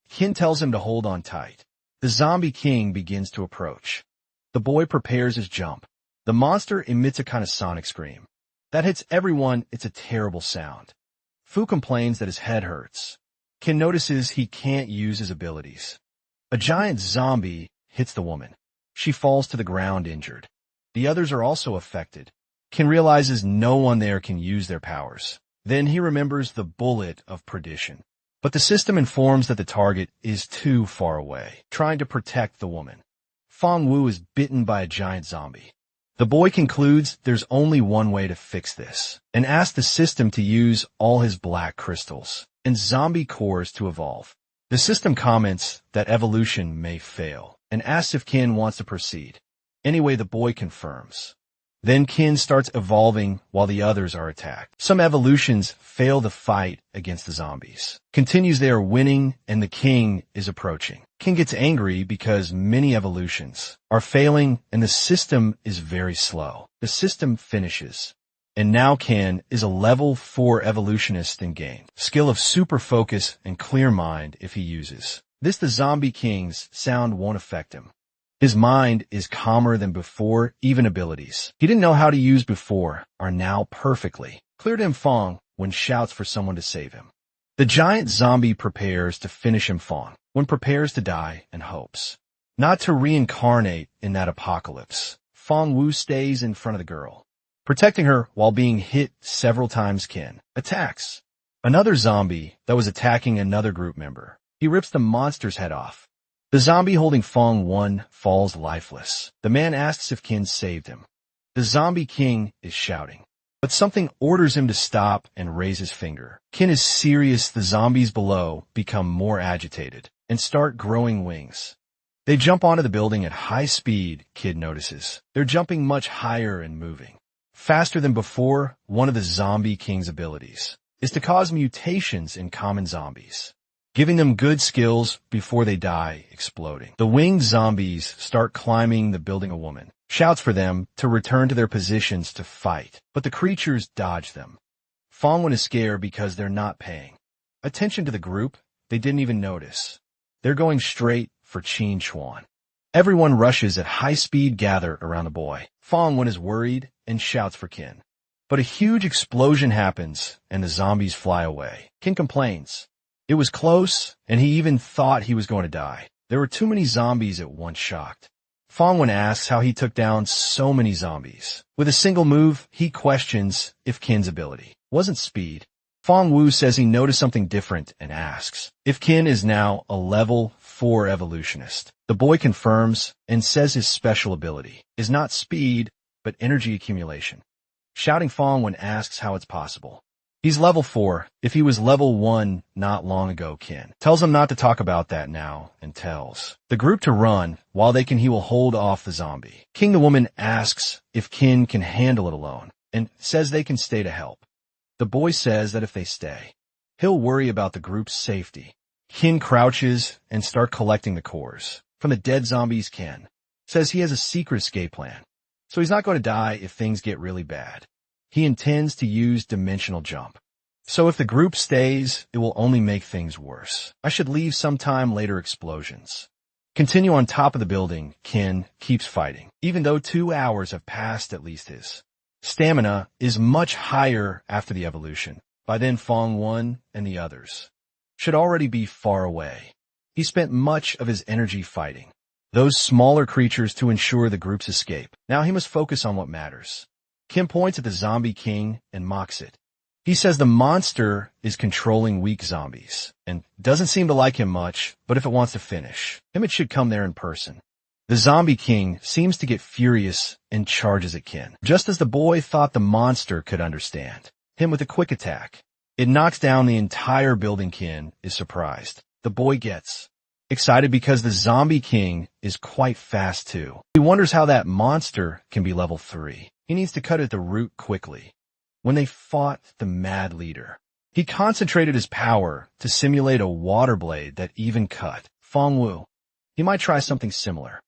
Kin tells him to hold on tight. The zombie king begins to approach. The boy prepares his jump. The monster emits a kind of sonic scream that hits everyone. It's a terrible sound. Fu complains that his head hurts. Kin notices he can't use his abilities. A giant zombie hits the woman. She falls to the ground injured. The others are also affected. Kin realizes no one there can use their powers. Then he remembers the bullet of perdition. But the system informs that the target is too far away, trying to protect the woman. Fong Wu is bitten by a giant zombie. The boy concludes there's only one way to fix this, and asks the system to use all his black crystals and zombie cores to evolve. The system comments that evolution may fail, and asks if Kin wants to proceed. Anyway, the boy confirms. Then Kin starts evolving while the others are attacked. Some evolutions fail the fight against the zombies. Continues they are winning and the king is approaching. King gets angry because many evolutions are failing and the system is very slow. The system finishes. And now Kin is a level 4 evolutionist and gained skill of super focus and clear mind if he uses. This the zombie king's sound won't affect him. His mind is calmer than before, even abilities he didn't know how to use before are now perfectly clear to him. Fong when shouts for someone to save him. The giant zombie prepares to finish him. Fong when prepares to die and hopes not to reincarnate in that apocalypse. Fong Wu stays in front of the girl, protecting her while being hit several times. Kin attacks another zombie that was attacking another group member. He rips the monster's head off. The zombie holding Fong Wu falls lifeless. The man asks if Kin saved him. The zombie king is shouting, but something orders him to stop and raise his finger. Kin is serious. The zombies below become more agitated and start growing wings. They jump onto the building at high speed. Kid notices they're jumping much higher and moving faster than before. One of the zombie king's abilities is to cause mutations in common zombies, giving them good skills before they die exploding. The winged zombies start climbing the building. A woman shouts for them to return to their positions to fight, but the creatures dodge them. Fongwen is scared because they're not paying attention to the group. They didn't even notice. They're going straight for Qin Chuan. Everyone rushes at high speed, gather around the boy. Fongwen is worried and shouts for Kin. But a huge explosion happens and the zombies fly away. Kin complains. It was close, and he even thought he was going to die. There were too many zombies at once. Shocked, Fongwen asks how he took down so many zombies. With a single move, he questions if Kin's ability wasn't speed. Fong Wu says he noticed something different and asks if Kin is now a level 4 evolutionist. The boy confirms and says his special ability is not speed, but energy accumulation. Shouting Fongwen asks how it's possible. He's level 4. If he was level 1 not long ago, Kin tells him not to talk about that now and tells the group to run. While they can, he will hold off the zombie. King the woman asks if Kin can handle it alone and says they can stay to help. The boy says that if they stay, he'll worry about the group's safety. Kin crouches and start collecting the cores from the dead zombies. Ken says he has a secret escape plan, so he's not going to die if things get really bad. He intends to use dimensional jump. So if the group stays, it will only make things worse. I should leave sometime later. Explosions continue on top of the building. Kin keeps fighting. Even though 2 hours have passed, at least his stamina is much higher after the evolution. By then, Fong 1 and the others should already be far away. He spent much of his energy fighting those smaller creatures to ensure the group's escape. Now he must focus on what matters. Kim points at the zombie king and mocks it. He says the monster is controlling weak zombies and doesn't seem to like him much, but if it wants to finish him, it should come there in person. The zombie king seems to get furious and charges at Kin, just as the boy thought the monster could understand him with a quick attack. It knocks down the entire building. Kin is surprised. The boy gets excited because the zombie king is quite fast too. He wonders how that monster can be level 3. He needs to cut at the root quickly. When they fought the mad leader, he concentrated his power to simulate a water blade that even cut Fong Wu. He might try something similar.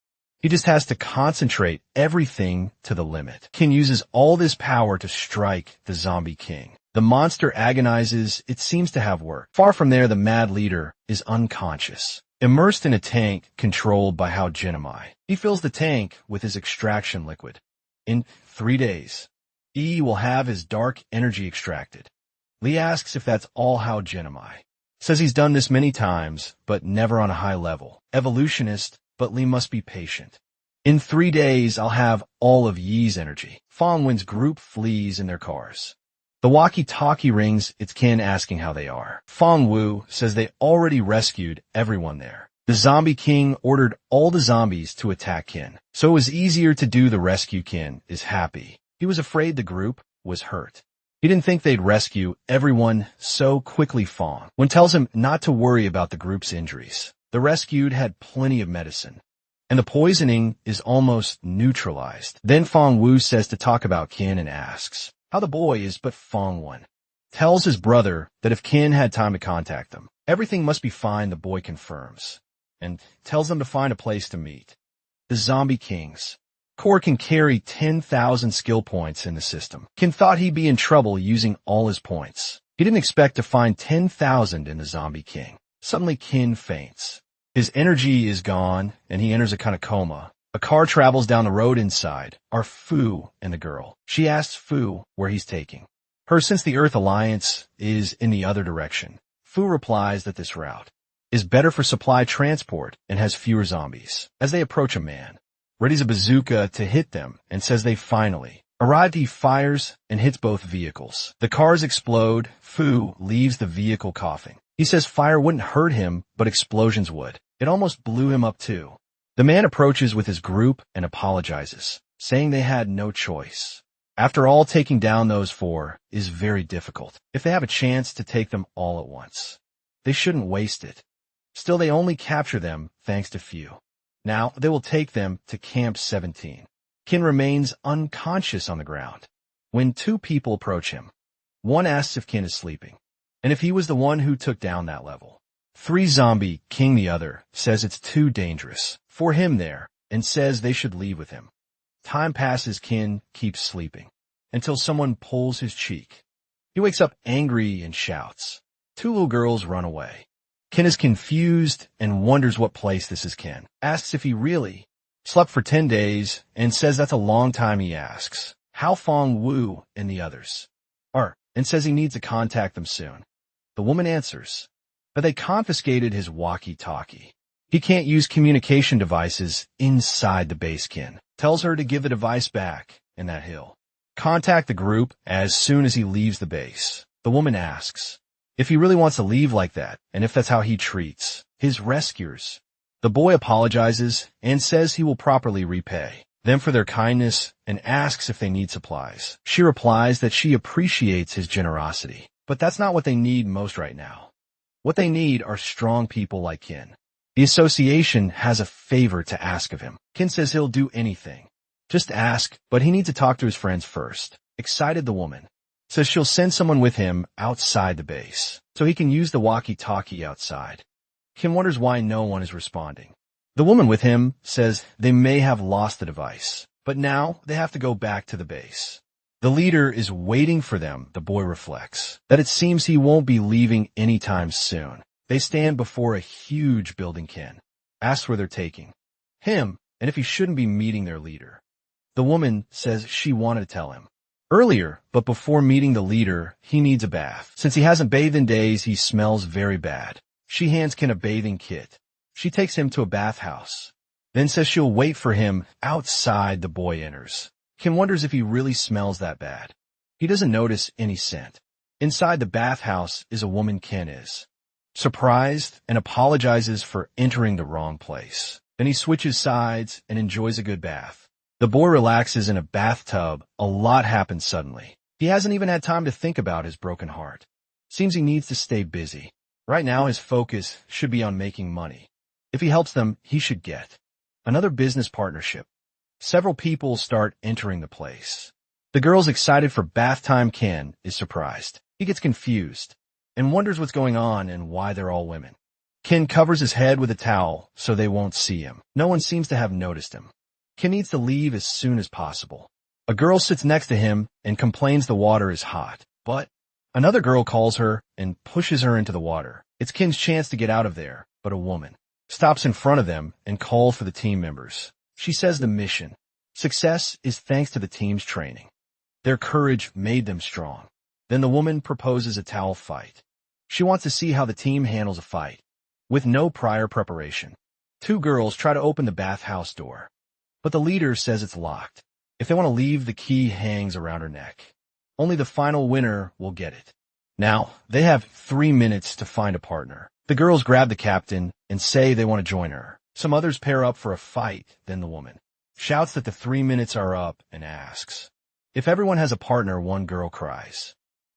He just has to concentrate everything to the limit. Kin uses all this power to strike the zombie king. The monster agonizes. It seems to have worked. Far from there, the mad leader is unconscious, immersed in a tank controlled by Hao Jinamai. He fills the tank with his extraction liquid. In 3 days, E will have his dark energy extracted. Lee asks if that's all Hao Jinamai. Says he's done this many times, but never on a high level. Evolutionist, but Lee must be patient. In 3 days, I'll have all of Yi's energy. Fong Wen's group flees in their cars. The walkie-talkie rings. It's Kin asking how they are. Fong Wu says they already rescued everyone there. The zombie king ordered all the zombies to attack Kin, so it was easier to do the rescue. Kin is happy. He was afraid the group was hurt. He didn't think they'd rescue everyone so quickly. Fong Wen tells him not to worry about the group's injuries. The rescued had plenty of medicine, and the poisoning is almost neutralized. Then Fong Wu says to talk about Kin and asks how the boy is, but Fong Wen tells his brother that if Kin had time to contact them, everything must be fine. The boy confirms and tells them to find a place to meet. The zombie kings core can carry 10,000 skill points in the system. Kin thought he'd be in trouble using all his points. He didn't expect to find 10,000 in the zombie king. Suddenly Kin faints. His energy is gone, and he enters a kind of coma. A car travels down the road. Inside are Fu and the girl. She asks Fu where he's taking her since the Earth Alliance is in the other direction. Fu replies that this route is better for supply transport and has fewer zombies. As they approach a man, readies a bazooka to hit them and says they finally arrived. He fires and hits both vehicles. The cars explode. Fu leaves the vehicle coughing. He says fire wouldn't hurt him, but explosions would. It almost blew him up too. The man approaches with his group and apologizes, saying they had no choice. After all, taking down those 4 is very difficult. If they have a chance to take them all at once, they shouldn't waste it. Still, they only capture them thanks to Fu. Now, they will take them to Camp 17. Kin remains unconscious on the ground when 2 people approach him. One asks if Kin is sleeping, and if he was the one who took down that level 3 zombie king. The other says it's too dangerous for him there and says they should leave with him. Time passes. Kin keeps sleeping until someone pulls his cheek. He wakes up angry and shouts. 2 little girls run away. Kin is confused and wonders what place this is. Kin asks if he really slept for 10 days and says that's a long time. He asks how Fong Wu and the others are and says he needs to contact them soon. The woman answers, but they confiscated his walkie-talkie. He can't use communication devices inside the base. Kin tells her to give the device back and that he'll contact the group as soon as he leaves the base. The woman asks if he really wants to leave like that and if that's how he treats his rescuers. The boy apologizes and says he will properly repay them for their kindness and asks if they need supplies. She replies that she appreciates his generosity, but that's not what they need most right now. What they need are strong people like Kin. The association has a favor to ask of him. Kin says he'll do anything. Just ask, but he needs to talk to his friends first. Excited, the woman says she'll send someone with him outside the base, so he can use the walkie-talkie outside. Kim wonders why no one is responding. The woman with him says they may have lost the device, but now they have to go back to the base. The leader is waiting for them, the boy reflects, that it seems he won't be leaving anytime soon. They stand before a huge building. Ken asks where they're taking him and if he shouldn't be meeting their leader. The woman says she wanted to tell him earlier, but before meeting the leader, he needs a bath. Since he hasn't bathed in days, he smells very bad. She hands Ken a bathing kit. She takes him to a bathhouse, then says she'll wait for him outside. The boy enters. Ken wonders if he really smells that bad. He doesn't notice any scent. Inside the bathhouse is a woman. Ken is surprised and apologizes for entering the wrong place. Then he switches sides and enjoys a good bath. The boy relaxes in a bathtub. A lot happens suddenly. He hasn't even had time to think about his broken heart. Seems he needs to stay busy. Right now his focus should be on making money. If he helps them, he should get another business partnership. Several people start entering the place. The girl's excited for bath time. Ken is surprised. He gets confused and wonders what's going on and why they're all women. Ken covers his head with a towel so they won't see him. No one seems to have noticed him. Ken needs to leave as soon as possible. A girl sits next to him and complains the water is hot, but another girl calls her and pushes her into the water. It's Ken's chance to get out of there, but a woman stops in front of them and calls for the team members. She says the mission success is thanks to the team's training. Their courage made them strong. Then the woman proposes a towel fight. She wants to see how the team handles a fight with no prior preparation. Two girls try to open the bathhouse door, but the leader says it's locked. If they want to leave, the key hangs around her neck. Only the final winner will get it. Now, they have 3 minutes to find a partner. The girls grab the captain and say they want to join her. Some others pair up for a fight. Then the woman shouts that the 3 minutes are up and asks if everyone has a partner. One girl cries,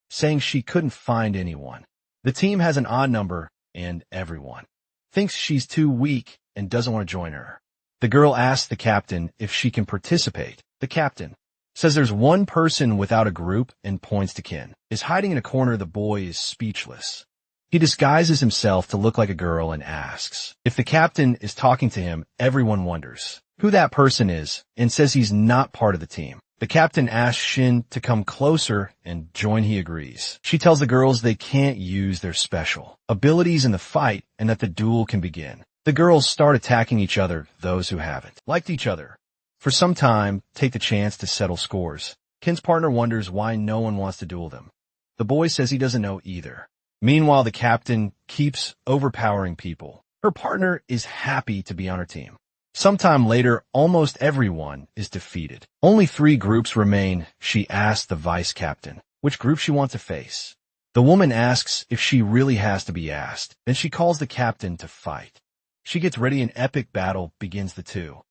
saying she couldn't find anyone. The team has an odd number and everyone thinks she's too weak and doesn't want to join her. The girl asks the captain if she can participate. The captain says there's one person without a group and points to Ken. Is hiding in a corner. The boy is speechless. He disguises himself to look like a girl and asks if the captain is talking to him. Everyone wonders who that person is and says he's not part of the team. The captain asks Shin to come closer and join. He agrees. She tells the girls they can't use their special abilities in the fight and that the duel can begin. The girls start attacking each other. Those who haven't liked each other for some time take the chance to settle scores. Ken's partner wonders why no one wants to duel them. The boy says he doesn't know either. Meanwhile, the captain keeps overpowering people. Her partner is happy to be on her team. Sometime later, almost everyone is defeated. Only 3 groups remain. She asks the vice captain which group she wants to face. The woman asks if she really has to be asked. Then she calls the captain to fight. She gets ready. An epic battle begins. The two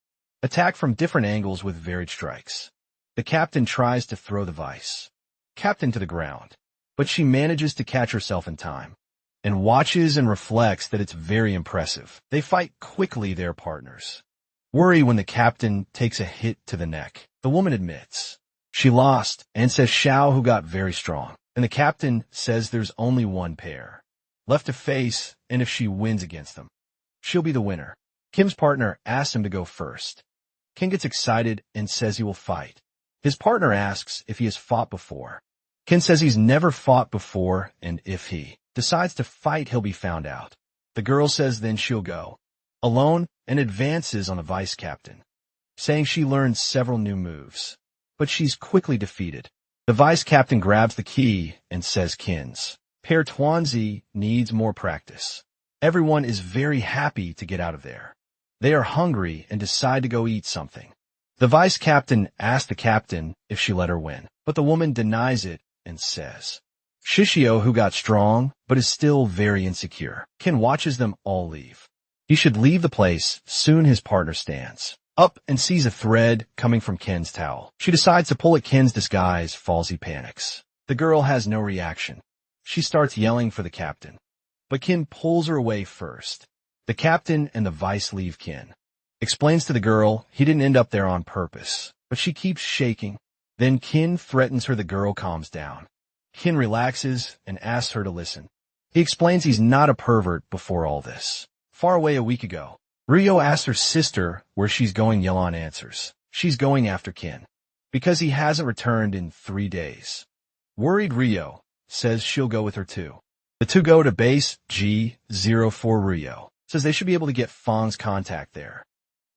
attack from different angles with varied strikes. The captain tries to throw the vice captain to the ground, but she manages to catch herself in time and watches and reflects that it's very impressive. They fight quickly. Their partners worry when the captain takes a hit to the neck. The woman admits she lost and says Xiao, who got very strong. And the captain says there's only one pair left to face, and if she wins against them, she'll be the winner. Kim's partner asks him to go first. Ken gets excited and says he will fight. His partner asks if he has fought before. Ken says he's never fought before, and if he decides to fight, he'll be found out. The girl says then she'll go alone and advances on the vice captain, saying she learned several new moves, but she's quickly defeated. The vice captain grabs the key and says Ken's pair Tuanzi needs more practice. Everyone is very happy to get out of there. They are hungry and decide to go eat something. The vice captain asks the captain if she let her win, but the woman denies it and says Shishio, who got strong but is still very insecure. Ken watches them all leave. He should leave the place. Soon his partner stands up and sees a thread coming from Ken's towel. She decides to pull at Ken's disguise. Falls. He panics. The girl has no reaction. She starts yelling for the captain, but Ken pulls her away first. The captain and the vice leave. Ken explains to the girl he didn't end up there on purpose, but she keeps shaking. Then Ken threatens her. The girl calms down. Kin relaxes and asks her to listen. He explains he's not a pervert before all this. Far away a week ago, Ryo asks her sister where she's going. Yelan answers. She's going after Kin, because he hasn't returned in 3 days. Worried Ryo says she'll go with her too. The two go to base G04. Ryo says they should be able to get Fang's contact there,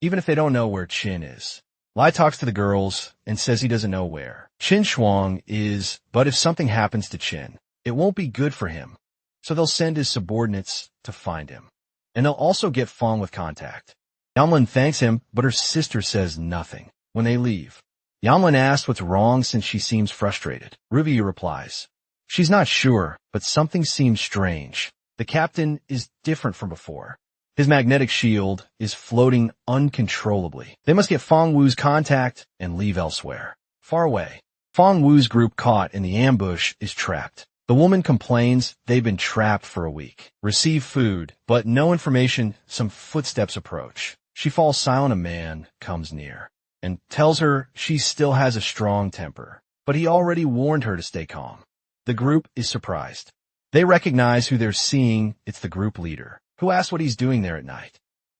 even if they don't know where Chin is. Lai talks to the girls and says he doesn't know where Chin Shuang is, but if something happens to Chin, it won't be good for him. So they'll send his subordinates to find him. And they'll also get Fang with contact. Yamlin thanks him, but her sister says nothing. When they leave, Yamlin asks what's wrong since she seems frustrated. Ruvia replies. She's not sure, but something seems strange. The captain is different from before. His magnetic shield is floating uncontrollably. They must get Fang Wu's contact and leave elsewhere. Far away, Fang Wu's group caught in the ambush is trapped. The woman complains they've been trapped for a week. Receive food, but no information. Some footsteps approach. She falls silent. A man comes near and tells her she still has a strong temper, but he already warned her to stay calm. The group is surprised. They recognize who they're seeing. It's the group leader, who asks what he's doing there at night.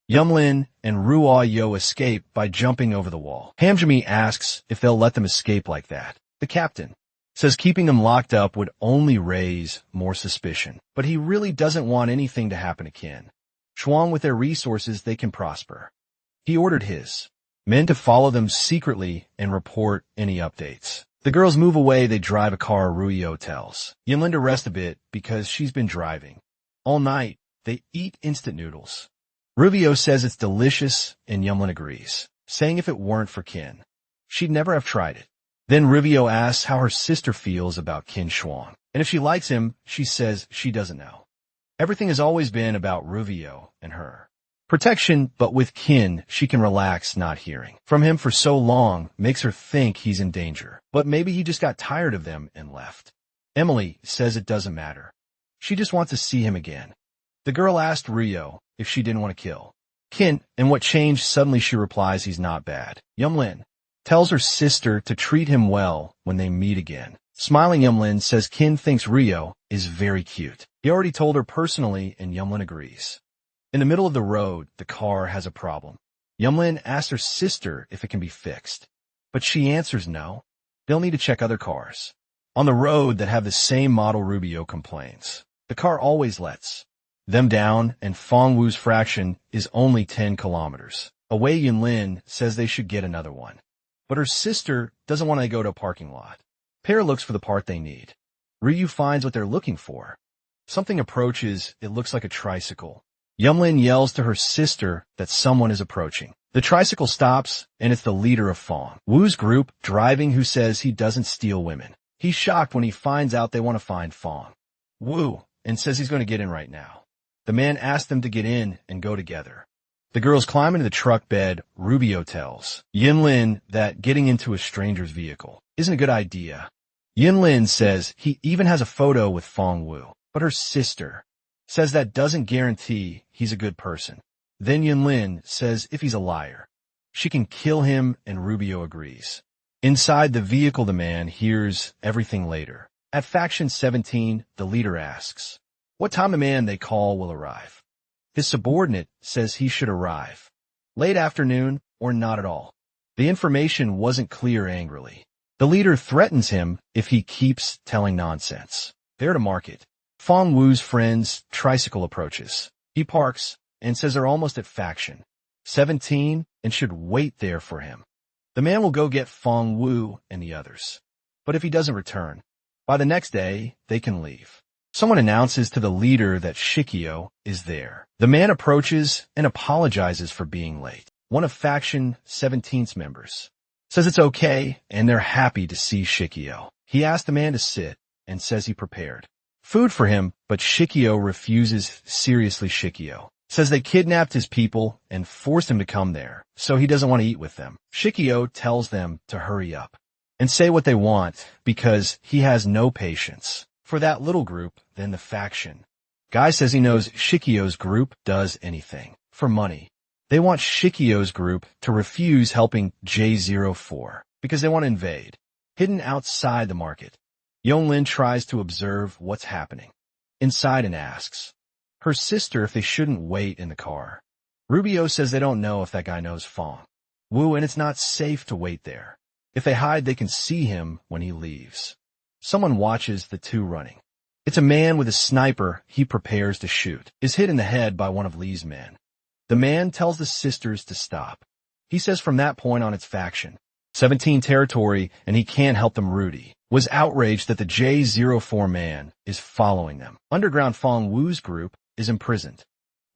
Yumlin and Ruo Yo escape by jumping over the wall. Hamjami asks if they'll let them escape like that. The captain says keeping them locked up would only raise more suspicion, but he really doesn't want anything to happen to Kin. Shuang, with their resources, they can prosper. He ordered his men to follow them secretly and report any updates. The girls move away. They drive a car. Ruyo tells Yinlin to rest a bit because she's been driving. All night, they eat instant noodles. Ruvio says it's delicious, and Yumlin agrees, saying if it weren't for Kin, she'd never have tried it. Then Ruvio asks how her sister feels about Kin Shuang, and if she likes him, she says she doesn't know. Everything has always been about Ruvio and her. Protection, but with Kin, she can relax not hearing from him for so long makes her think he's in danger. But maybe he just got tired of them and left. Emily says it doesn't matter. She just wants to see him again. The girl asked Rio if she didn't want to kill Kin, and what changed. Suddenly she replies he's not bad. Yumlin tells her sister to treat him well when they meet again. Smiling, Yumlin says Kin thinks Rio is very cute. He already told her personally, and Yumlin agrees. In the middle of the road, the car has a problem. Yumlin asks her sister if it can be fixed, but she answers no. They'll need to check other cars on the road that have the same model. Rubio complains. The car always lets them down, and Fang Wu's fraction is only 10 kilometers away. Yinlin says they should get another one, but her sister doesn't want to go to a parking lot. Pair looks for the part they need. Ryu finds what they're looking for. Something approaches. It looks like a tricycle. Yumlin yells to her sister that someone is approaching. The tricycle stops, and it's the leader of Fang Wu's group driving, who says he doesn't steal women. He's shocked when he finds out they want to find Fang Wu and says he's going to get in right now. The man asks them to get in and go together. The girls climb into the truck bed. Rubio tells Yinlin that getting into a stranger's vehicle isn't a good idea. Yinlin says he even has a photo with Fang Wu, but her sister says that doesn't guarantee he's a good person. Then Yinlin says if he's a liar, she can kill him, and Rubio agrees. Inside the vehicle, the man hears everything later. At Faction 17, the leader asks what time the man they call will arrive. His subordinate says he should arrive late afternoon or not at all. The information wasn't clear. Angrily, the leader threatens him if he keeps telling nonsense. They're to market. Fang Wu's friend's tricycle approaches. He parks and says they're almost at Faction 17 and should wait there for him. The man will go get Fang Wu and the others, but if he doesn't return by the next day, they can leave. Someone announces to the leader that Shikio is there. The man approaches and apologizes for being late. One of Faction 17's members says it's okay, and they're happy to see Shikio. He asks the man to sit and says he prepared food for him, but Shikio refuses. Seriously, Shikio says they kidnapped his people and forced him to come there, so he doesn't want to eat with them. Shikio tells them to hurry up and say what they want because he has no patience for that little group. Then the faction guy says he knows Shikio's group does anything for money. They want Shikio's group to refuse helping J04 because they want to invade, hidden outside the market. Yonglin tries to observe what's happening inside and asks her sister if they shouldn't wait in the car. Rubio says they don't know if that guy knows Fong Wu and it's not safe to wait there. If they hide, they can see him when he leaves. Someone watches the two running. It's a man with a sniper he prepares to shoot, is hit in the head by one of Li's men. The man tells the sisters to stop. He says from that point on it's faction 17 territory and he can't help them. Rudy was outraged that the J04 man is following them. Underground Fong Wu's group is imprisoned.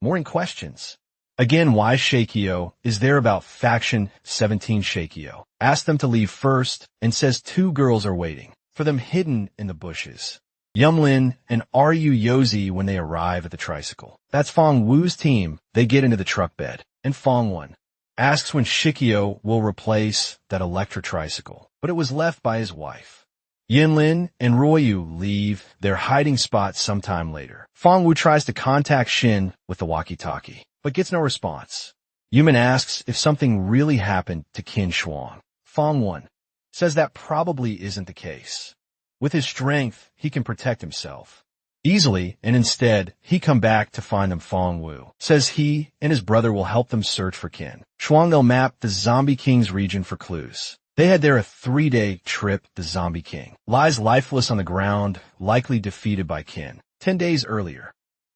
Mooring questions. Again, why Shakio is there about faction 17 Shakio. Asks them to leave first and says two girls are waiting for them hidden in the bushes. Yumlin and Ryu Yozi when they arrive at the tricycle. That's Fong Wu's team. They get into the truck bed, and Fong Wen asks when Shikio will replace that electric tricycle, but it was left by his wife. Yinlin and Royu leave their hiding spot sometime later. Fong Wu tries to contact Shin with the walkie-talkie, but gets no response. Yuman asks if something really happened to Qin Shuang. Fong Wen says that probably isn't the case. With his strength, he can protect himself easily, and instead, he come back to find them. Fong Wu says he and his brother will help them search for Qin Shuang. They'll map the Zombie King's region for clues. They had there a 3-day trip. The Zombie King lies lifeless on the ground, likely defeated by Qin 10 days earlier.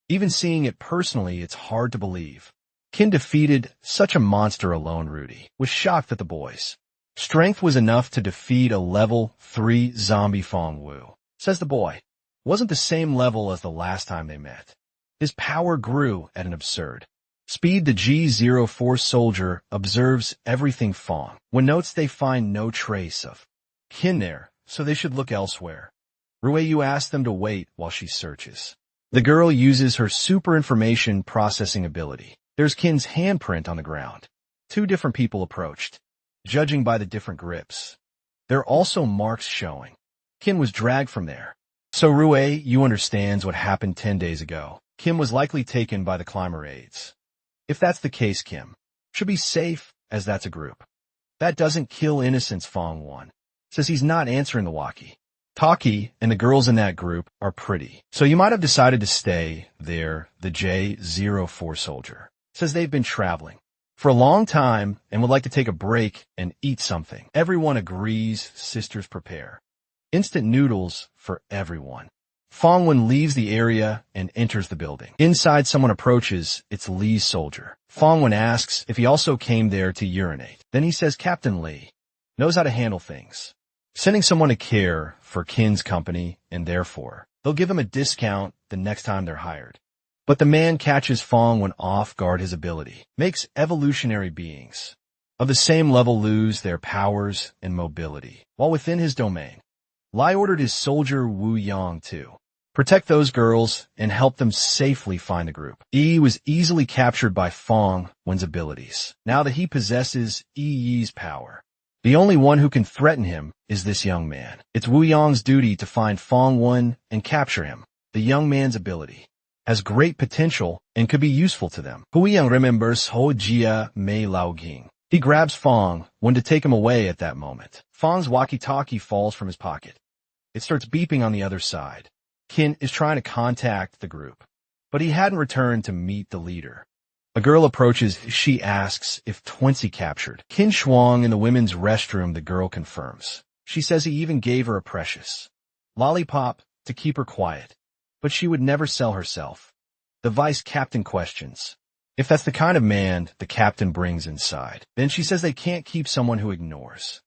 Even seeing it personally, it's hard to believe. Qin defeated such a monster alone. Rudy was shocked that the boys' strength was enough to defeat a level 3 zombie. Fong Wu says the boy wasn't the same level as the last time they met. His power grew at an absurd speed. The G04 soldier observes everything. Fong Wen notes they find no trace of Qin there, so they should look elsewhere. Rueyu asks them to wait while she searches. The girl uses her super information processing ability. There's Qin's handprint on the ground. 2 different people approached, judging by the different grips. There are also marks showing Qin was dragged from there. So Rueyu understands what happened 10 days ago. Kim was likely taken by the climber aides. If that's the case, Kim should be safe, as that's a group. That doesn't kill innocents. Fong Wen says he's not answering the walkie-talkie, and the girls in that group are pretty. So you might have decided to stay there. The J04 soldier says they've been traveling for a long time and would like to take a break and eat something. Everyone agrees. Sisters prepare instant noodles for everyone. Fong Wen leaves the area and enters the building. Inside, someone approaches. It's Li's soldier. Fong Wen asks if he also came there to urinate. Then he says Captain Li knows how to handle things, sending someone to care for Qin's company, and therefore they'll give him a discount the next time they're hired. But the man catches Fong Wen off guard. His ability makes evolutionary beings of the same level lose their powers and mobility while within his domain. Li ordered his soldier Wu Yang to protect those girls and help them safely find the group. Yi was easily captured by Fong Wen's abilities. Now that he possesses Yi's power, the only one who can threaten him is this young man. It's Wu Yang's duty to find Fong Wen and capture him. The young man's ability has great potential and could be useful to them. Wu Yang remembers Ho Jia Mei Lao Ging. He grabs Fong Wen to take him away at that moment. Fong's walkie-talkie falls from his pocket. It starts beeping on the other side. Qin is trying to contact the group, but he hadn't returned to meet the leader. A girl approaches. She asks if Twenty captured Qin Shuang in the women's restroom. The girl confirms. She says he even gave her a precious lollipop to keep her quiet, but she would never sell herself. The vice captain questions if that's the kind of man the captain brings inside. Then she says they can't keep someone who ignores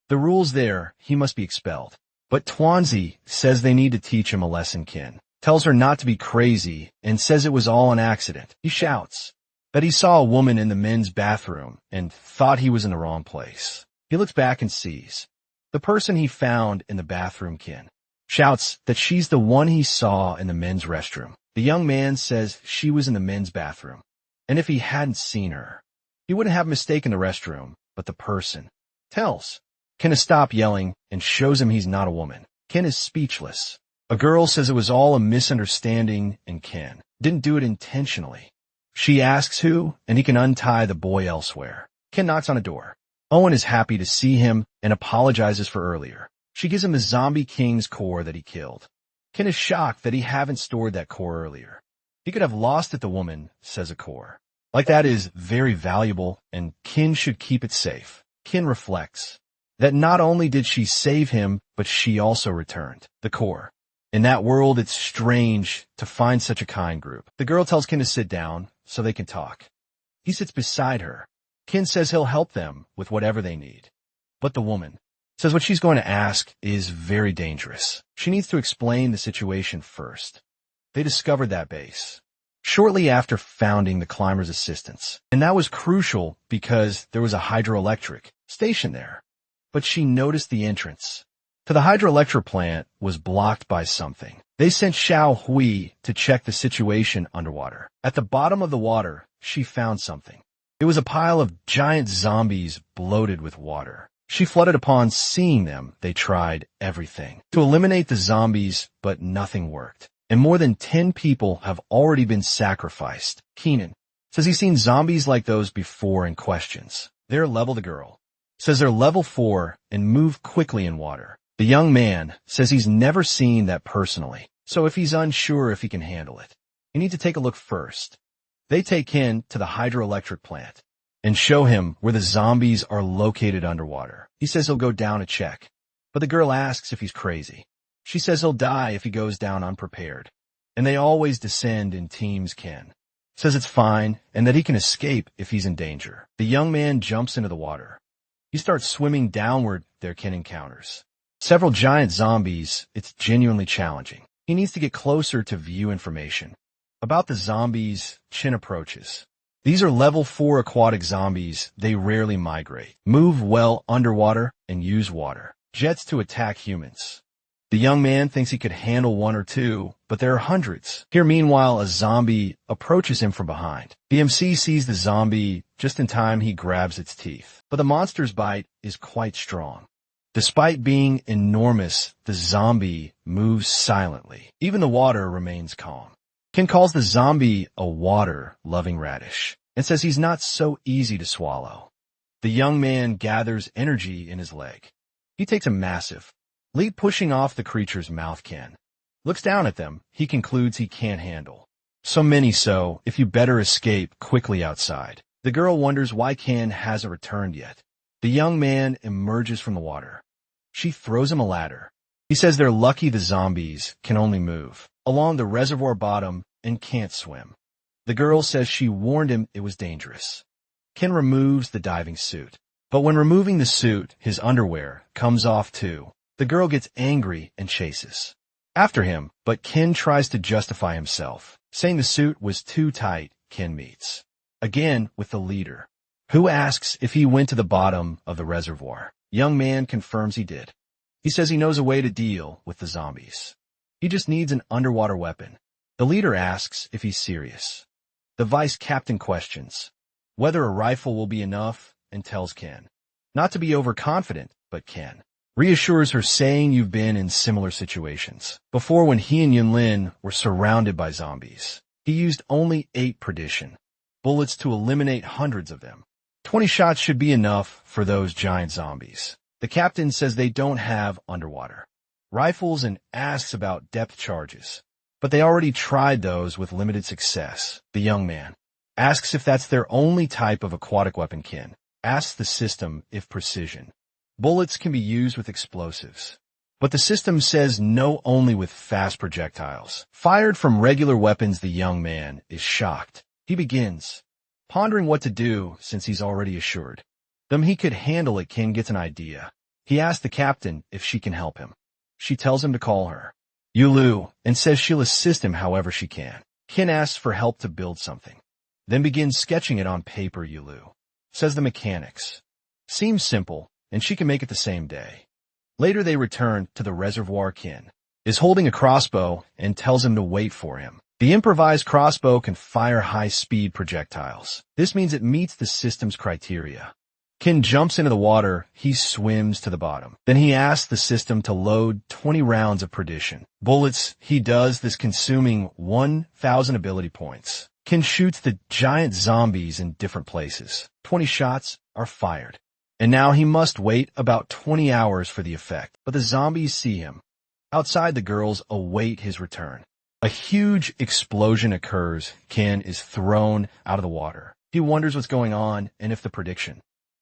the rules there. He must be expelled. But Tuanzi says they need to teach him a lesson. Qin tells her not to be crazy and says it was all an accident. He shouts that he saw a woman in the men's bathroom and thought he was in the wrong place. He looks back and sees the person he found in the bathroom. Qin shouts that she's the one he saw in the men's restroom. The young man says she was in the men's bathroom, and if he hadn't seen her, he wouldn't have mistaken the restroom, but the person tells Qin to stop yelling and shows him he's not a woman. Qin is speechless. A girl says it was all a misunderstanding and Qin didn't do it intentionally. She asks who, and he can untie the boy elsewhere. Qin knocks on a door. Owen is happy to see him and apologizes for earlier. She gives him the Zombie King's core that he killed. Ken is shocked that he haven't stored that core earlier. He could have lost it, the woman says. A core like that is very valuable, and Ken should keep it safe. Ken reflects that not only did she save him, but she also returned the core. In that world, it's strange to find such a kind group. The girl tells Ken to sit down so they can talk. He sits beside her. Ken says he'll help them with whatever they need. But the woman says what she's going to ask is very dangerous. She needs to explain the situation first. They discovered that base shortly after founding the Climber's Assistance, and that was crucial because there was a hydroelectric station there. But she noticed the entrance to the hydroelectric plant was blocked by something. They sent Xiao Hui to check the situation underwater. At the bottom of the water, she found something. It was a pile of giant zombies bloated with water. She flooded upon seeing them. They tried everything to eliminate the zombies, but nothing worked. And more than 10 people have already been sacrificed. Keenan says he's seen zombies like those before and questions their level. The girl says they're level 4 and move quickly in water. The young man says he's never seen that personally, so if he's unsure if he can handle it, you need to take a look first. They take Ken to the hydroelectric plant and show him where the zombies are located underwater. He says he'll go down to check, but the girl asks if he's crazy. She says he'll die if he goes down unprepared, and they always descend in teams. Ken says it's fine and that he can escape if he's in danger. The young man jumps into the water. He starts swimming downward. There Ken encounters several giant zombies. It's genuinely challenging. He needs to get closer to view information about the zombies. Chen approaches. These are level 4 aquatic zombies. They rarely migrate, move well underwater, and use water jets to attack humans. The young man thinks he could handle 1 or 2, but there are hundreds. Here, meanwhile, a zombie approaches him from behind. The MC sees the zombie just in time. He grabs its teeth, but the monster's bite is quite strong. Despite being enormous, the zombie moves silently. Even the water remains calm. Ken calls the zombie a water-loving radish and says he's not so easy to swallow. The young man gathers energy in his leg. He takes a massive leap, pushing off the creature's mouth. Ken looks down at them. He concludes he can't handle so many, so if you better escape quickly outside. The girl wonders why Ken hasn't returned yet. The young man emerges from the water. She throws him a ladder. He says they're lucky the zombies can only move along the reservoir bottom and can't swim. The girl says she warned him it was dangerous. Ken removes the diving suit, but when removing the suit, his underwear comes off too. The girl gets angry and chases after him, but Ken tries to justify himself, saying the suit was too tight. Ken meets again with the leader, who asks if he went to the bottom of the reservoir. Young man confirms he did. He says he knows a way to deal with the zombies. He just needs an underwater weapon. The leader asks if he's serious. The vice captain questions whether a rifle will be enough and tells Ken not to be overconfident, but Ken reassures her, saying you've been in similar situations before when he and Yunlin were surrounded by zombies. He used only 8 perdition bullets to eliminate hundreds of them. 20 shots should be enough for those giant zombies. The captain says they don't have underwater rifles and asks about depth charges, but they already tried those with limited success. The young man asks if that's their only type of aquatic weapon. Ken asks the system if precision bullets can be used with explosives, but the system says no, only with fast projectiles fired from regular weapons. The young man is shocked. He begins pondering what to do since he's already assured them he could handle it. Ken gets an idea. He asks the captain if she can help him. She tells him to call her Yulu and says she'll assist him however she can. Ken asks for help to build something, then begins sketching it on paper. Yulu says the mechanics seems simple and she can make it the same day. Later they return to the reservoir. Ken is holding a crossbow and tells him to wait for him. The improvised crossbow can fire high-speed projectiles. This means it meets the system's criteria. Ken jumps into the water. He swims to the bottom. Then he asks the system to load 20 rounds of perdition bullets. He does this, consuming 1,000 ability points. Ken shoots the giant zombies in different places. 20 shots are fired, and now he must wait about 20 hours for the effect. But the zombies see him. Outside, the girls await his return. A huge explosion occurs. Kin is thrown out of the water. He wonders what's going on and if the prediction.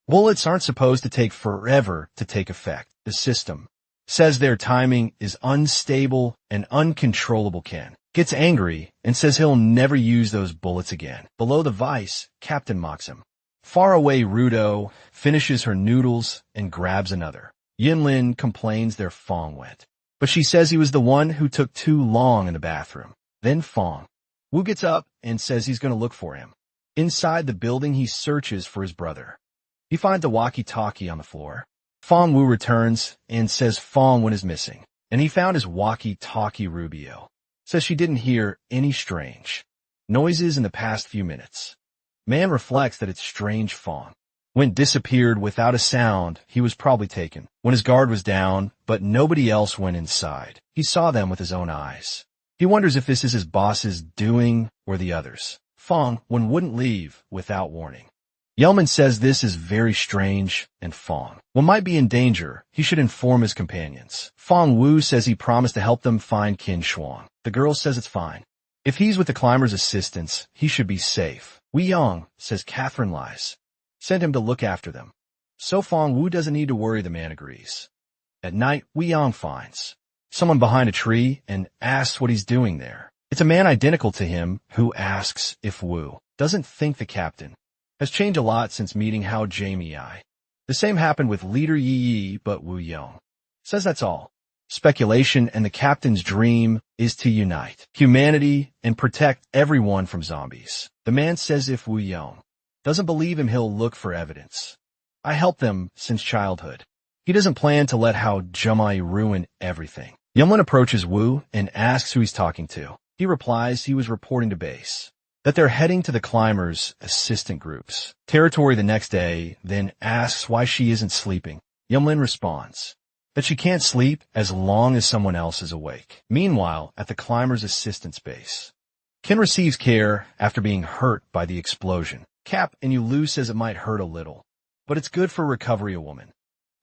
Bullets aren't supposed to take forever to take effect. The system says their timing is unstable and uncontrollable. Kin gets angry and says he'll never use those bullets again. Below the vice, Captain mocks him. Far away, Rudo finishes her noodles and grabs another. Yinlin complains their Fong went, but she says he was the one who took too long in the bathroom. Then Fong. Wu gets up and says he's going to look for him. Inside the building, he searches for his brother. He finds a walkie-talkie on the floor. Fong Wu returns and says Fong Wen is missing, and he found his walkie-talkie. Rubio says she didn't hear any strange noises in the past few minutes. Man reflects that it's strange Fong Wen disappeared without a sound. He was probably taken when his guard was down, but nobody else went inside. He saw them with his own eyes. He wonders if this is his boss's doing or the others. Fong Wen wouldn't leave without warning. Yelman says this is very strange, and Fong Wen might be in danger. He should inform his companions. Fong Wu says he promised to help them find Qin Shuang. The girl says it's fine. If he's with the climber's assistants, he should be safe. Wei Yang says Catherine lies. Send him to look after them. So Fong Wu doesn't need to worry, the man agrees. At night, Wei Yang finds someone behind a tree and asks what he's doing there. It's a man identical to him who asks if Wu doesn't think the captain has changed a lot since meeting Hao Jamie I. The same happened with Leader Yi Yi, but Wu Yong says that's all speculation, and the captain's dream is to unite humanity and protect everyone from zombies. The man says if Wu Yong doesn't believe him, he'll look for evidence. I helped them since childhood. He doesn't plan to let Hao Jumai ruin everything. Yumlin approaches Wu and asks who he's talking to. He replies he was reporting to base that they're heading to the climbers' assistant groups territory the next day, then asks why she isn't sleeping. Yumlin responds that she can't sleep as long as someone else is awake. Meanwhile, at the climbers' assistance base, Ken receives care after being hurt by the explosion. Cap and Yulu says it might hurt a little, but it's good for recovery. A woman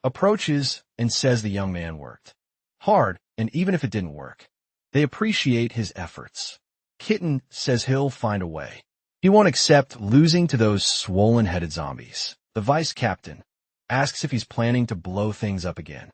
approaches and says the young man worked hard, and even if it didn't work, they appreciate his efforts. Kitten says he'll find a way. He won't accept losing to those swollen-headed zombies. The vice captain asks if he's planning to blow things up again.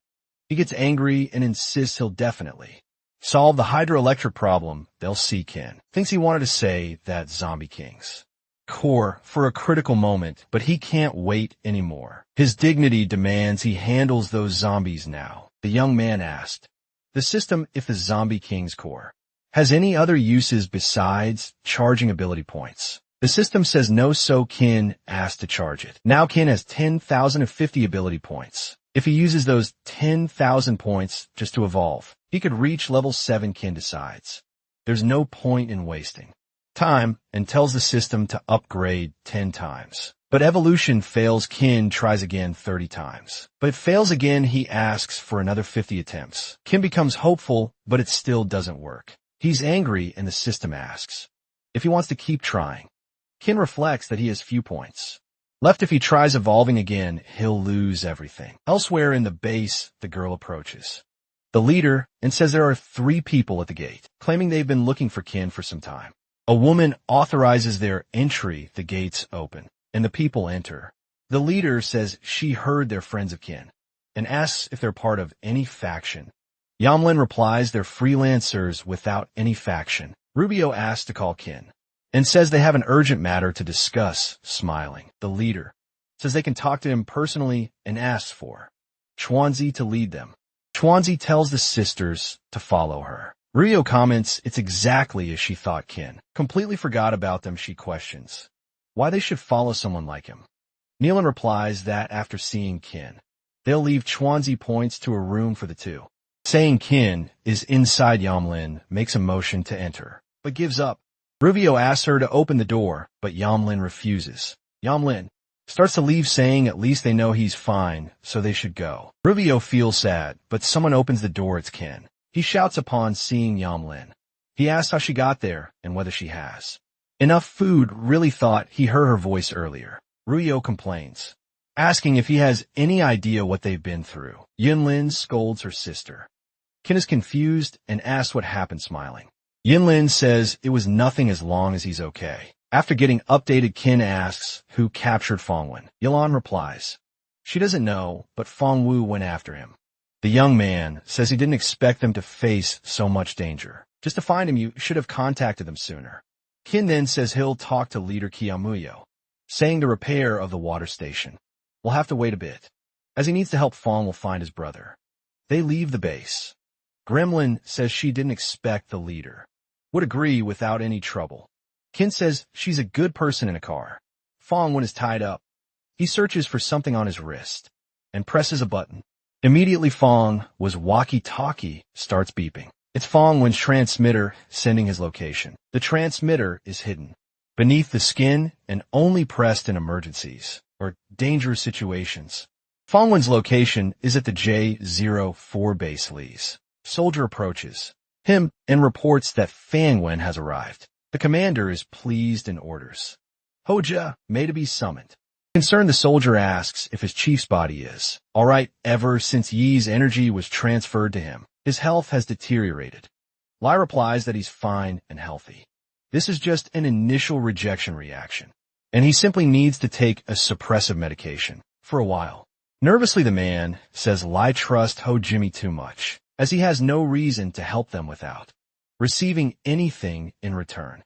He gets angry and insists he'll definitely solve the hydroelectric problem. They'll see Ken. Thinks he wanted to say that Zombie King's core for a critical moment, but he can't wait anymore. His dignity demands he handles those zombies now. The young man asked the system if the Zombie King's core has any other uses besides charging ability points. The system says no, so Kin asked to charge it. Now Kin has 10,050 ability points. If he uses those 10,000 points just to evolve, he could reach level 7. Kin decides there's no point in wasting time and tells the system to upgrade 10 times. But evolution fails. Kin tries again 30 times. But it fails again. He asks for another 50 attempts. Kin becomes hopeful, but it still doesn't work. He's angry, and the system asks if he wants to keep trying. Kin reflects that he has few points left. If he tries evolving again, he'll lose everything. Elsewhere in the base, the girl approaches the leader and says there are 3 people at the gate, claiming they've been looking for Kin for some time. A woman authorizes their entry. The gates open, and the people enter. The leader says she heard they're friends of Kin and asks if they're part of any faction. Yamlin replies they're freelancers without any faction. Rubio asks to call Kin and says they have an urgent matter to discuss, smiling. The leader says they can talk to him personally and asks for Chuanzi to lead them. Chuanzi tells the sisters to follow her. Rubio comments it's exactly as she thought. Kin completely forgot about them. She questions why they should follow someone like him. Nealon replies that after seeing Kin, they'll leave. Chuanzi points to a room for the two. Saying Kin is inside, Yamlin makes a motion to enter, but gives up. Rubio asks her to open the door, but Yamlin refuses. Yamlin starts to leave, saying at least they know he's fine, so they should go. Rubio feels sad, but someone opens the door. It's Kin. He shouts upon seeing Yamlin. He asks how she got there and whether she has enough food. Really thought he heard her voice earlier. Rubio complains asking if he has any idea what they've been through. Yinlin scolds her sister. Qin is confused and asks what happened, smiling. Yinlin says it was nothing as long as he's okay. After getting updated, Qin asks who captured Fongwen. Yilan replies. She doesn't know, but Fongwu went after him. The young man says he didn't expect them to face so much danger. Just to find him, you should have contacted them sooner. Qin then says he'll talk to leader Kiamuyo, saying the repair of the water station will have to wait a bit, as he needs to help Fong will find his brother. They leave the base. Gremlin says she didn't expect the leader would agree without any trouble. Qin says she's a good person in a car. Fong is tied up. He searches for something on his wrist and presses a button. Immediately Fong's walkie-talkie starts beeping. It's Fong's transmitter sending his location. The transmitter is hidden beneath the skin and only pressed in emergencies or dangerous situations. Fongwen's location is at the J-04 base. Lee's soldier approaches him and reports that Fangwen has arrived. The commander is pleased and orders Hoja May to be summoned. Concerned, the soldier asks if his chief's body is all right. Ever since Yi's energy was transferred to him, his health has deteriorated. Lai replies that he's fine and healthy. This is just an initial rejection reaction, and he simply needs to take a suppressive medication for a while. Nervously, the man says Lai trusts Ho Jimmy too much, as he has no reason to help them without receiving anything in return.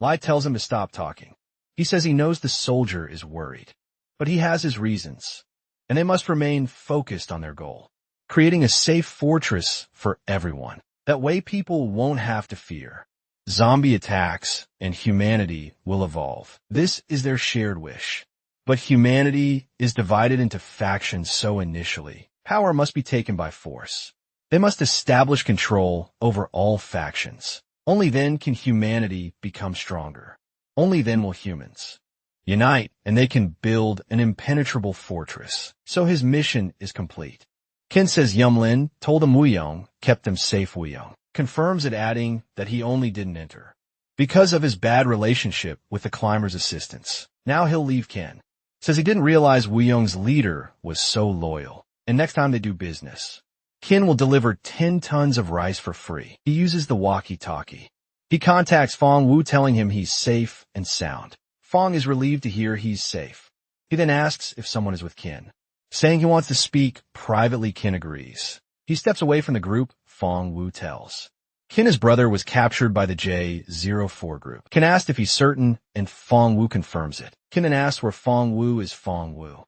Lai tells him to stop talking. He says he knows the soldier is worried, but he has his reasons, and they must remain focused on their goal, creating a safe fortress for everyone. That way people won't have to fear zombie attacks and humanity will evolve. This is their shared wish. But humanity is divided into factions, so initially, power must be taken by force. They must establish control over all factions. Only then can humanity become stronger. Only then will humans unite, and they can build an impenetrable fortress. So his mission is complete. Qin says Yumlin told him Wuyong kept them safe. Wuyong confirms it, adding that he only didn't enter because of his bad relationship with the climber's assistants. Now he'll leave. Qin says he didn't realize Wuyong's leader was so loyal, and next time they do business, Qin will deliver 10 tons of rice for free. He uses the walkie-talkie. He contacts Fong Wu, telling him he's safe and sound. Fong is relieved to hear he's safe. He then asks if someone is with Qin, saying he wants to speak privately. Qin agrees. He steps away from the group. Fong Wu tells Qin his brother was captured by the J-04 group. Qin asked if he's certain, and Fong Wu confirms it. Qin then asks where Fong Wu is. Fong Wu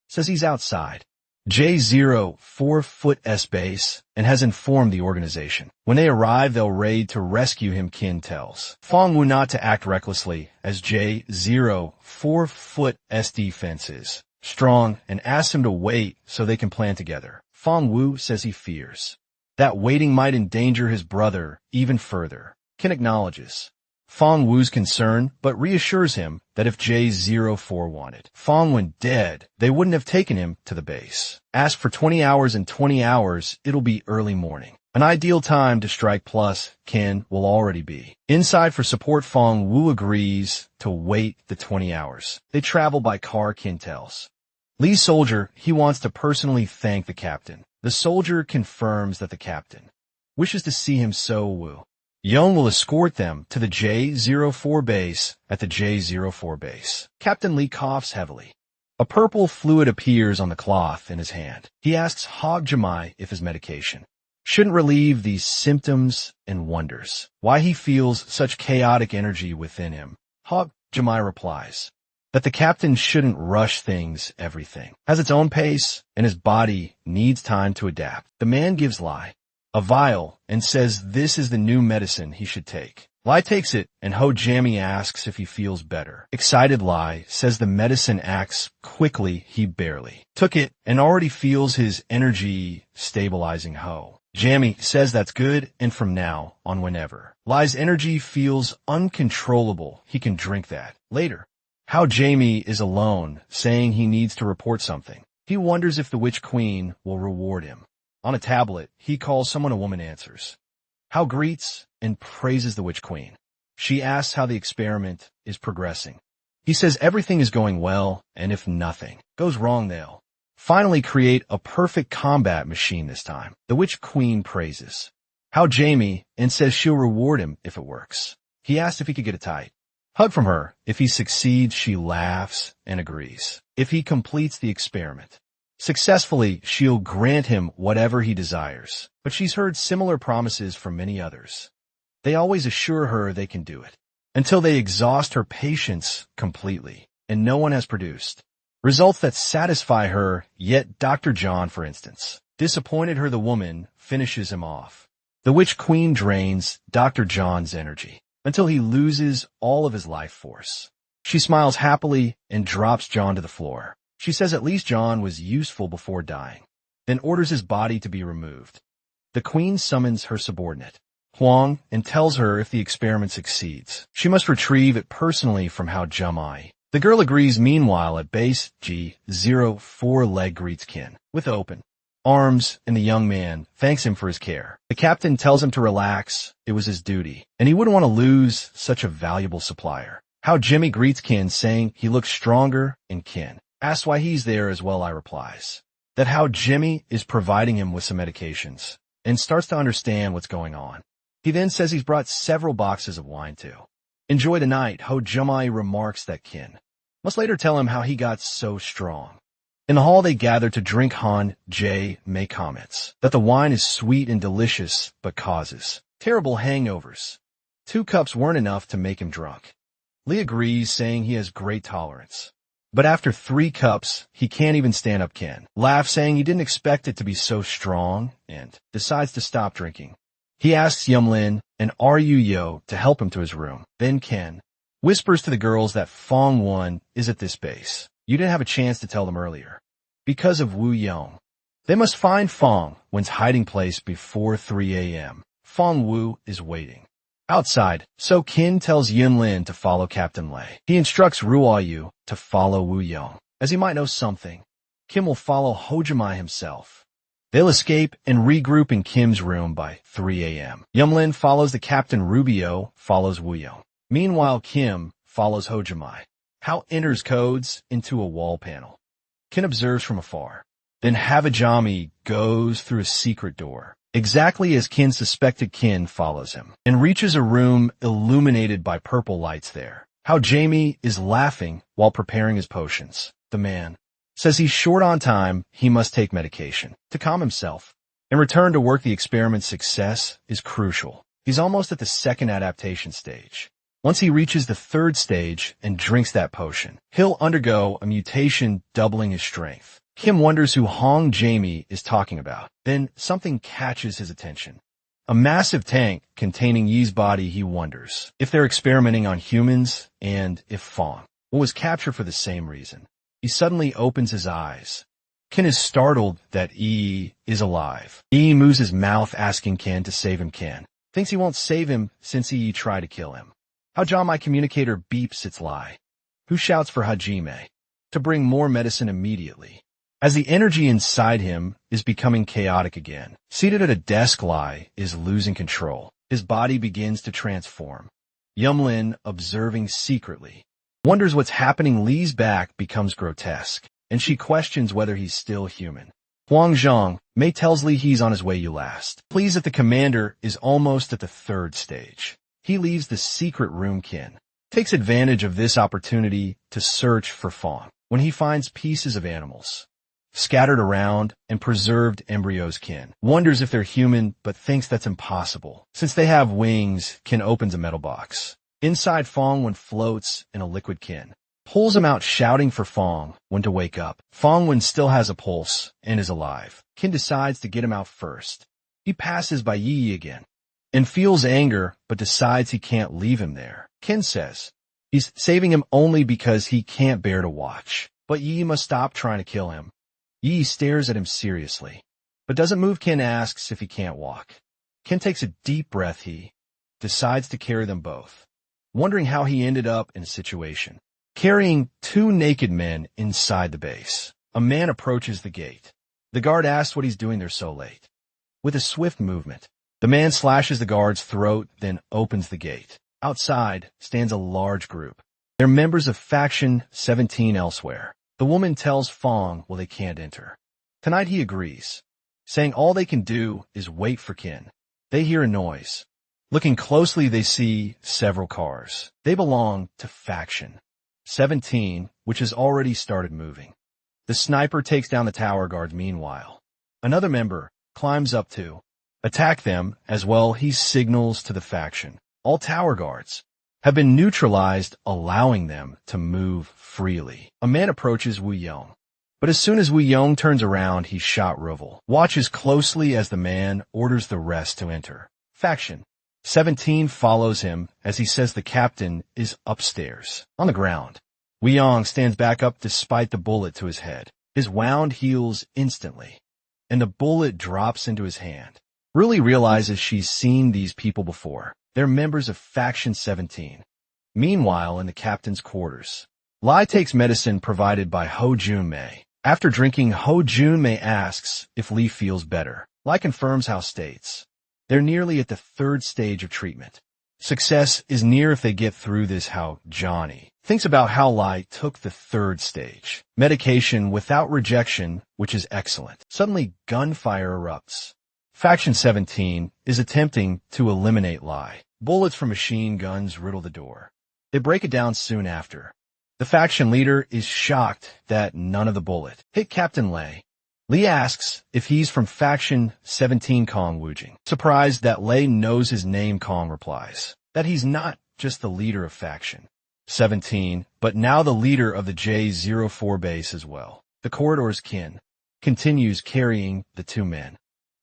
says he's outside J-04 S base and has informed the organization. When they arrive, they'll raid to rescue him. Qin tells Fong Wu not to act recklessly, as J-04 S defense is strong, and asks him to wait so they can plan together. Fong Wu says he fears that waiting might endanger his brother even further. Qin acknowledges Fong Wu's concern, but reassures him that if J-04 wanted Fong Wen dead, they wouldn't have taken him to the base. Ask for 20 hours, and 20 hours, it'll be early morning. An ideal time to strike, plus Qin will already be inside for support. Fong Wu agrees to wait the 20 hours. They travel by car. Qin tells Lee's soldier he wants to personally thank the captain. The soldier confirms that the captain wishes to see him. So Wu Yong will escort them to the J-04 base. At the J-04 base, Captain Lee coughs heavily. A purple fluid appears on the cloth in his hand. He asks Hog Jamai if his medication shouldn't relieve these symptoms and wonders why he feels such chaotic energy within him. Hog Jamai replies that the captain shouldn't rush things. Everything has its own pace, and his body needs time to adapt. The man gives Lai a vial and says this is the new medicine he should take. Lai takes it, and Ho Jammy asks if he feels better. Excited Lai says the medicine acts quickly. He barely took it and already feels his energy stabilizing. Ho Jammy says that's good, and from now on, whenever Lai's energy feels uncontrollable, he can drink that. Later, How Jamie is alone, saying he needs to report something. He wonders if the Witch Queen will reward him. On a tablet, he calls someone. A woman answers. How greets and praises the Witch Queen. She asks how the experiment is progressing. He says everything is going well, and if nothing Goes wrong, they'll finally create a perfect combat machine this time. The Witch Queen praises how Jamie and says she'll reward him if it works. He asks if he could get a tight hug from her. If he succeeds, she laughs and agrees. If he completes the experiment successfully, she'll grant him whatever he desires. But she's heard similar promises from many others. They always assure her they can do it, until they exhaust her patience completely, and no one has produced results that satisfy her. Yet Dr. John, for instance, disappointed her. The woman finishes him off. The Witch Queen drains Dr. John's energy until he loses all of his life force. She smiles happily and drops John to the floor. She says at least John was useful before dying, then orders his body to be removed. The Queen summons her subordinate, Huang, and tells her if the experiment succeeds, she must retrieve it personally from Hao Jumai. The girl agrees. Meanwhile, at base G04, Leg greets Kin with open arms, and the young man thanks him for his care. The captain tells him to relax. It was his duty, and he wouldn't want to lose such a valuable supplier. How Jimmy greets Kin, saying he looks stronger, and Kin asks why he's there as well. I replies that how Jimmy is providing him with some medications, and starts to understand what's going on. He then says he's brought several boxes of wine too. Enjoy the night. Ho Jumai remarks that Kin must later tell him how he got so strong. In the hall they gather to drink. Han J. Mei comments that the wine is sweet and delicious, but causes terrible hangovers. 2 cups weren't enough to make him drunk. Lee agrees, saying he has great tolerance. But after 3 cups, he can't even stand up. Ken laughs, saying he didn't expect it to be so strong, and decides to stop drinking. He asks Yumlin and Ryu Yo to help him to his room. Then Ken whispers to the girls that Fong Wan is at this base. You didn't have a chance to tell them earlier, because of Wu Yong. They must find Fong Wan's hiding place before 3 a.m. Fong Wu is waiting outside, so Kin tells Yunlin to follow Captain Lei. He instructs Ruo Yu to follow Wu Yong, as he might know something. Kim will follow Hojimai himself. They'll escape and regroup in Kim's room by 3 a.m. Yumlin follows the captain. Rubio follows Wu Yong. Meanwhile, Kim follows Hojimai. Hao enters codes into a wall panel. Kin observes from afar. Then Havajami goes through a secret door. Exactly as Kin suspected, Kin follows him and reaches a room illuminated by purple lights there. How Jamie is laughing while preparing his potions. The man says he's short on time. He must take medication to calm himself and return to work. The experiment's success is crucial. He's almost at the 2nd adaptation stage. Once he reaches the 3rd stage and drinks that potion, he'll undergo a mutation, doubling his strength. Kim wonders who Hong Jamie is talking about. Then something catches his attention. A massive tank containing Yi's body. He wonders if they're experimenting on humans and if Fong was captured for the same reason. He suddenly opens his eyes. Ken is startled that Yi is alive. Yi moves his mouth, asking Ken to save him. Ken thinks he won't save him since Yi tried to kill him. How John, my communicator, beeps its lie, who shouts for Hajime to bring more medicine immediately. As the energy inside him is becoming chaotic again, seated at a desk, Lai is losing control. His body begins to transform. Yumlin, observing secretly, wonders what's happening. Li's back becomes grotesque, and she questions whether he's still human. Huang Zhang, Mei tells Li he's on his way. You last. Pleased that the commander is almost at the 3rd stage. He leaves the secret room. Kin takes advantage of this opportunity to search for Fong. When he finds pieces of animals scattered around and preserved embryos, Kin wonders if they're human, but thinks that's impossible. Since they have wings, Kin opens a metal box. Inside, Fong Wan floats in a liquid. Kin pulls him out, shouting for Fong Wan to wake up. Fong Wan still has a pulse and is alive. Kin decides to get him out first. He passes by Yi again and feels anger, but decides he can't leave him there. Kin says he's saving him only because he can't bear to watch, but Yi must stop trying to kill him. Yi stares at him seriously, but doesn't move. Kin asks if he can't walk. Kin takes a deep breath. He decides to carry them both, wondering how he ended up in a situation carrying 2 naked men inside the base. A man approaches the gate. The guard asks what he's doing there so late. With a swift movement, the man slashes the guard's throat, then opens the gate. Outside stands a large group. They're members of Faction 17 elsewhere. The woman tells Fong, well, they can't enter. Tonight he agrees, saying all they can do is wait for Qin. They hear a noise. Looking closely, they see several cars. They belong to Faction 17, which has already started moving. The sniper takes down the tower guards meanwhile. Another member climbs up to attack them as well. He signals to the faction. All tower guards have been neutralized, allowing them to move freely. A man approaches Wu Yong, but as soon as Wu Yong turns around, he's shot. Rivel watches closely as the man orders the rest to enter. Faction 17 follows him as he says the captain is upstairs. On the ground, Wu Yong stands back up despite the bullet to his head. His wound heals instantly, and the bullet drops into his hand. Ruli realizes she's seen these people before. They're members of Faction 17. Meanwhile, in the captain's quarters, Lai takes medicine provided by Ho Junmei. After drinking, Ho Junmei asks if Li feels better. Lai confirms Hao states they're nearly at the third stage of treatment. Success is near if they get through this. How Johnny thinks about how Lai took the third stage. Medication without rejection, which is excellent. Suddenly, gunfire erupts. Faction 17 is attempting to eliminate Lai. Bullets from machine guns riddle the door. They break it down soon after. The faction leader is shocked that none of the bullet hit Captain Lei. Li asks if he's from Faction 17 Kong Wujing. Surprised that Lei knows his name, Kong replies that he's not just the leader of Faction 17, but now the leader of the J-04 base as well. The corridor's Qin continues carrying the two men.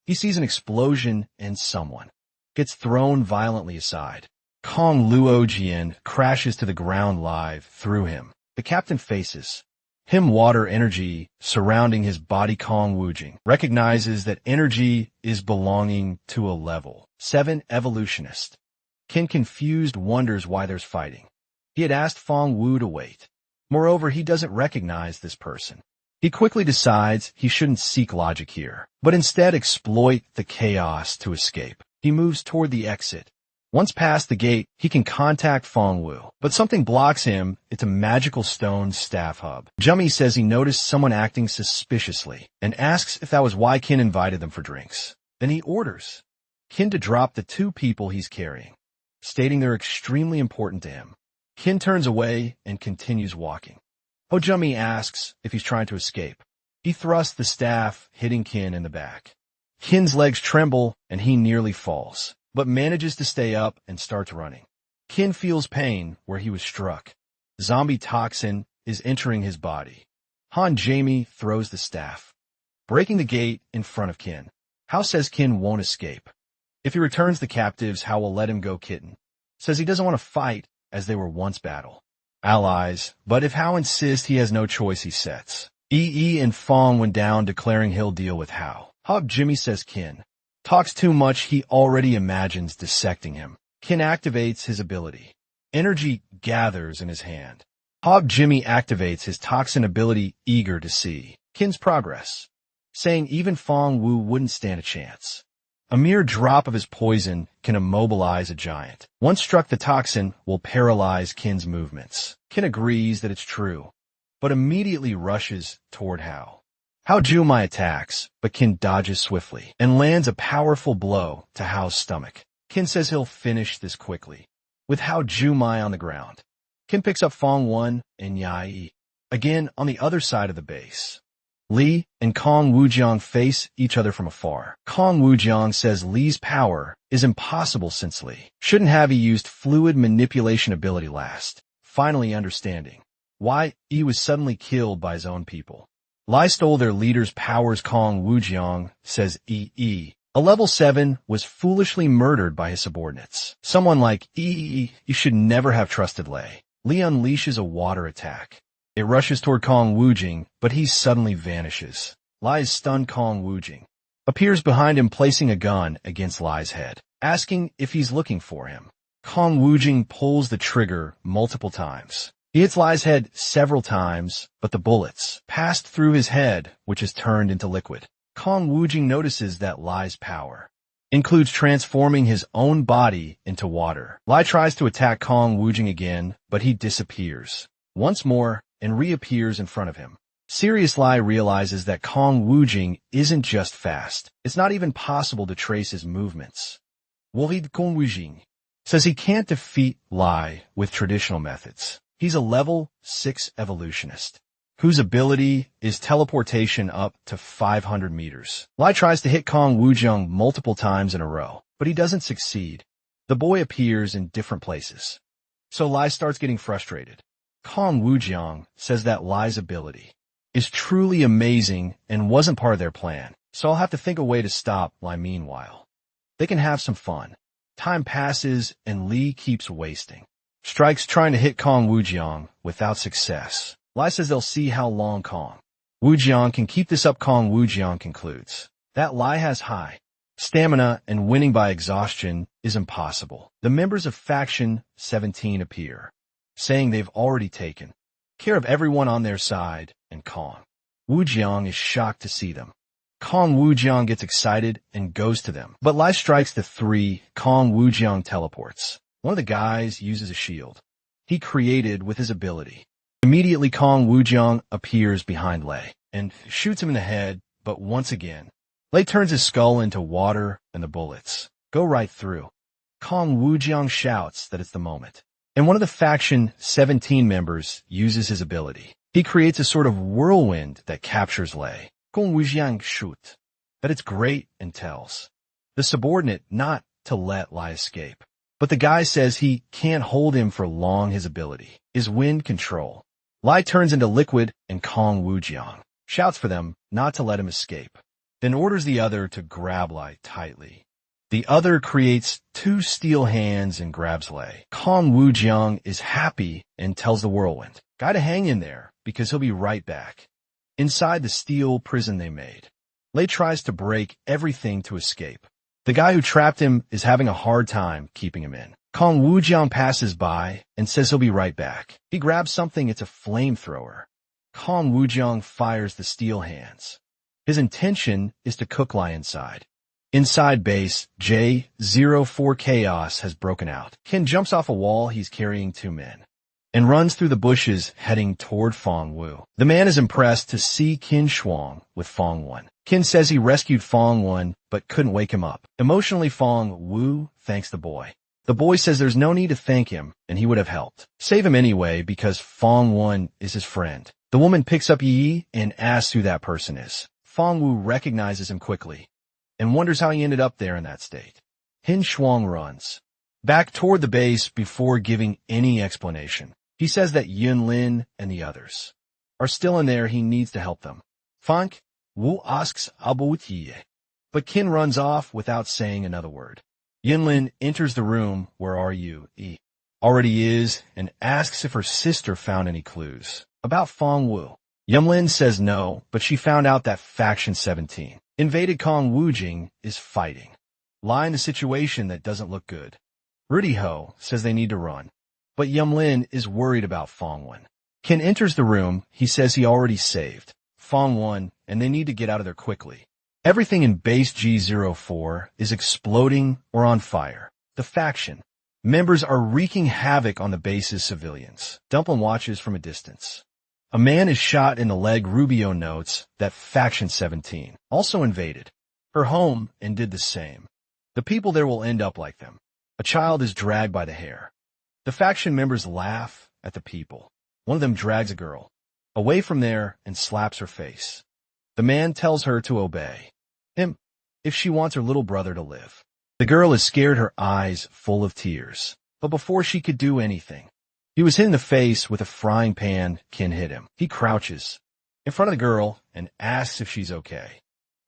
He sees an explosion and someone gets thrown violently aside. Kong Luojian crashes to the ground live through him. The captain faces him. Water energy surrounding his body. Kong Wujing recognizes that energy is belonging to a level 7 evolutionist. Qin, confused, wonders why there's fighting. He had asked Fong Wu to wait. Moreover, he doesn't recognize this person. He quickly decides he shouldn't seek logic here, but instead exploit the chaos to escape. He moves toward the exit. Once past the gate, he can contact Fong Wu, but something blocks him. It's a magical stone staff hub. Jummy says he noticed someone acting suspiciously and asks if that was why Qin invited them for drinks. Then he orders Qin to drop the two people he's carrying, stating they're extremely important to him. Qin turns away and continues walking. Hojumi asks if he's trying to escape. He thrusts the staff, hitting Qin in the back. Qin's legs tremble and he nearly falls, but manages to stay up and starts running. Qin feels pain where he was struck. Zombie toxin is entering his body. Han Jamie throws the staff, breaking the gate in front of Qin. Hao says Qin won't escape. If he returns the captives, Hao will let him go. Kitten says he doesn't want to fight as they were once allies, but if Hao insists, he has no choice. He sets Yi and Fong went down, declaring he'll deal with Hao. Hob Jimmy says Qin talks too much. He already imagines dissecting him. Qin activates his ability. Energy gathers in his hand. Hob Jimmy activates his toxin ability, eager to see Qin's progress, saying even Fong Wu wouldn't stand a chance. A mere drop of his poison can immobilize a giant. Once struck, the toxin will paralyze Qin's movements. Qin agrees that it's true, but immediately rushes toward Hao. Hao Jumai attacks, but Qin dodges swiftly and lands a powerful blow to Hao's stomach. Qin says he'll finish this quickly. With Hao Jumai on the ground, Qin picks up Fong 1 and Yai. Again, on the other side of the base, Li and Kong Wujiang face each other from afar. Kong Wujiang says Li's power is impossible since Li shouldn't have used fluid manipulation ability last, finally understanding why Yi was suddenly killed by his own people. Li stole their leader's powers. Kong Wujiang says Yi, a level 7, was foolishly murdered by his subordinates. Someone like Yi, you should never have trusted Lei. Li unleashes a water attack. It rushes toward Kong Wujing, but he suddenly vanishes. Li's stunned. Kong Wujing appears behind him, placing a gun against Li's head, asking if he's looking for him. Kong Wujing pulls the trigger multiple times. He hits Li's head several times, but the bullets passed through his head, which is turned into liquid. Kong Wujing notices that Li's power includes transforming his own body into water. Li tries to attack Kong Wujing again, but he disappears once more and reappears in front of him. Serious Lai realizes that Kong Wujing isn't just fast. It's not even possible to trace his movements. Wahid Kong Wujing says he can't defeat Lai with traditional methods. He's a level 6 evolutionist, whose ability is teleportation up to 500 meters. Lai tries to hit Kong Wujing multiple times in a row, but he doesn't succeed. The boy appears in different places. So Lai starts getting frustrated. Kong Wujing says that Lai's ability is truly amazing and wasn't part of their plan, so I'll have to think a way to stop Lai meanwhile. They can have some fun. Time passes and Li keeps wasting. Strikes trying to hit Kong Wujing without success. Lai says they'll see how long Kong Wujing can keep this up. Kong Wujing concludes that Lai has high stamina and winning by exhaustion is impossible. The members of Faction 17 appear, saying they've already taken care of everyone on their side, and Kong Wujing is shocked to see them. Kong Wujing gets excited and goes to them, but Lai strikes the three. Kong Wujing teleports. One of the guys uses a shield he created with his ability. Immediately, Kong Wujing appears behind Lai and shoots him in the head, but once again, Lai turns his skull into water and the bullets go right through. Kong Wujing shouts that it's the moment, and one of the Faction 17 members uses his ability. He creates a sort of whirlwind that captures Lai. Kong Wujing shoots that it's great and tells the subordinate not to let Lai escape. But the guy says he can't hold him for long. His ability is wind control. Lai turns into liquid and Kong Wujing shouts for them not to let him escape, then orders the other to grab Lai tightly. The other creates two steel hands and grabs Lai. Kong Wujing is happy and tells the whirlwind guy to hang in there because he'll be right back. Inside the steel prison they made, Lai tries to break everything to escape. The guy who trapped him is having a hard time keeping him in. Kong Wujing passes by and says he'll be right back. He grabs something. It's a flamethrower. Kong Wujing fires the steel hands. His intention is to cook Lai inside. Inside base, J04 chaos has broken out. Ken jumps off a wall. He's carrying two men and runs through the bushes heading toward Fong Wu. The man is impressed to see Qin Shuang with Fong Wen. Qin says he rescued Fong Wen but couldn't wake him up. Emotionally, Fong Wu thanks the boy. The boy says there's no need to thank him and he would have helped save him anyway because Fong Wen is his friend. The woman picks up Yi and asks who that person is. Fong Wu recognizes him quickly and wonders how he ended up there in that state. Qin Shuang runs back toward the base before giving any explanation. He says that Yun Lin and the others are still in there. He needs to help them. Fong Wu asks about Yi, but Qin runs off without saying another word. Yunlin enters the room where Yi already is and asks if her sister found any clues about Fong Wu. Yunlin says no, but she found out that Faction 17 invaded. Kong Wujing is fighting Lai in a situation that doesn't look good. Rudy Ho says they need to run, but Yunlin is worried about Fong Wen. Qin enters the room. He says he already saved Fong Wen and they need to get out of there quickly. Everything in base G04 is exploding or on fire. The faction members are wreaking havoc on the base's civilians. Dumplin watches from a distance. A man is shot in the leg. Rubio notes that Faction 17 also invaded her home and did the same. The people there will end up like them. A child is dragged by the hair. The faction members laugh at the people. One of them drags a girl away from there and slaps her face. The man tells her to obey him if she wants her little brother to live. The girl is scared, her eyes full of tears. But before she could do anything, he was hit in the face with a frying pan. Qin hit him. He crouches in front of the girl and asks if she's okay.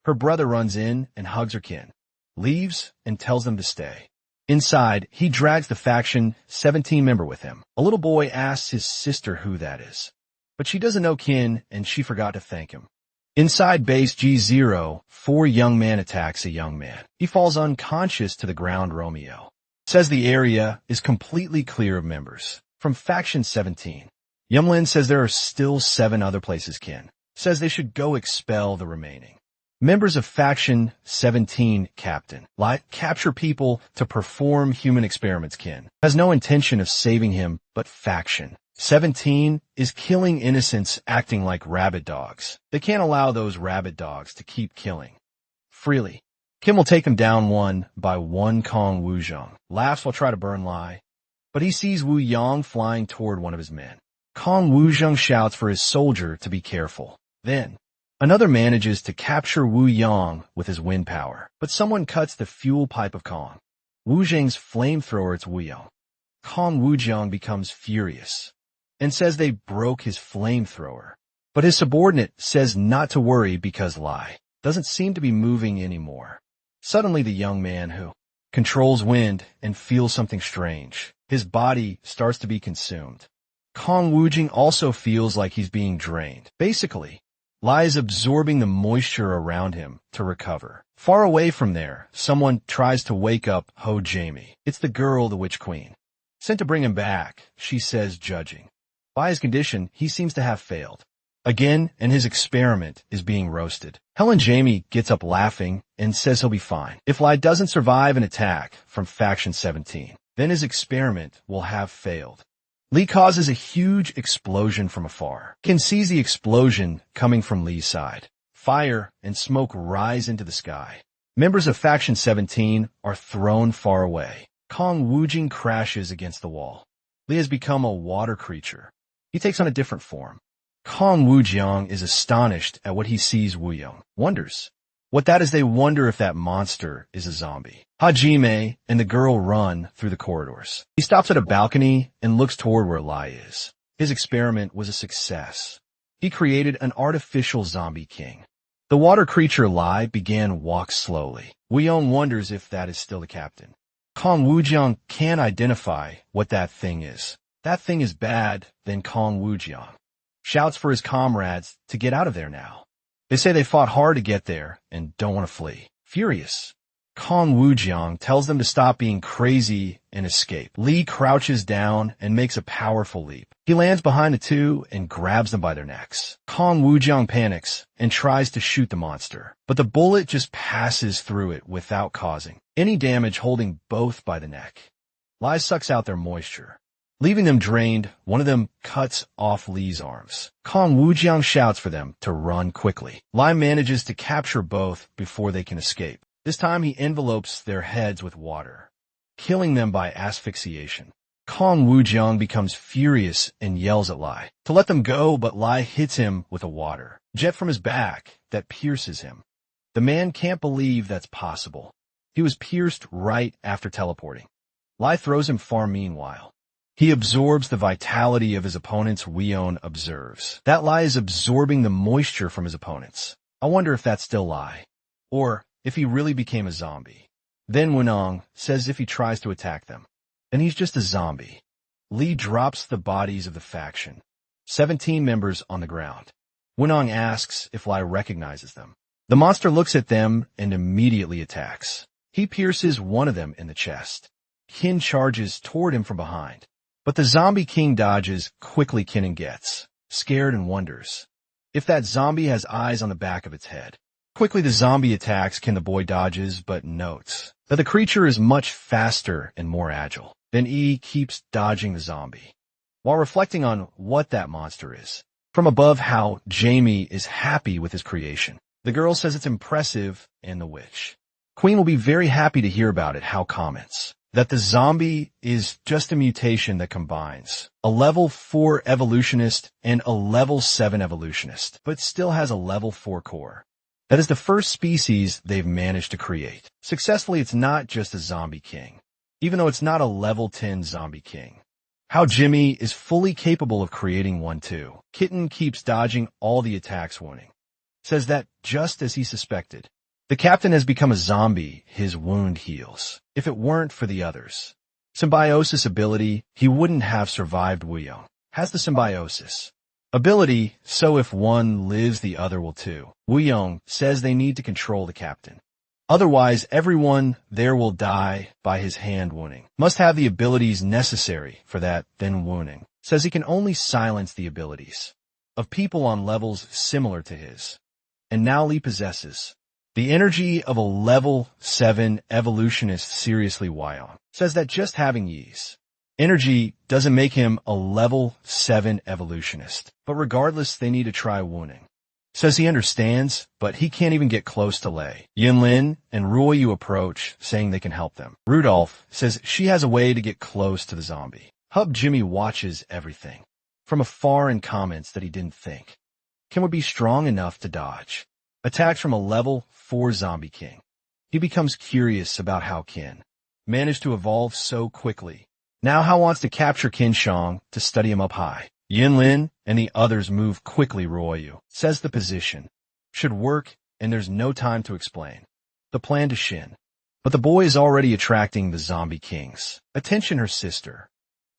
Her brother runs in and hugs her. Qin leaves and tells them to stay. Inside, he drags the Faction 17 member with him. A little boy asks his sister who that is, but she doesn't know Qin and she forgot to thank him. Inside base G0, 4 young man attacks a young man. He falls unconscious to the ground. Romeo says the area is completely clear of members from Faction 17. Yumlin says there are still 7 other places. Qin says they should go expel the remaining members of Faction 17. Captain Lai capture people to perform human experiments. Qin has no intention of saving him, but Faction 17 is killing innocents acting like rabid dogs. They can't allow those rabid dogs to keep killing freely. Kim will take him down one by one. Kong Wuzhong laughs while trying to burn Lai, but he sees Wu Yang flying toward one of his men. Kong Wuzhong shouts for his soldier to be careful. Then, another manages to capture Wu Yang with his wind power, but someone cuts the fuel pipe of Kong. Wu Zhang's flamethrower at Wu Yang. Kong Wuzhong becomes furious and says they broke his flamethrower. But his subordinate says not to worry because Lai doesn't seem to be moving anymore. Suddenly the young man who controls wind and feels something strange. His body starts to be consumed. Kong Wuzhong also feels like he's being drained. Basically, Lai is absorbing the moisture around him to recover. Far away from there, someone tries to wake up Ho Jamie. It's the girl, the Witch Queen. Sent to bring him back, she says, judging. By his condition, he seems to have failed. Again, and his experiment is being roasted. Helen Jamie gets up laughing and says he'll be fine. If Lai doesn't survive an attack from Faction 17, then his experiment will have failed. Lee causes a huge explosion from afar. Ken sees the explosion coming from Lee's side. Fire and smoke rise into the sky. Members of Faction 17 are thrown far away. Kong Wuzhong crashes against the wall. Lee has become a water creature. He takes on a different form. Kong Wuzhong is astonished at what he sees. Wu Yang wonders what that is. They wonder if that monster is a zombie. Hajime and the girl run through the corridors. He stops at a balcony and looks toward where Lai is. His experiment was a success. He created an artificial zombie king. The water creature Lai began walk slowly. Wu Yang wonders if that is still the captain. Kong Wuzhong can't identify what that thing is. That thing is bad. Then Kong Wuzhong shouts for his comrades to get out of there now. They say they fought hard to get there and don't want to flee. Furious, Kong Wuzhong tells them to stop being crazy and escape. Lee crouches down and makes a powerful leap. He lands behind the two and grabs them by their necks. Kong Wuzhong panics and tries to shoot the monster, but the bullet just passes through it without causing any damage, holding both by the neck. Lai sucks out their moisture. Leaving them drained, one of them cuts off Lee's arms. Kong Wuzhong shouts for them to run quickly. Lai manages to capture both before they can escape. This time he envelopes their heads with water, killing them by asphyxiation. Kong Wuzhong becomes furious and yells at Lai to let them go, but Lai hits him with a water jet from his back that pierces him. The man can't believe that's possible. He was pierced right after teleporting. Lai throws him far. Meanwhile, he absorbs the vitality of his opponents. Weon observes that Lai is absorbing the moisture from his opponents. I wonder if that's still Lai, or if he really became a zombie. Then Wenong says if he tries to attack them, then he's just a zombie. Lee drops the bodies of the faction 17 members on the ground. Wenong asks if Lai recognizes them. The monster looks at them and immediately attacks. He pierces one of them in the chest. Qin charges toward him from behind, but the zombie king dodges quickly. Qin gets scared and wonders if that zombie has eyes on the back of its head. Quickly the zombie attacks. Qin the boy dodges, but notes that the creature is much faster and more agile. Then E keeps dodging the zombie, while reflecting on what that monster is. From above, how Jamie is happy with his creation. The girl says it's impressive, and the witch Queen will be very happy to hear about it. How comments that the zombie is just a mutation that combines a level 4 evolutionist and a level 7 evolutionist, but still has a level 4 core. That is the first species they've managed to create successfully. It's not just a zombie king, even though it's not a level 10 zombie king. How Jimmy is fully capable of creating one too. Kitten keeps dodging all the attacks. Warning says that just as he suspected, the captain has become a zombie. His wound heals. If it weren't for the others' symbiosis ability, he wouldn't have survived. Wuyong has the symbiosis ability, so if one lives, the other will too. Wuyong says they need to control the captain. Otherwise, everyone there will die by his hand. Wounding must have the abilities necessary for that. Then Wounding says he can only silence the abilities of people on levels similar to his. And now Lee possesses the energy of a level 7 evolutionist. Seriously, Wyon says that just having Yi's Energy doesn't make him a level 7 evolutionist, but regardless, they need to try Wuning. Says he understands, but he can't even get close to Lei. Yinlin and Ruoyu approach, saying they can help them. Rudolph says she has a way to get close to the zombie. Hub Jimmy watches everything from afar and comments that he didn't think Ken would be strong enough to dodge attacks from a level 4 zombie king. He becomes curious about how Ken managed to evolve so quickly. Now Hao wants to capture Qin Shang to study him up high. Yinlin and the others move quickly. Ruoyu says the position should work and there's no time to explain the plan to Shin. But the boy is already attracting the zombie kings. Attention, her sister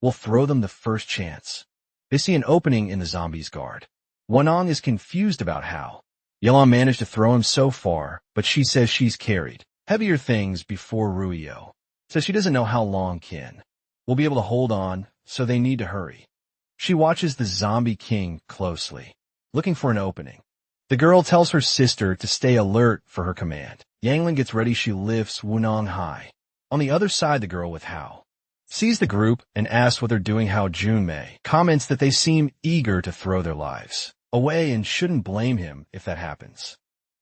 will throw them the first chance. They see an opening in the zombies' guard. Wanong is confused about how Yelan managed to throw him so far, but she says she's carried heavier things before. Ruoyu says she doesn't know how long Qin will be able to hold on, so they need to hurry. She watches the zombie king closely, looking for an opening. The girl tells her sister to stay alert for her command. Yanglin gets ready. She lifts Wunong high. On the other side, the girl with Hao sees the group and asks what they're doing. Hao Junmei comments that they seem eager to throw their lives away and shouldn't blame him if that happens.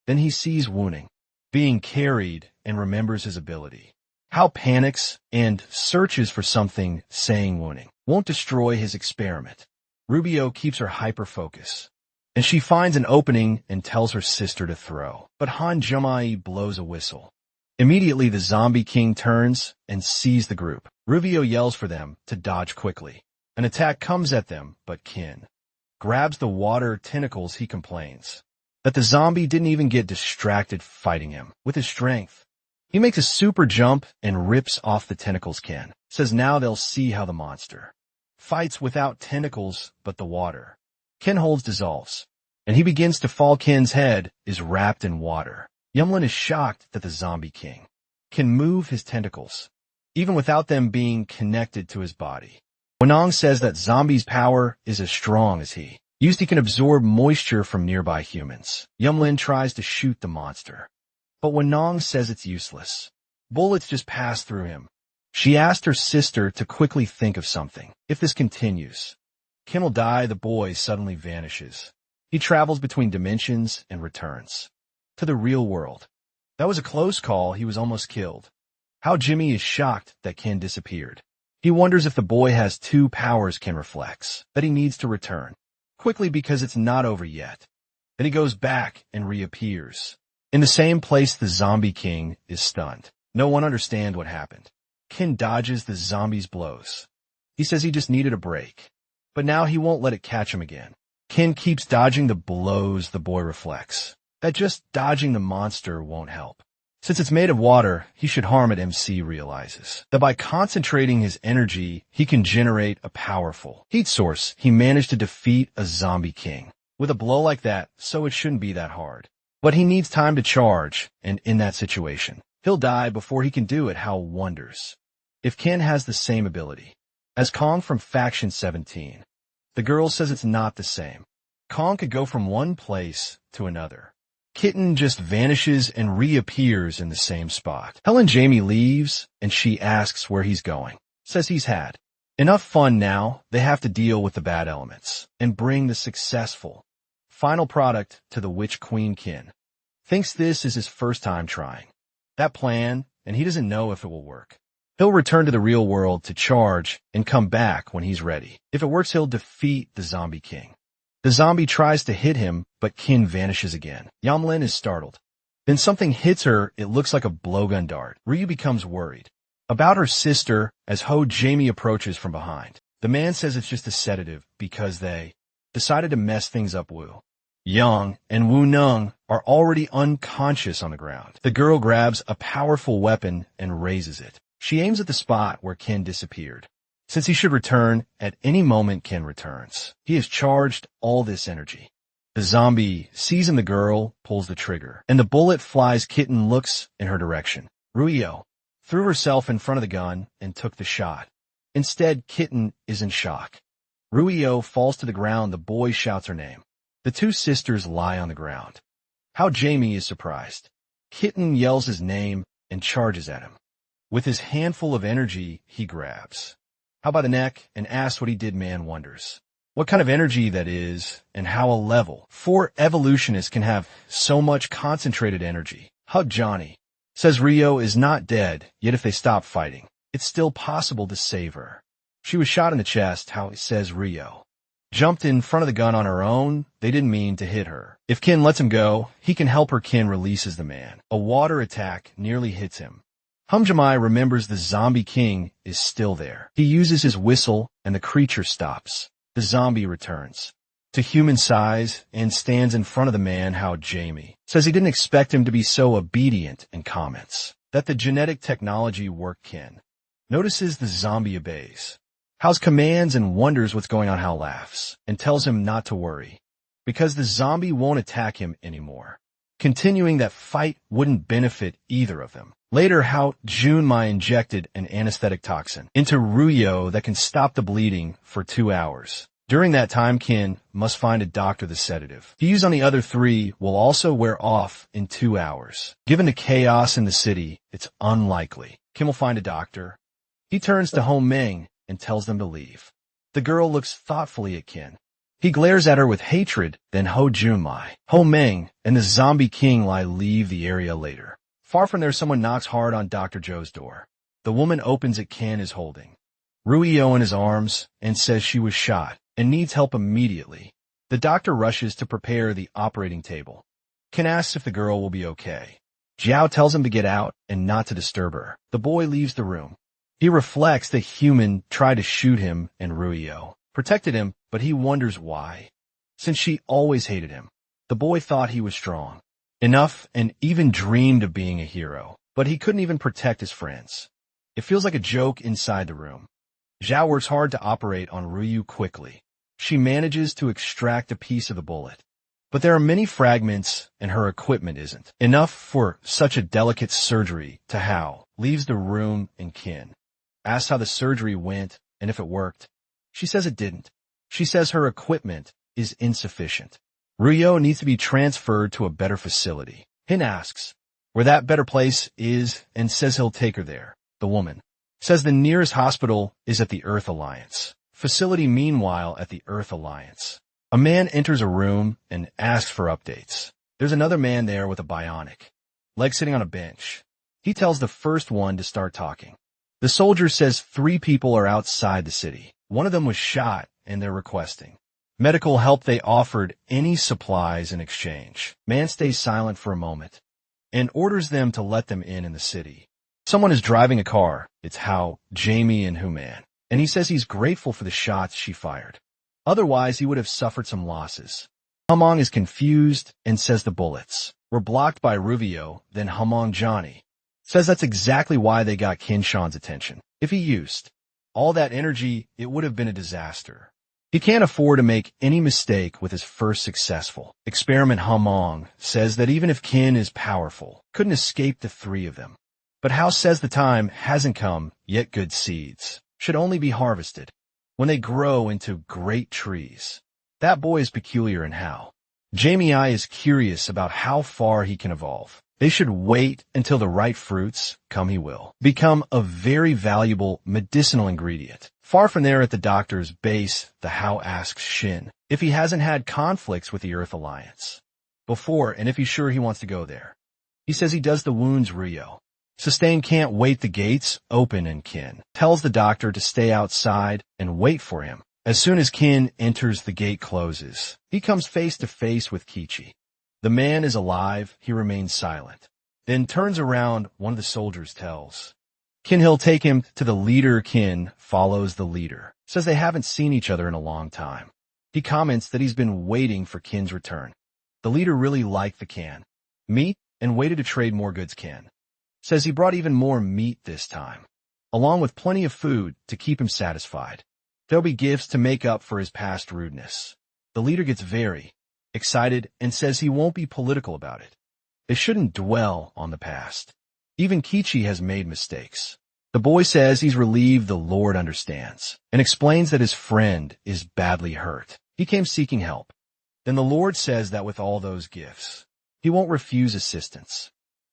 Then he sees Wuning being carried and remembers his ability. Hao panics and searches for something, saying Wuning won't destroy his experiment. Rubio keeps her hyper-focus, and she finds an opening and tells her sister to throw. But Han Jumai blows a whistle. Immediately, the zombie king turns and sees the group. Rubio yells for them to dodge quickly. An attack comes at them, but Qin grabs the water tentacles. He complains that the zombie didn't even get distracted fighting him with his strength. He makes a super jump and rips off the tentacles. Ken says now they'll see how the monster fights without tentacles but the water. Ken holds dissolves, and he begins to fall. Ken's head is wrapped in water. Yumlin is shocked that the zombie king can move his tentacles, even without them being connected to his body. Wanong says that zombie's power is as strong as he can absorb moisture from nearby humans. Yumlin tries to shoot the monster, but Wanong says it's useless. Bullets just pass through him. She asked her sister to quickly think of something. If this continues, Ken will die. The boy suddenly vanishes. He travels between dimensions and returns to the real world. That was a close call. He was almost killed. How Jimmy is shocked that Ken disappeared. He wonders if the boy has 2 powers. Ken reflects that he needs to return quickly because it's not over yet. Then he goes back and reappears. In the same place, the zombie king is stunned. No one understands what happened. Ken dodges the zombie's blows. He says he just needed a break, but now he won't let it catch him again. Ken keeps dodging the blows. The boy reflects that just dodging the monster won't help. Since it's made of water, he should harm it. MC realizes that by concentrating his energy, he can generate a powerful heat source. He managed to defeat a zombie king with a blow like that, so it shouldn't be that hard. But he needs time to charge, and in that situation, he'll die before he can do it. Hao wonders if Ken has the same ability as Kong from Faction 17. The girl says it's not the same. Kong could go from one place to another. Kitten just vanishes and reappears in the same spot. Helen Jamie leaves, and she asks where he's going. Says he's had enough fun now. They have to deal with the bad elements and bring the successful final product to the Witch Queen. Kin thinks this is his first time trying that plan, and he doesn't know if it will work. He'll return to the real world to charge and come back when he's ready. If it works, he'll defeat the zombie king. The zombie tries to hit him, but Kin vanishes again. Yamlin is startled. Then something hits her. It looks like a blowgun dart. Ryu becomes worried about her sister as Ho Jamie approaches from behind. The man says it's just a sedative because they decided to mess things up. Wu Yang and Wu Nung are already unconscious on the ground. The girl grabs a powerful weapon and raises it. She aims at the spot where Ken disappeared. Since he should return at any moment, Ken returns. He has charged all this energy. The zombie sees him. The girl pulls the trigger, and the bullet flies. Kitten looks in her direction. Ruyo threw herself in front of the gun and took the shot. Instead, Kitten is in shock. Ruyo falls to the ground. The boy shouts her name. The 2 sisters lie on the ground. How Jamie is surprised. Kitten yells his name and charges at him. With his handful of energy, he grabs How by the neck and asks what he did. Man wonders what kind of energy that is and how a level 4 evolutionist can have so much concentrated energy. Hug Johnny. Says Rio is not dead, yet if they stop fighting, it's still possible to save her. She was shot in the chest, how says Rio. Jumped in front of the gun on her own, they didn't mean to hit her. If Kin lets him go, he can help her. Kin releases the man. A water attack nearly hits him. Humjamai remembers the zombie king is still there. He uses his whistle and the creature stops. The zombie returns to human size and stands in front of the man. How Jamie says he didn't expect him to be so obedient and comments that the genetic technology worked. Kin notices the zombie obeys. How's commands and wonders what's going on. How laughs and tells him not to worry because the zombie won't attack him anymore. Continuing that fight wouldn't benefit either of them. Later, how Junmai injected an anesthetic toxin into Ruyo that can stop the bleeding for 2 hours. During that time, Kin must find a doctor. The sedative he used on the other 3 will also wear off in 2 hours. Given the chaos in the city, it's unlikely Kim will find a doctor. He turns to Ho Meng and tells them to leave. The girl looks thoughtfully at Kin. He glares at her with hatred, then Ho Junmai, Ho Meng, and the zombie king leave the area later. Far from there, someone knocks hard on Dr. Joe's door. The woman opens it. Kin is holding Ruyo in his arms and says she was shot and needs help immediately. The doctor rushes to prepare the operating table. Kin asks if the girl will be okay. Jiao tells him to get out and not to disturb her. The boy leaves the room. He reflects that human tried to shoot him and Ruyo protected him, but he wonders why. Since she always hated him, the boy thought he was strong enough and even dreamed of being a hero, but he couldn't even protect his friends. It feels like a joke inside the room. Zhao works hard to operate on Ruyu quickly. She manages to extract a piece of the bullet, but there are many fragments and her equipment isn't enough for such a delicate surgery. To Hao leaves the room and Kin asks how the surgery went and if it worked. She says it didn't. She says her equipment is insufficient. Ruyo needs to be transferred to a better facility. Hin asks where that better place is and says he'll take her there. The woman says the nearest hospital is at the Earth Alliance facility. Meanwhile, at the Earth Alliance, a man enters a room and asks for updates. There's another man there with a bionic leg sitting on a bench. He tells the first one to start talking. The soldier says 3 people are outside the city. One of them was shot and they're requesting medical help. They offered any supplies in exchange. Man stays silent for a moment and orders them to let them in the city. Someone is driving a car. It's Hao, Jamie, and Human, and he says he's grateful for the shots she fired. Otherwise, he would have suffered some losses. Humong is confused and says the bullets were blocked by Ruvio. Then Humong Johnny says that's exactly why they got Kinshan's attention. If he used all that energy, it would have been a disaster. He can't afford to make any mistake with his first successful experiment. Humong says that even if Kin is powerful, couldn't escape the 3 of them. But Hao says the time hasn't come yet. Good seeds should only be harvested when they grow into great trees. That boy is peculiar in Hao. Jamie I is curious about how far he can evolve. They should wait until the right fruits come. He will become a very valuable medicinal ingredient. Far from there, at the doctor's base, the Hao asks Shin if he hasn't had conflicts with the Earth Alliance before and if he's sure he wants to go there. He says he does. The wounds Rio sustained can't wait. The gates open and Kin tells the doctor to stay outside and wait for him. As soon as Kin enters, the gate closes. He comes face to face with Kichi. The man is alive. He remains silent, then turns around. One of the soldiers tells Kin he'll take him to the leader. Kin follows the leader, says they haven't seen each other in a long time. He comments that he's been waiting for Kin's return. The leader really liked the can meat and waited to trade more goods. Kin says he brought even more meat this time, along with plenty of food to keep him satisfied. There'll be gifts to make up for his past rudeness. The leader gets very excited and says he won't be political about it. They shouldn't dwell on the past. Even Kichi has made mistakes. The boy says he's relieved the Lord understands and explains that his friend is badly hurt. He came seeking help. Then the Lord says that with all those gifts, he won't refuse assistance.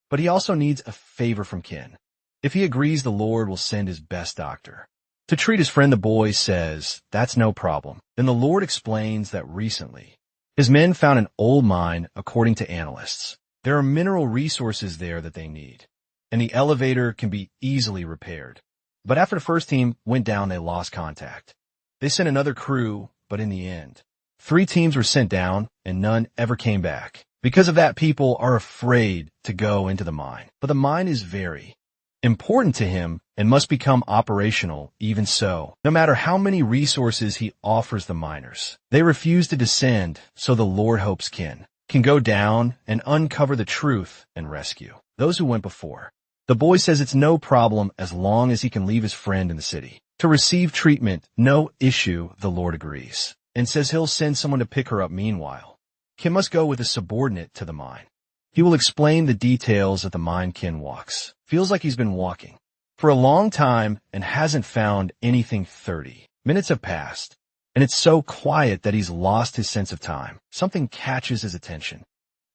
But he also needs a favor from Kin. If he agrees, the Lord will send his best doctor To treat his friend, the boy says, that's no problem. Then the Lord explains that recently, his men found an old mine according to analysts. There are mineral resources there that they need, and the elevator can be easily repaired. But after the first team went down, they lost contact. They sent another crew, but in the end, 3 teams were sent down and none ever came back. Because of that, people are afraid to go into the mine. But the mine is very important to him and must become operational. Even so, no matter how many resources he offers the miners, they refuse to descend, so the Lord hopes Ken can go down and uncover the truth and rescue those who went before. The boy says it's no problem as long as he can leave his friend in the city to receive treatment. No issue, the Lord agrees, and says he'll send someone to pick her up. Meanwhile, Ken must go with a subordinate to the mine. He will explain the details of the mine. Ken walks. Feels like he's been walking for a long time and hasn't found anything. 30 minutes have passed, and it's so quiet that he's lost his sense of time. Something catches his attention.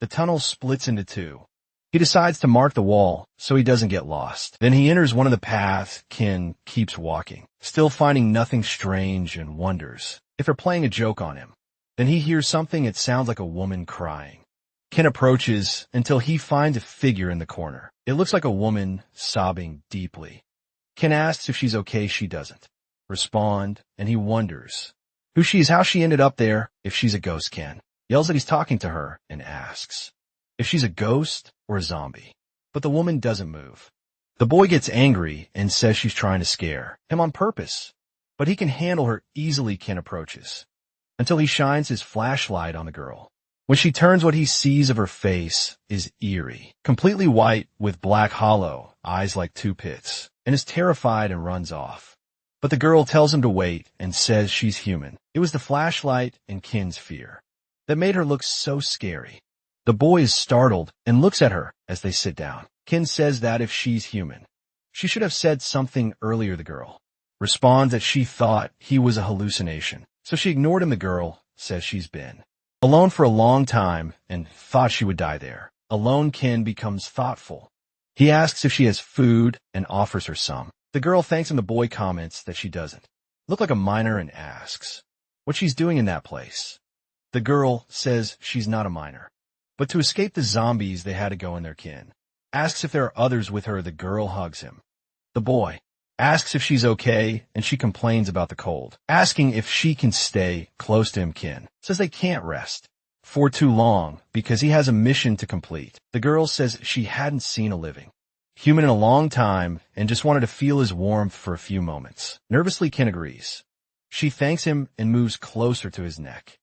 The tunnel splits into 2. He decides to mark the wall so he doesn't get lost. Then he enters one of the paths. Ken keeps walking, still finding nothing strange, and wonders if they're playing a joke on him. Then he hears something. It sounds like a woman crying. Ken approaches until he finds a figure in the corner. It looks like a woman sobbing deeply. Ken asks if she's okay. She doesn't respond, and he wonders who she is, how she ended up there. If she's a ghost, Ken yells that he's talking to her and asks if she's a ghost or a zombie. But the woman doesn't move. The boy gets angry and says she's trying to scare him on purpose, but he can handle her easily. Ken approaches until he shines his flashlight on the girl. When she turns, what he sees of her face is eerie, completely white with black hollow eyes like 2 pits, and is terrified and runs off. But the girl tells him to wait and says she's human. It was the flashlight and Ken's fear that made her look so scary. The boy is startled and looks at her as they sit down. Ken says that if she's human, she should have said something earlier. The girl responds that she thought he was a hallucination, so she ignored him. The girl says she's been alone for a long time and thought she would die there. Alone, Ken becomes thoughtful. He asks if she has food and offers her some. The girl thanks him. The boy comments that she doesn't look like a miner and asks what she's doing in that place. The girl says she's not a miner, but to escape the zombies they had to go in there. Ken asks if there are others with her. The girl hugs him. The boy asks if she's okay, and she complains about the cold, asking if she can stay close to him. Ken says they can't rest for too long because he has a mission to complete. The girl says she hadn't seen a living human in a long time and just wanted to feel his warmth for a few moments. Nervously, Ken agrees. She thanks him and moves closer to his neck,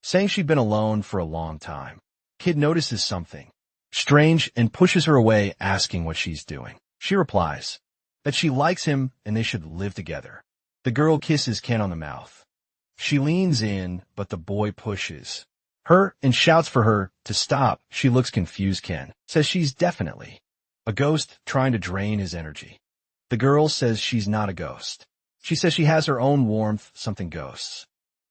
saying she'd been alone for a long time. Kid notices something strange and pushes her away, asking what she's doing. She replies that she likes him and they should live together. The girl kisses Ken on the mouth. She leans in, but the boy pushes her and shouts for her to stop. She looks confused. Ken says she's definitely a ghost trying to drain his energy. The girl says she's not a ghost. She says she has her own warmth, something ghosts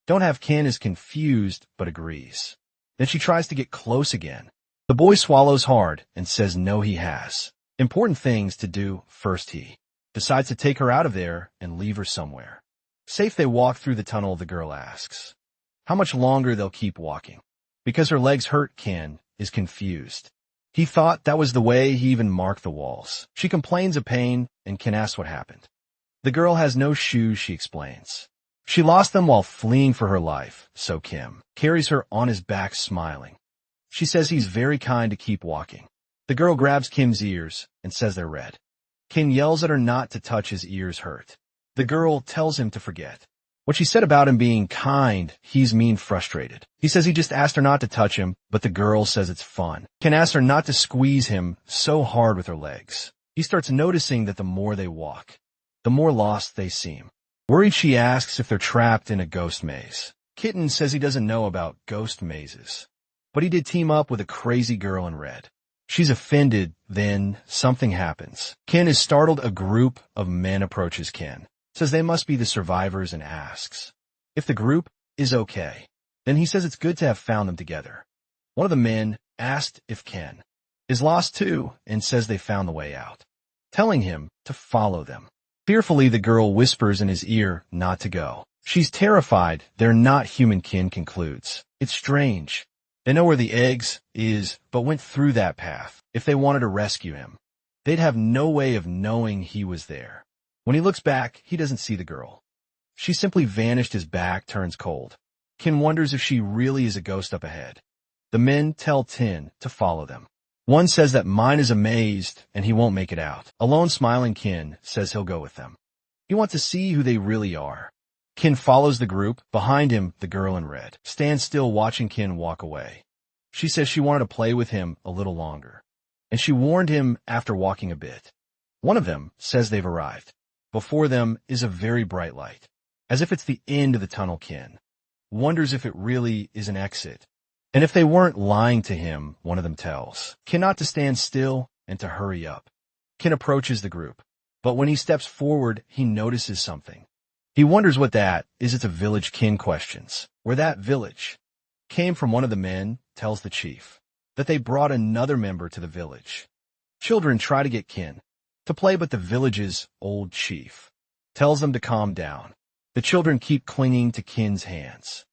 don't have. Ken is confused, but agrees. Then she tries to get close again. The boy swallows hard and says no, he has important things to do first. He decides to take her out of there and leave her somewhere safe. They walk through the tunnel. The girl asks how much longer they'll keep walking because her legs hurt. Ken is confused. He thought that was the way he even marked the walls. She complains of pain and Ken asks what happened. The girl has no shoes, she explains. She lost them while fleeing for her life, so Kim carries her on his back smiling. She says he's very kind to keep walking. The girl grabs Kim's ears and says they're red. Ken yells at her not to touch his ears hurt. The girl tells him to forget what she said about him being kind. He's frustrated. He says he just asked her not to touch him, but the girl says it's fun. Ken asks her not to squeeze him so hard with her legs. He starts noticing that the more they walk, the more lost they seem. Worried, she asks if they're trapped in a ghost maze. Kitten says he doesn't know about ghost mazes, but he did team up with a crazy girl in red. She's offended. Then something happens. Ken is startled. A group of men approaches Ken, says they must be the survivors, and asks if the group is okay. Then he says it's good to have found them together. One of the men asked if Ken is lost too and says they found the way out, telling him to follow them. Fearfully, the girl whispers in his ear not to go. She's terrified they're not human kin, concludes. It's strange. They know where the eggs is, but went through that path. If they wanted to rescue him, they'd have no way of knowing he was there. When he looks back, he doesn't see the girl. She simply vanished. His back turns cold. Kin wonders if she really is a ghost up ahead. The men tell Tin to follow them. One says that Mine is amazed and he won't make it out. A lone smiling Kin says he'll go with them. He wants to see who they really are. Kin follows the group. Behind him, the girl in red stands still, watching Kin walk away. She says she wanted to play with him a little longer, and she warned him after walking a bit. One of them says they've arrived. Before them is a very bright light, as if it's the end of the tunnel. Kin wonders if it really is an exit, and if they weren't lying to him. One of them tells Kin not to stand still and to hurry up. Kin approaches the group, but when he steps forward, he notices something. He wonders what that is. It's a village. Kin questions where that village came from. One of the men tells the chief that they brought another member to the village. Children try to get Kin to play, but the village's old chief tells them to calm down. The children keep clinging to Kin's hands.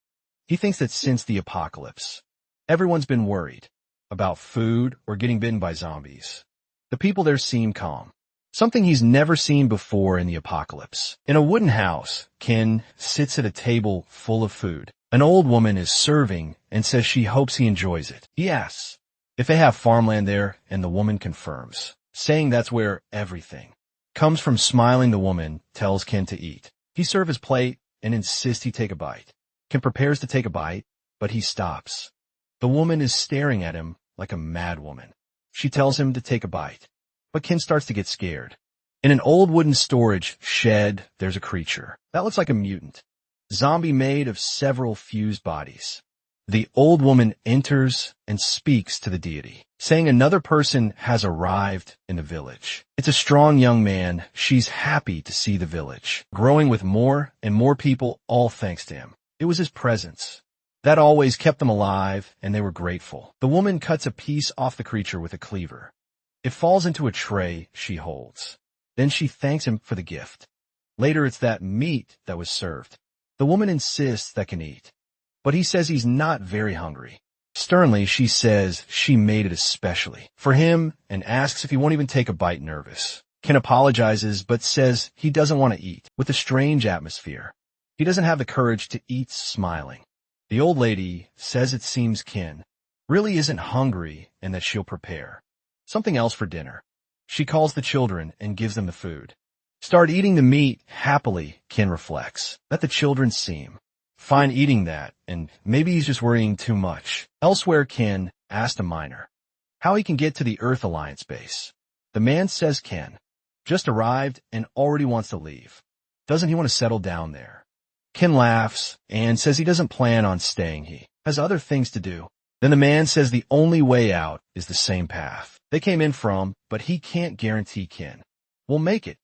He thinks that since the apocalypse, everyone's been worried about food or getting bitten by zombies. The people there seem calm. Something he's never seen before in the apocalypse. In a wooden house, Kin sits at a table full of food. An old woman is serving and says she hopes he enjoys it. He asks if they have farmland there, and the woman confirms, saying that's where everything comes from. Smiling, the woman tells Kin to eat. He serves his plate and insists he take a bite. Kin prepares to take a bite, but he stops. The woman is staring at him like a mad woman. She tells him to take a bite, but Kin starts to get scared. In an old wooden storage shed, there's a creature that looks like a mutant zombie made of several fused bodies. The old woman enters and speaks to the deity, saying another person has arrived in the village. It's a strong young man. She's happy to see the village growing with more and more people, all thanks to him. It was his presence that always kept them alive, and they were grateful. The woman cuts a piece off the creature with a cleaver. It falls into a tray she holds. Then she thanks him for the gift. Later, it's that meat that was served. The woman insists that Kin eat, but he says he's not very hungry. Sternly, she says she made it especially for him and asks if he won't even take a bite. Nervous, Kin apologizes but says he doesn't want to eat. With a strange atmosphere, he doesn't have the courage to eat. Smiling, the old lady says it seems Kin really isn't hungry and that she'll prepare something else for dinner. She calls the children and gives them the food. Start eating the meat happily. Kin reflects that the children seem fine eating that, and maybe he's just worrying too much. Elsewhere, Kin asked a miner how he can get to the Earth Alliance base. The man says Kin just arrived and already wants to leave. Doesn't he want to settle down there? Kin laughs and says he doesn't plan on staying. He has other things to do. Then the man says the only way out is the same path they came in from, but he can't guarantee Kin will make it.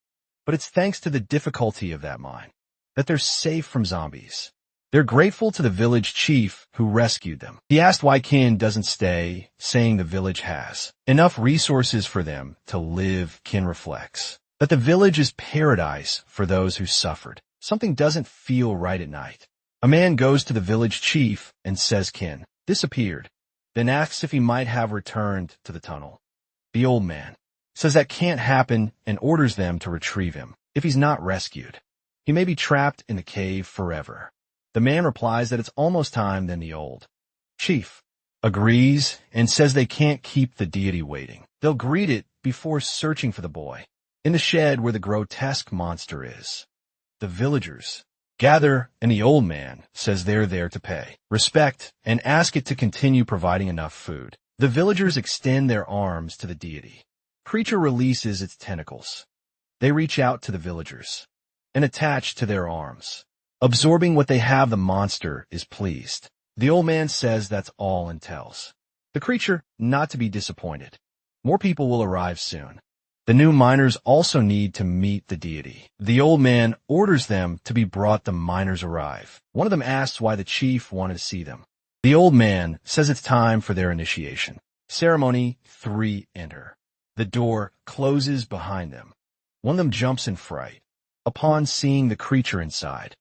But it's thanks to the difficulty of that mine that they're safe from zombies. They're grateful to the village chief who rescued them. He asked why Kin doesn't stay, saying the village has enough resources for them to live. Kin reflects that the village is paradise for those who suffered. Something doesn't feel right at night. A man goes to the village chief and says Kin disappeared, then asks if he might have returned to the tunnel. The old man says that can't happen and orders them to retrieve him. If he's not rescued, he may be trapped in the cave forever. The man replies that it's almost time. Then the old chief agrees and says they can't keep the deity waiting. They'll greet it before searching for the boy. In the shed where the grotesque monster is, the villagers gather, and the old man says they're there to pay respect and ask it to continue providing enough food. The villagers extend their arms to the deity. Creature releases its tentacles. They reach out to the villagers and attach to their arms. Absorbing what they have, the monster is pleased. The old man says that's all and tells the creature not to be disappointed. More people will arrive soon. The new miners also need to meet the deity. The old man orders them to be brought. The miners arrive. One of them asks why the chief wanted to see them. The old man says it's time for their initiation ceremony. 3 enter. The door closes behind them. One of them jumps in fright. upon seeing the creature inside.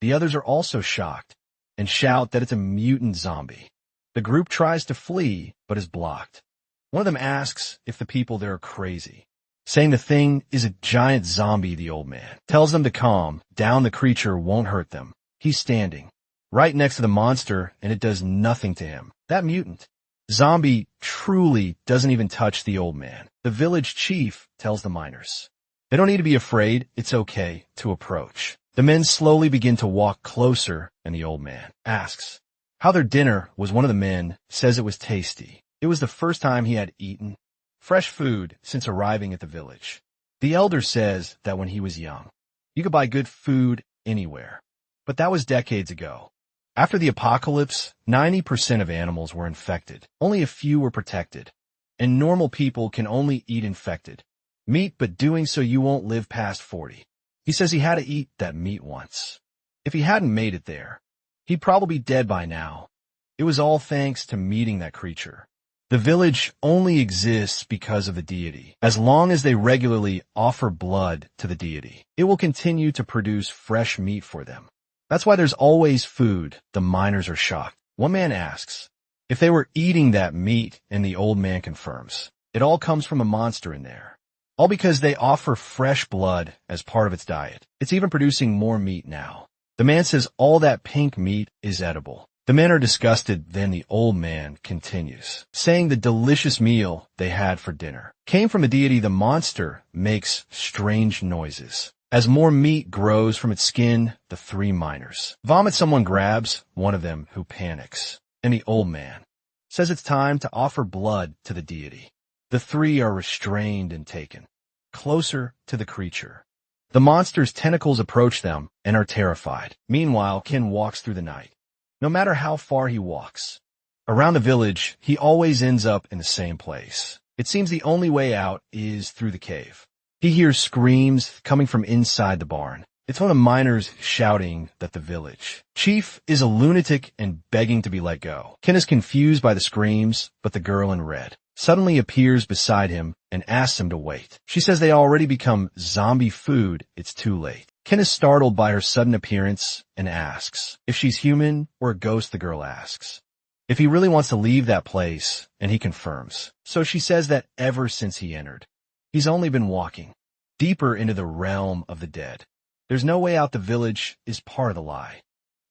The others are also shocked and shout that it's a mutant zombie. The group tries to flee, but is blocked. One of them asks if the people there are crazy, saying the thing is a giant zombie. The old man tells them to calm down, the creature won't hurt them. He's standing right next to the monster, and it does nothing to him. That mutant zombie truly doesn't even touch the old man. The village chief tells the miners they don't need to be afraid, it's okay to approach. The men slowly begin to walk closer, and the old man asks how their dinner was. One of the men says it was tasty. It was the first time he had eaten fresh food since arriving at the village. The elder says that when he was young, you could buy good food anywhere. But that was decades ago. After the apocalypse, 90% of animals were infected. Only a few were protected. And normal people can only eat infected meat, but doing so you won't live past 40. He says he had to eat that meat once. If he hadn't made it there, he'd probably be dead by now. It was all thanks to meeting that creature. The village only exists because of the deity. As long as they regularly offer blood to the deity, it will continue to produce fresh meat for them. That's why there's always food. The miners are shocked. One man asks if they were eating that meat, and the old man confirms it all comes from a monster in there. All because they offer fresh blood as part of its diet. It's even producing more meat now. The man says all that pink meat is edible. The men are disgusted. Then the old man continues, saying the delicious meal they had for dinner came from a deity. The monster makes strange noises. As more meat grows from its skin, the three miners vomit. Someone grabs one of them, who panics, and the old man says it's time to offer blood to the deity. The three are restrained and taken closer to the creature. The monster's tentacles approach them and are terrified. Meanwhile, Ken walks through the night. No matter how far he walks around the village, he always ends up in the same place. It seems the only way out is through the cave. He hears screams coming from inside the barn. It's one of the miners shouting that the village chief is a lunatic and begging to be let go. Ken is confused by the screams, but the girl in red suddenly appears beside him and asks him to wait. She says they already become zombie food. It's too late. Ken is startled by her sudden appearance and asks if she's human or a ghost. The girl asks if he really wants to leave that place, and he confirms. So she says that ever since he entered, he's only been walking deeper into the realm of the dead. There's no way out. The village is part of the lie.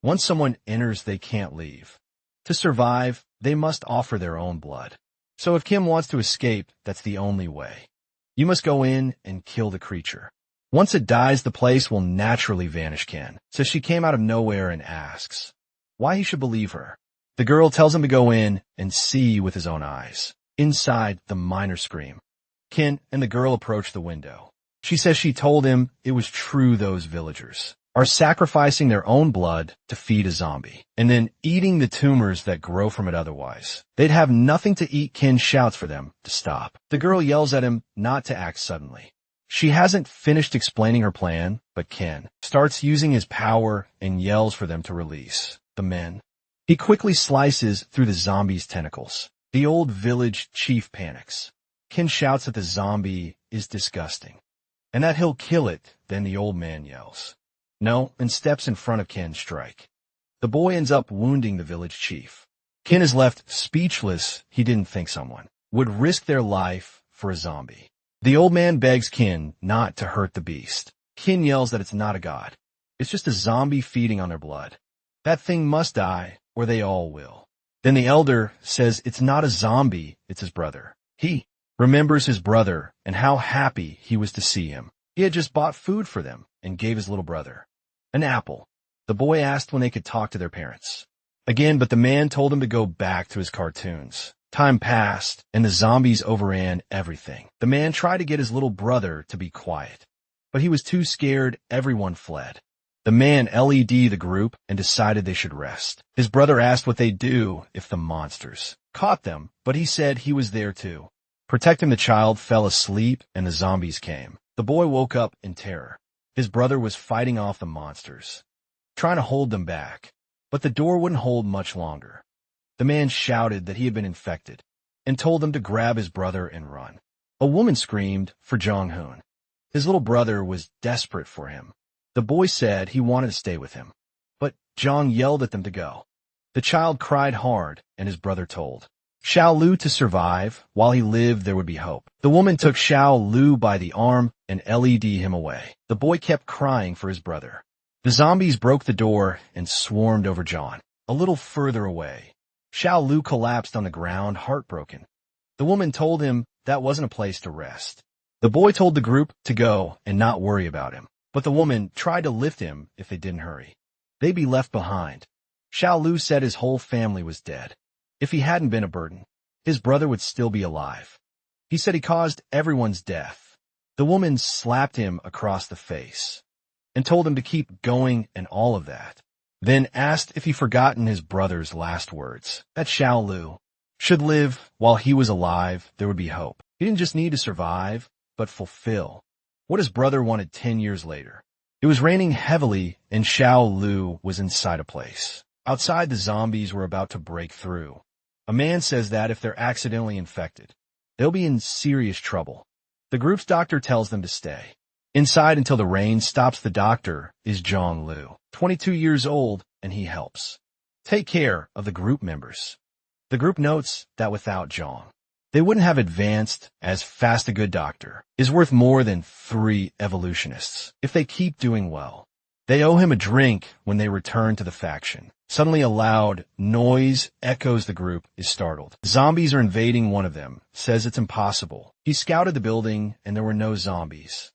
Once someone enters, they can't leave. To survive, they must offer their own blood. So if Kim wants to escape, that's the only way. You must go in and kill the creature. Once it dies, the place will naturally vanish. Ken says she came out of nowhere and asks why he should believe her. The girl tells him to go in and see with his own eyes. Inside, the miners scream. Ken and the girl approach the window. She says she told him it was true. Those villagers are sacrificing their own blood to feed a zombie, and then eating the tumors that grow from it. Otherwise, they'd have nothing to eat. Ken shouts for them to stop. The girl yells at him not to act suddenly. She hasn't finished explaining her plan, but Ken starts using his power and yells for them to release the men. He quickly slices through the zombie's tentacles. The old village chief panics. Ken shouts that the zombie is disgusting and that he'll kill it. Then the old man yells no and steps in front of Ken. Strike. The boy ends up wounding the village chief. Ken is left speechless. He didn't think someone would risk their life for a zombie. The old man begs Ken not to hurt the beast. Ken yells that it's not a god. It's just a zombie feeding on their blood. That thing must die, or they all will. Then the elder says it's not a zombie, it's his brother. He remembers his brother and how happy he was to see him. He had just bought food for them and gave his little brother an apple. The boy asked when they could talk to their parents again, but the man told him to go back to his cartoons. Time passed, and the zombies overran everything. The man tried to get his little brother to be quiet, but he was too scared. Everyone fled. The man led the group and decided they should rest. His brother asked what they'd do if the monsters caught them, but he said he was there too. Protecting the child fell asleep, and the zombies came. The boy woke up in terror. His brother was fighting off the monsters, trying to hold them back, but the door wouldn't hold much longer. The man shouted that he had been infected and told them to grab his brother and run. A woman screamed for Jong-hoon. His little brother was desperate for him. The boy said he wanted to stay with him, but Zhang yelled at them to go. The child cried hard, and his brother told Xiao Lu to survive. While he lived, there would be hope. The woman took Xiao Lu by the arm and led him away. The boy kept crying for his brother. The zombies broke the door and swarmed over John. A little further away, Xiao Lu collapsed on the ground, heartbroken. The woman told him that wasn't a place to rest. The boy told the group to go and not worry about him, but the woman tried to lift him if they didn't hurry. They'd be left behind. Xiao Lu said his whole family was dead. If he hadn't been a burden, his brother would still be alive. He said he caused everyone's death. The woman slapped him across the face and told him to keep going and all of that. Then asked if he'd forgotten his brother's last words, that Xiao Lu should live while he was alive. There would be hope. He didn't just need to survive, but fulfill what his brother wanted 10 years later. It was raining heavily, and Xiao Lu was inside a place. Outside, the zombies were about to break through. A man says that if they're accidentally infected, they'll be in serious trouble. The group's doctor tells them to stay inside until the rain stops. The doctor is Zhang Lu, 22 years old, and he helps take care of the group members. The group notes that without Zhang, they wouldn't have advanced as fast. A good doctor is worth more than 3 evolutionists if they keep doing well. They owe him a drink when they return to the faction. Suddenly a loud noise echoes. The group is startled. Zombies are invading. One of them says it's impossible. He scouted the building and there were no zombies.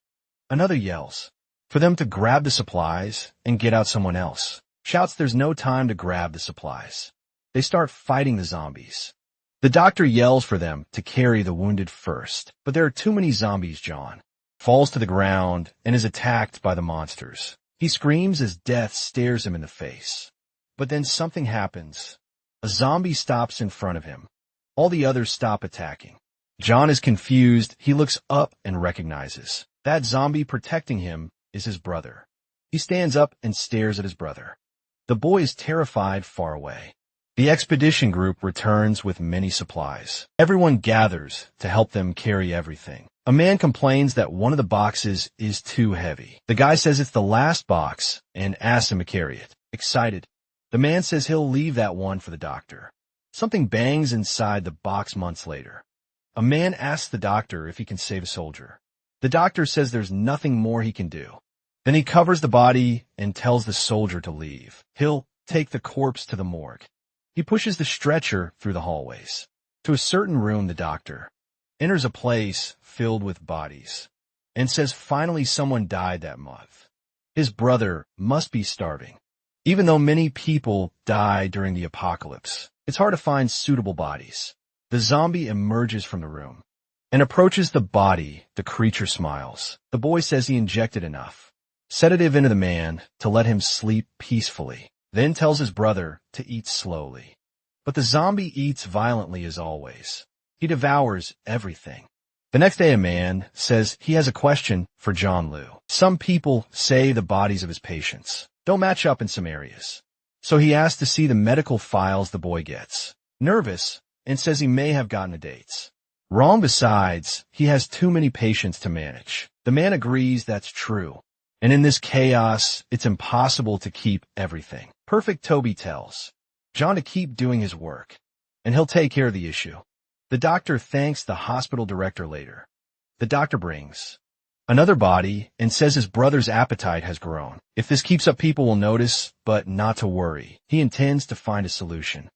Another yells for them to grab the supplies and get out. Someone else shouts there's no time to grab the supplies. They start fighting the zombies. The doctor yells for them to carry the wounded first, but there are too many zombies. John falls to the ground and is attacked by the monsters. He screams as death stares him in the face. But then something happens. A zombie stops in front of him. All the others stop attacking. John is confused. He looks up and recognizes that zombie protecting him is his brother. He stands up and stares at his brother. The boy is terrified, far away. The expedition group returns with many supplies. Everyone gathers to help them carry everything. A man complains that one of the boxes is too heavy. The guy says it's the last box and asks him to carry it. Excited, the man says he'll leave that one for the doctor. Something bangs inside the box months later. A man asks the doctor if he can save a soldier. The doctor says there's nothing more he can do. Then he covers the body and tells the soldier to leave. He'll take the corpse to the morgue. He pushes the stretcher through the hallways. To a certain room, the doctor enters a place filled with bodies and says finally someone died that month. His brother must be starving. Even though many people die during the apocalypse, it's hard to find suitable bodies. The zombie emerges from the room and approaches the body. The creature smiles. The boy says he injected enough sedative into the man to let him sleep peacefully, then tells his brother to eat slowly. But the zombie eats violently as always. He devours everything. The next day, a man says he has a question for Zhang Lu. Some people say the bodies of his patients don't match up in some areas. So he asks to see the medical files. The boy gets nervous and says he may have gotten the dates wrong. Besides, he has too many patients to manage. The man agrees that's true. And in this chaos, it's impossible to keep everything perfect. Toby tells John to keep doing his work, and he'll take care of the issue. The doctor thanks the hospital director later. The doctor brings another body and says his brother's appetite has grown. If this keeps up, people will notice, but not to worry. He intends to find a solution.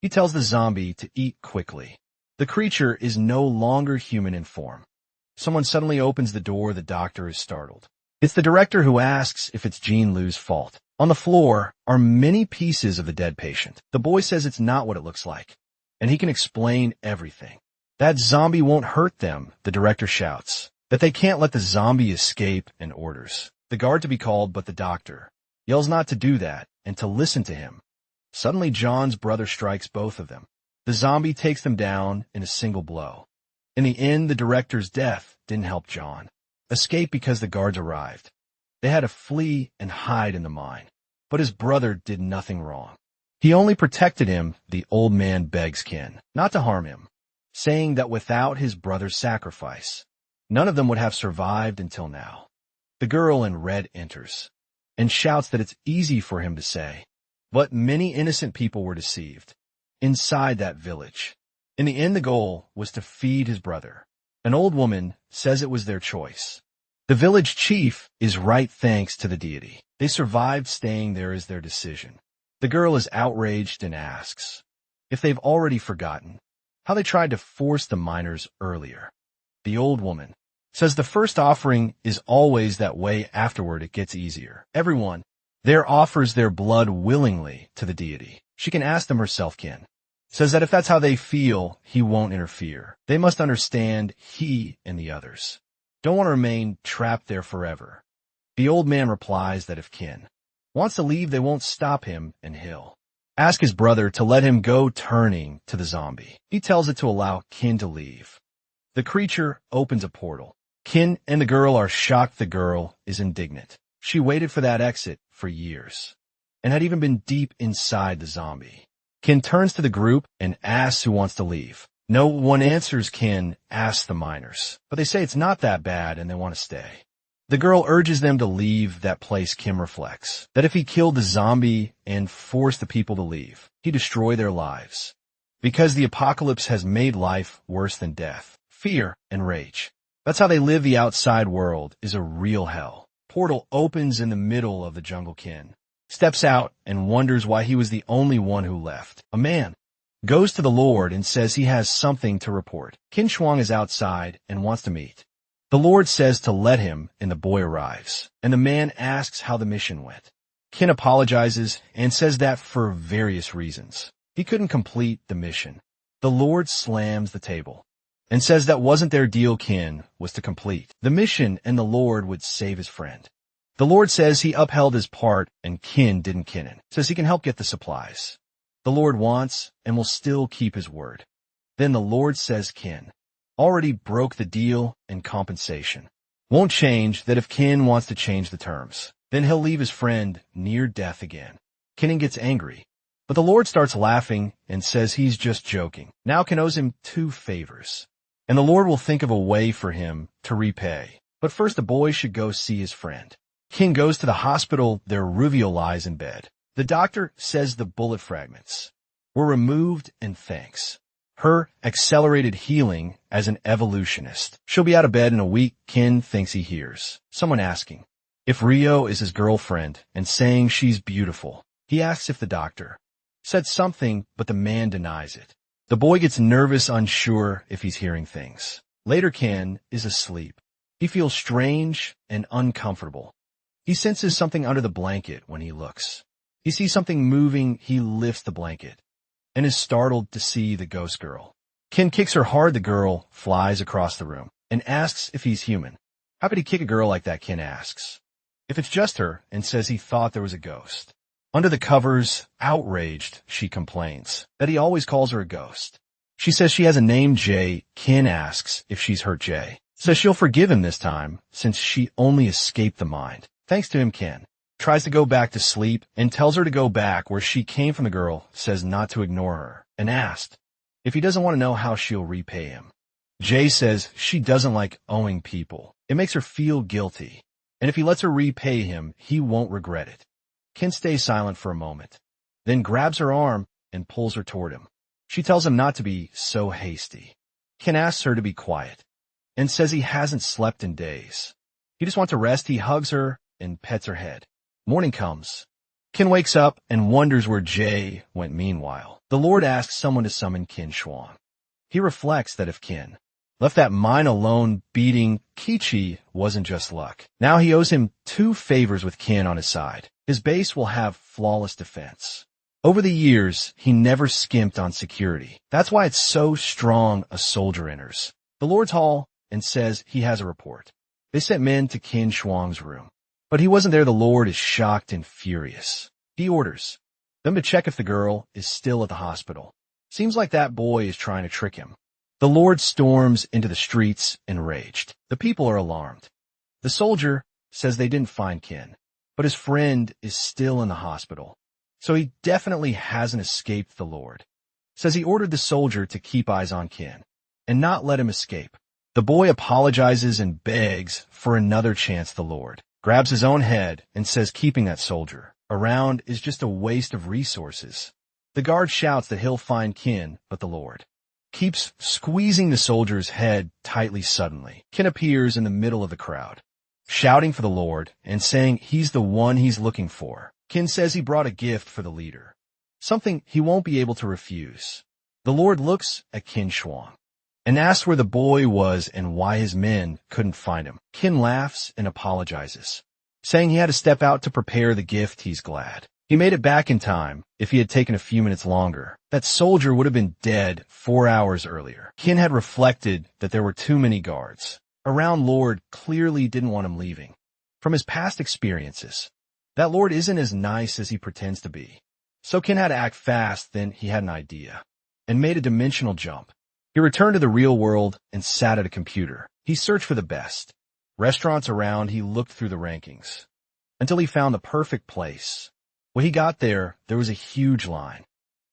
He tells the zombie to eat quickly. The creature is no longer human in form. Someone suddenly opens the door. The doctor is startled. It's the director, who asks if it's Jean Lu's fault. On the floor are many pieces of the dead patient. The boy says it's not what it looks like, and he can explain everything. That zombie won't hurt them. The director shouts that they can't let the zombie escape and orders the guard to be called, but the doctor yells not to do that and to listen to him. Suddenly, John's brother strikes both of them. The zombie takes them down in a single blow. In the end, the director's death didn't help John escape because the guards arrived. They had to flee and hide in the mine, but his brother did nothing wrong. He only protected him. The old man begs Ken not to harm him, saying that without his brother's sacrifice, None of them would have survived until now. The girl in red enters and shouts that it's easy for him to say, but many innocent people were deceived inside that village. In the end, the goal was to feed his brother. An old woman says it was their choice. The village chief is right thanks to the deity. They survived staying there as their decision. The girl is outraged and asks if they've already forgotten how they tried to force the miners earlier. The old woman says the first offering is always that way, afterward it gets easier. Everyone there offers their blood willingly to the deity. She can ask them herself. Kin says that if that's how they feel, he won't interfere. They must understand he and the others don't want to remain trapped there forever. The old man replies that if Kin wants to leave, they won't stop him, and he'll ask his brother to let him go, turning to the zombie. He tells it to allow Kin to leave. The creature opens a portal. Kin and the girl are shocked. The girl is indignant. She waited for that exit for years and had even been deep inside the zombie. Kin turns to the group and asks who wants to leave. No one answers. Kin asks the miners, but they say it's not that bad and they want to stay. The girl urges them to leave that place. Kim reflects that if he killed the zombie and forced the people to leave, he'd destroy their lives. Because the apocalypse has made life worse than death, fear, and rage. That's how they live. The outside world is a real hell. Portal opens in the middle of the jungle. Kin steps out and wonders why he was the only one who left. A man goes to the Lord and says he has something to report. Kin Shuang is outside and wants to meet. The Lord says to let him, and the boy arrives, and the man asks how the mission went. Kin apologizes and says that for various reasons he couldn't complete the mission. The Lord slams the table and says that wasn't their deal. Kin was to complete the mission and the Lord would save his friend. The Lord says he upheld his part and Kin didn't. Kin says he can help get the supplies. The Lord wants and will still keep his word. Then the Lord says Kin already broke the deal and compensation won't change, that if Kin wants to change the terms, then he'll leave his friend near death again. Kin gets angry, but the Lord starts laughing and says he's just joking. Now Kin owes him 2 favors, and the Lord will think of a way for him to repay. But first the boy should go see his friend. Kin goes to the hospital. There Ruvio lies in bed. The doctor says the bullet fragments were removed and thanks her accelerated healing as an evolutionist, she'll be out of bed in a week. Kin thinks he hears someone asking if Rio is his girlfriend and saying she's beautiful. He asks if the doctor said something, but the man denies it. The boy gets nervous, unsure if he's hearing things. Later, Kin is asleep. He feels strange and uncomfortable. He senses something under the blanket. When he looks, he sees something moving. He lifts the blanket and is startled to see the ghost girl. Kin kicks her hard. The girl flies across the room and asks if he's human. How could he kick a girl like that? Kin asks if it's just her and says he thought there was a ghost. Under the covers, outraged, she complains that he always calls her a ghost. She says she has a name, Jay. Kin asks if she's hurt Jay. Says she'll forgive him this time since she only escaped the mind. Thanks to him, Kin tries to go back to sleep and tells her to go back where she came from. The girl says not to ignore her and asked if he doesn't want to know how she'll repay him. Jay says she doesn't like owing people. It makes her feel guilty, and if he lets her repay him, he won't regret it. Kin stays silent for a moment, then grabs her arm and pulls her toward him. She tells him not to be so hasty. Kin asks her to be quiet and says he hasn't slept in days. He just wants to rest. He hugs her and pets her head. Morning comes. Kin wakes up and wonders where Jay went. Meanwhile, the Lord asks someone to summon Kin Shuang. He reflects that if Kin left that mine alone, beating Kichi wasn't just luck. Now he owes him 2 favors with Kin on his side. His base will have flawless defense. Over the years, he never skimped on security. That's why it's so strong a soldier enters the Lord's Hall and says he has a report. They sent men to Kin Shuang's room, but he wasn't there. The Lord is shocked and furious. He orders them to check if the girl is still at the hospital. Seems like that boy is trying to trick him. The Lord storms into the streets enraged. The people are alarmed. The soldier says they didn't find Kin, but his friend is still in the hospital, so he definitely hasn't escaped. The Lord says he ordered the soldier to keep eyes on Kin and not let him escape. The boy apologizes and begs for another chance. The Lord grabs his own head and says keeping that soldier around is just a waste of resources. The guard shouts that he'll find Kin, but the Lord keeps squeezing the soldier's head tightly. Suddenly, Kin appears in the middle of the crowd, shouting for the Lord and saying he's the one he's looking for. Kin says he brought a gift for the leader, something he won't be able to refuse. The Lord looks at Kin Shuang and asks where the boy was and why his men couldn't find him. Kin laughs and apologizes, saying he had to step out to prepare the gift. He's glad he made it back in time. If he had taken a few minutes longer, that soldier would have been dead 4 hours earlier. Kin had reflected that there were too many guards around. Lord clearly didn't want him leaving. From his past experiences, that Lord isn't as nice as he pretends to be. So Kin had to act fast. Then he had an idea and made a dimensional jump. He returned to the real world and sat at a computer. He searched for the best restaurants around. He looked through the rankings until he found the perfect place. When he got there, there was a huge line.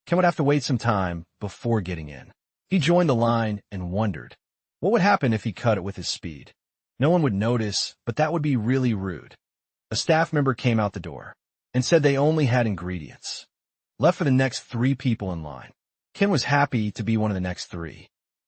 Ken would have to wait some time before getting in. He joined the line and wondered what would happen if he cut it with his speed. No one would notice, but that would be really rude. A staff member came out the door and said they only had ingredients left for the next 3 people in line. Ken was happy to be one of the next 3,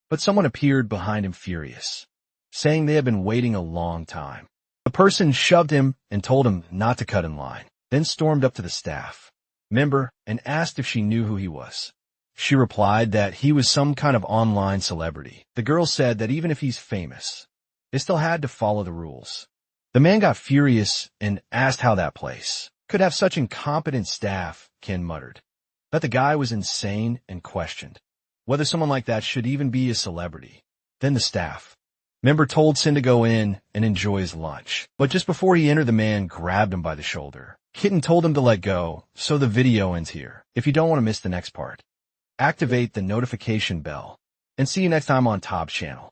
but someone appeared behind him furious, saying they had been waiting a long time. The person shoved him and told him not to cut in line, then stormed up to the staff member and asked if she knew who he was. She replied that he was some kind of online celebrity. The girl said that even if he's famous, they still had to follow the rules. The man got furious and asked how that place could have such incompetent staff. Ken muttered that the guy was insane and questioned whether someone like that should even be a celebrity. Then the staff member told Sin to go in and enjoy his lunch. But just before he entered, the man grabbed him by the shoulder. Kitten told him to let go, so the video ends here. If you don't want to miss the next part, activate the notification bell, and see you next time on Top's channel.